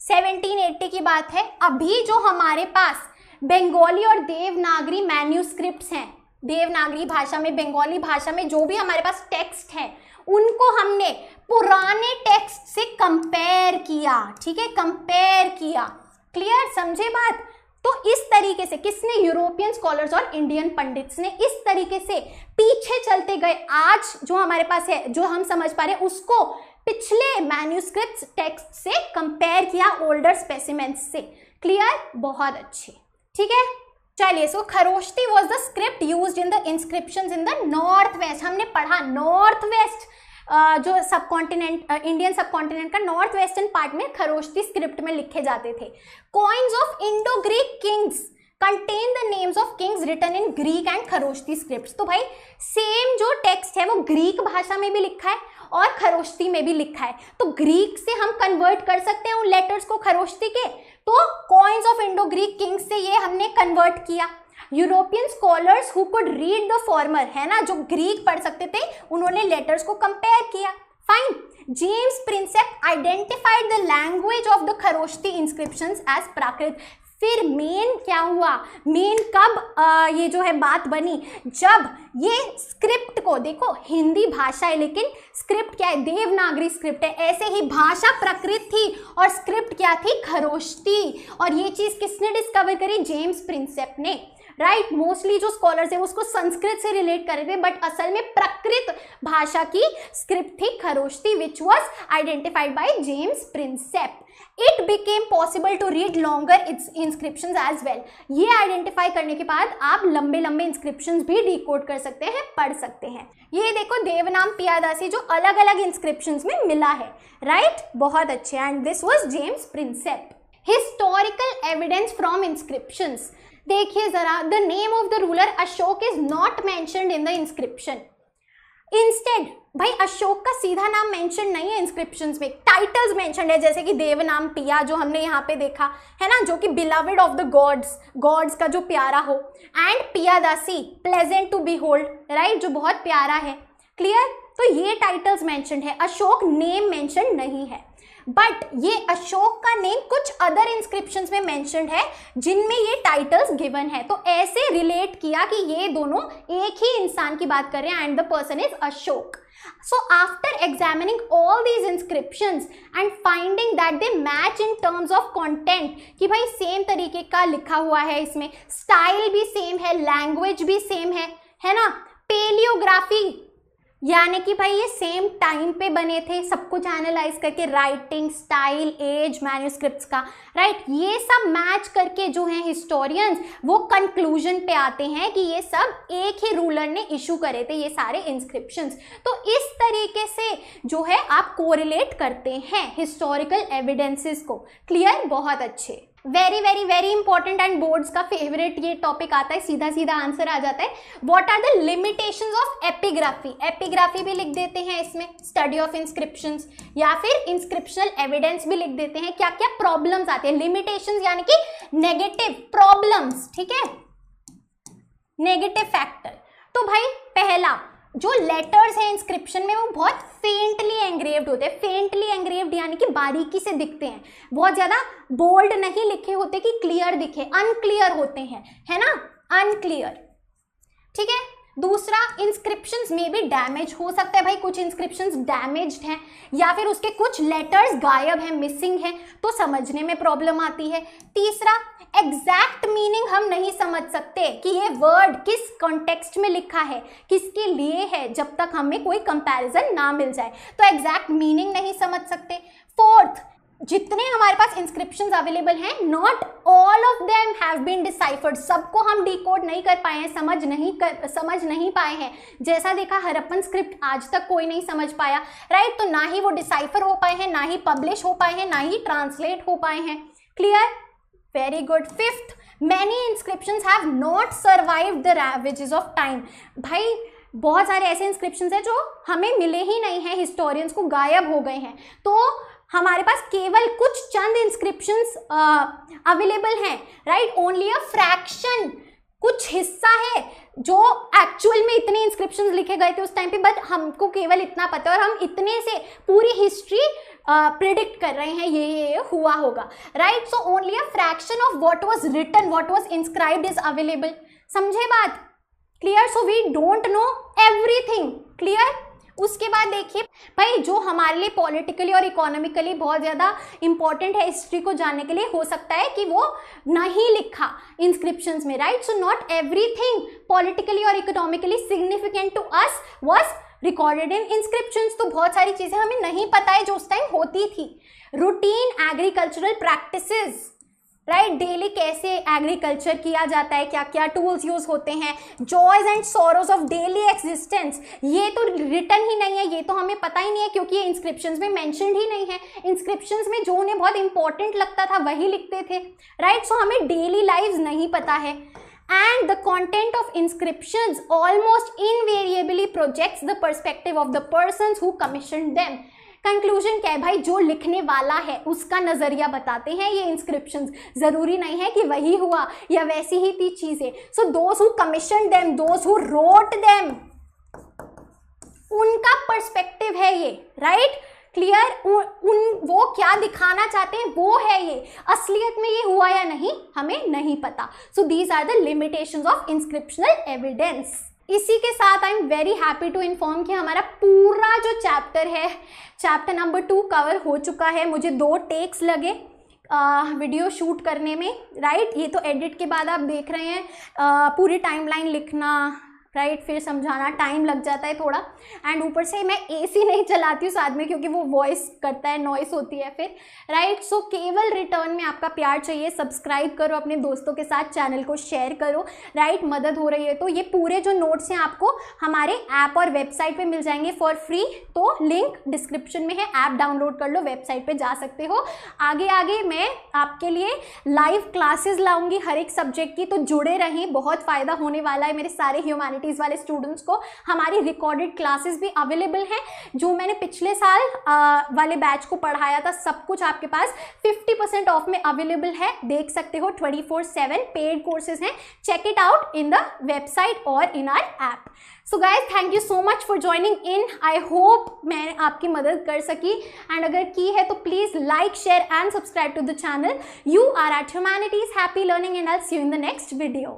1780 की बात है, अभी जो हमारे पास बंगाली और देवनागरी मैन्यूस्क्रिप्ट्स हैं, देवनागरी भाषा में, बंगाली भाषा में जो भी हमारे पास टेक्स्ट हैं, उनको हमने पुराने टेक्स्ट से कंपेयर किया, ठीक है, कंपेयर किया, क्लियर, समझे बात। तो इस तरीके से किसने, यूरोपियन स्कॉलर्स और इंडियन पंडित्स ने इस तरीके से पीछे चलते गए। आज जो हमारे पास है, जो हम समझ पा रहे हैं, उसको पिछले मैन्यूस्क्रिप्ट टेक्स्ट से कंपेयर किया, ओल्डर स्पेसिमेंस से, क्लियर, बहुत अच्छे, ठीक है। चलिए, so Kharosthi was the script used in the inscriptions in the north west. हमने पढ़ा नॉर्थ वेस्ट, जो subcontinent, Indian subcontinent का नॉर्थ वेस्टर्न पार्ट में खरोष्टी स्क्रिप्ट में लिखे जाते थे। Coins of Indo Greek kings contain the names of kings written in Greek and Kharosthi scripts. तो भाई सेम जो टेक्स्ट है वो ग्रीक भाषा में भी लिखा है और खरोष्टी में भी लिखा है। तो ग्रीक से हम कन्वर्ट कर सकते हैं उन लेटर्स को खरोष्टी के, तो coins of Indo Greek Kings से ये हमने कन्वर्ट किया। European scholars who could read the former, है ना, जो ग्रीक पढ़ सकते थे, उन्होंने लेटर्स को कंपेयर किया, fine. James Prinsep identified the language of the Kharosthi inscriptions as Prakrit. फिर मेन क्या हुआ, मेन कब ये जो है बात बनी, जब ये स्क्रिप्ट को, देखो हिंदी भाषा है लेकिन स्क्रिप्ट क्या है, देवनागरी स्क्रिप्ट है, ऐसे ही भाषा प्राकृत थी और स्क्रिप्ट क्या थी, खरोष्टी। और ये चीज किसने डिस्कवर करी, जेम्स प्रिंसेप ने, राइट। मोस्टली जो स्कॉलर्स है उसको संस्कृत से रिलेट कर रहे थे, बट असल में प्राकृत भाषा की स्क्रिप्ट थी Kharosthi, which was identified by James Prinsep. It became possible to read longer inscriptions as well. ये आइडेंटिफाई करने के बाद आप लंबे लंबे इंस्क्रिप्शंस भी डिकोड कर सकते हैं, पढ़ सकते हैं। ये देखो देवनाम पियादासी जो अलग अलग इंस्क्रिप्शंस में मिला है, राइट, बहुत अच्छे। And this was James Prinsep. Historical evidence from inscriptions, देखिए जरा, the name of the ruler Ashok is not mentioned in the inscription. Instead भाई अशोक का सीधा नाम मेंशन नहीं है इंस्क्रिप्शंस में, टाइटल्स मेंशन्ड है, जैसे कि देवनाम पिया जो हमने यहाँ पे देखा है ना, जो कि beloved of the gods, gods का जो प्यारा हो, and Piyadasi pleasant to behold, right, जो बहुत प्यारा है, क्लियर। तो ये टाइटल्स मेंशन्ड है, अशोक नेम मेंशन नहीं है। बट ये अशोक का नेम कुछ अदर इंस्क्रिप्शंस में मेंशन्ड है जिनमें ये टाइटल्स गिवन है। तो ऐसे रिलेट किया कि ये दोनों एक ही इंसान की बात कर रहे हैं and the person is Ashok. So after examining all these inscriptions and finding that they match in terms of content, कि भाई सेम तरीके का लिखा हुआ है, इसमें स्टाइल भी सेम है, लैंग्वेज भी सेम है ना, पेलियोग्राफी यानी कि भाई ये सेम टाइम पे बने थे, सब कुछ एनालाइज करके, राइटिंग स्टाइल, एज, मैन्यूस्क्रिप्ट्स का, राइट, ये सब मैच करके जो है हिस्टोरियंस वो कंक्लूजन पे आते हैं कि ये सब एक ही रूलर ने इशू करे थे, ये सारे इंस्क्रिप्शंस। तो इस तरीके से जो है आप कोरिलेट करते हैं हिस्टोरिकल एविडेंसेस को, क्लियर, बहुत अच्छे। Very very very important and boards का फेवरेट ये टॉपिक आता है, सीधा सीधा आंसर आ जाता है। What are the limitations of epigraphy? Epigraphy भी लिख देते हैं इसमें, स्टडी ऑफ इंस्क्रिप्शंस, या फिर इंस्क्रिप्शनल एविडेंस भी लिख देते हैं। क्या क्या प्रॉब्लम्स आते हैं? लिमिटेशंस यानी कि नेगेटिव प्रॉब्लम्स, ठीक है, नेगेटिव फैक्टर। तो भाई पहला, जो लेटर्स है इंस्क्रिप्शन में वो बहुत फेंटली एंग्रेव्ड होते हैं। फेंटली एंग्रेव्ड यानी कि बारीकी से दिखते हैं, बहुत ज्यादा बोल्ड नहीं लिखे होते कि क्लियर दिखे, अनक्लियर होते हैं, है ना, अनक्लियर, ठीक है। दूसरा, इंस्क्रिप्शंस में भी डैमेज हो सकता है भाई, कुछ इंस्क्रिप्शंस डैमेज्ड हैं या फिर उसके कुछ लेटर्स गायब हैं, मिसिंग हैं, तो समझने में प्रॉब्लम आती है। तीसरा, एग्जैक्ट मीनिंग हम नहीं समझ सकते कि ये वर्ड किस कॉन्टेक्स्ट में लिखा है, किसके लिए है, जब तक हमें कोई कंपैरिजन ना मिल जाए, तो एग्जैक्ट मीनिंग नहीं समझ सकते। फोर्थ, जितने हमारे पास इंस्क्रिप्शंस अवेलेबल हैं, not all of them have been deciphered, सबको हम डिकोड नहीं कर पाए हैं, समझ नहीं पाए हैं। जैसा देखा हरप्पन स्क्रिप्ट आज तक कोई नहीं समझ पाया, राइट, तो ना ही वो डिसाइफर हो पाए हैं, ना ही पब्लिश हो पाए हैं, ना ही ट्रांसलेट हो पाए हैं। Clear, very good. Fifth, many inscriptions have not survived the ravages of time. भाई बहुत सारे ऐसे इंस्क्रिप्शंस हैं जो हमें मिले ही नहीं हैं, हिस्टोरियंस को गायब हो गए हैं, तो हमारे पास केवल कुछ चंद इंस्क्रिप्शंस अवेलेबल हैं, राइट, ओनली अ फ्रैक्शन, कुछ हिस्सा है जो एक्चुअल में इतने इंस्क्रिप्शंस लिखे गए थे उस टाइम पे, बट हमको केवल इतना पता है और हम इतने से पूरी हिस्ट्री प्रिडिक्ट कर रहे हैं ये हुआ होगा, right. So only a fraction of what was written, what was inscribed is available. समझे बात? Clear. So we don't know everything. Clear. उसके बाद देखिए भाई, जो हमारे लिए पॉलिटिकली और इकोनॉमिकली बहुत ज़्यादा इंपॉर्टेंट है हिस्ट्री को जानने के लिए, हो सकता है कि वो नहीं लिखा इंस्क्रिप्शंस में, right. So not everything politically और economically significant to us was recorded in inscriptions. तो बहुत सारी चीज़ें हमें नहीं पता है जो उस टाइम होती थी। Routine agricultural practices, right, daily कैसे एग्रीकल्चर किया जाता है, क्या क्या टूल्स यूज होते हैं, joys and sorrows of daily existence, ये तो रिटन ही नहीं है, ये तो हमें पता ही नहीं है क्योंकि ये इंस्क्रिप्शंस में मेंशन्ड ही नहीं है। इंस्क्रिप्शंस में जो उन्हें बहुत इंपॉर्टेंट लगता था वही लिखते थे, राइट। सो हमें डेली लाइव्स नहीं पता है। And the content of inscriptions almost invariably projects the perspective of the persons who commissioned them. Conclusion क्या है भाई, जो लिखने वाला है उसका नजरिया बताते हैं ये इंस्क्रिप्शंस। जरूरी नहीं है कि वही हुआ या वैसी ही थी चीजें। So those who commissioned them, those who wrote them, उनका पर्सपेक्टिव है ये, राइट। क्लियर। वो क्या दिखाना चाहते हैं वो है ये, असलियत में ये हुआ या नहीं हमें नहीं पता। So these are the limitations of inscriptional evidence. इसी के साथ I am very happy to inform कि हमारा पूरा जो चैप्टर है, चैप्टर नंबर 2 कवर हो चुका है। मुझे 2 टेक्स लगे वीडियो शूट करने में, राइट। ये तो एडिट के बाद आप देख रहे हैं, पूरी टाइमलाइन लिखना, राइट, फिर समझाना टाइम लग जाता है थोड़ा। एंड ऊपर से मैं एसी नहीं चलाती हूँ साथ में क्योंकि वो वॉइस करता है, नॉइस होती है फिर, राइट। सो केवल रिटर्न में आपका प्यार चाहिए। सब्सक्राइब करो, अपने दोस्तों के साथ चैनल को शेयर करो, राइट, मदद हो रही है तो। ये पूरे जो नोट्स हैं आपको हमारे ऐप और वेबसाइट पे मिल जाएंगे फॉर फ्री, तो लिंक डिस्क्रिप्शन में है, ऐप डाउनलोड कर लो, वेबसाइट पे जा सकते हो। आगे आगे मैं आपके लिए लाइव क्लासेस लाऊंगी हर एक सब्जेक्ट की, तो जुड़े रहें, बहुत फ़ायदा होने वाला है मेरे सारे ह्यूमैनिटीज़ वाले स्टूडेंट्स को। हमारी रिकॉर्डेड क्लासेस भी अवेलेबल हैं, जो मैंने पिछले साल वाले बैच को पढ़ाया था, सब कुछ आपके पास 50% ऑफ में अवेलेबल है, देख सकते हो। 24/7 पेड कोर्सेज हैं, check it out in the website और in our app. So guys, thank you so much for joining in. I hope मैंने आपकी मदद कर सकी, एंड अगर की है तो please like, share and subscribe to the channel. You are at humanities, happy learning, and I will see you in the next video.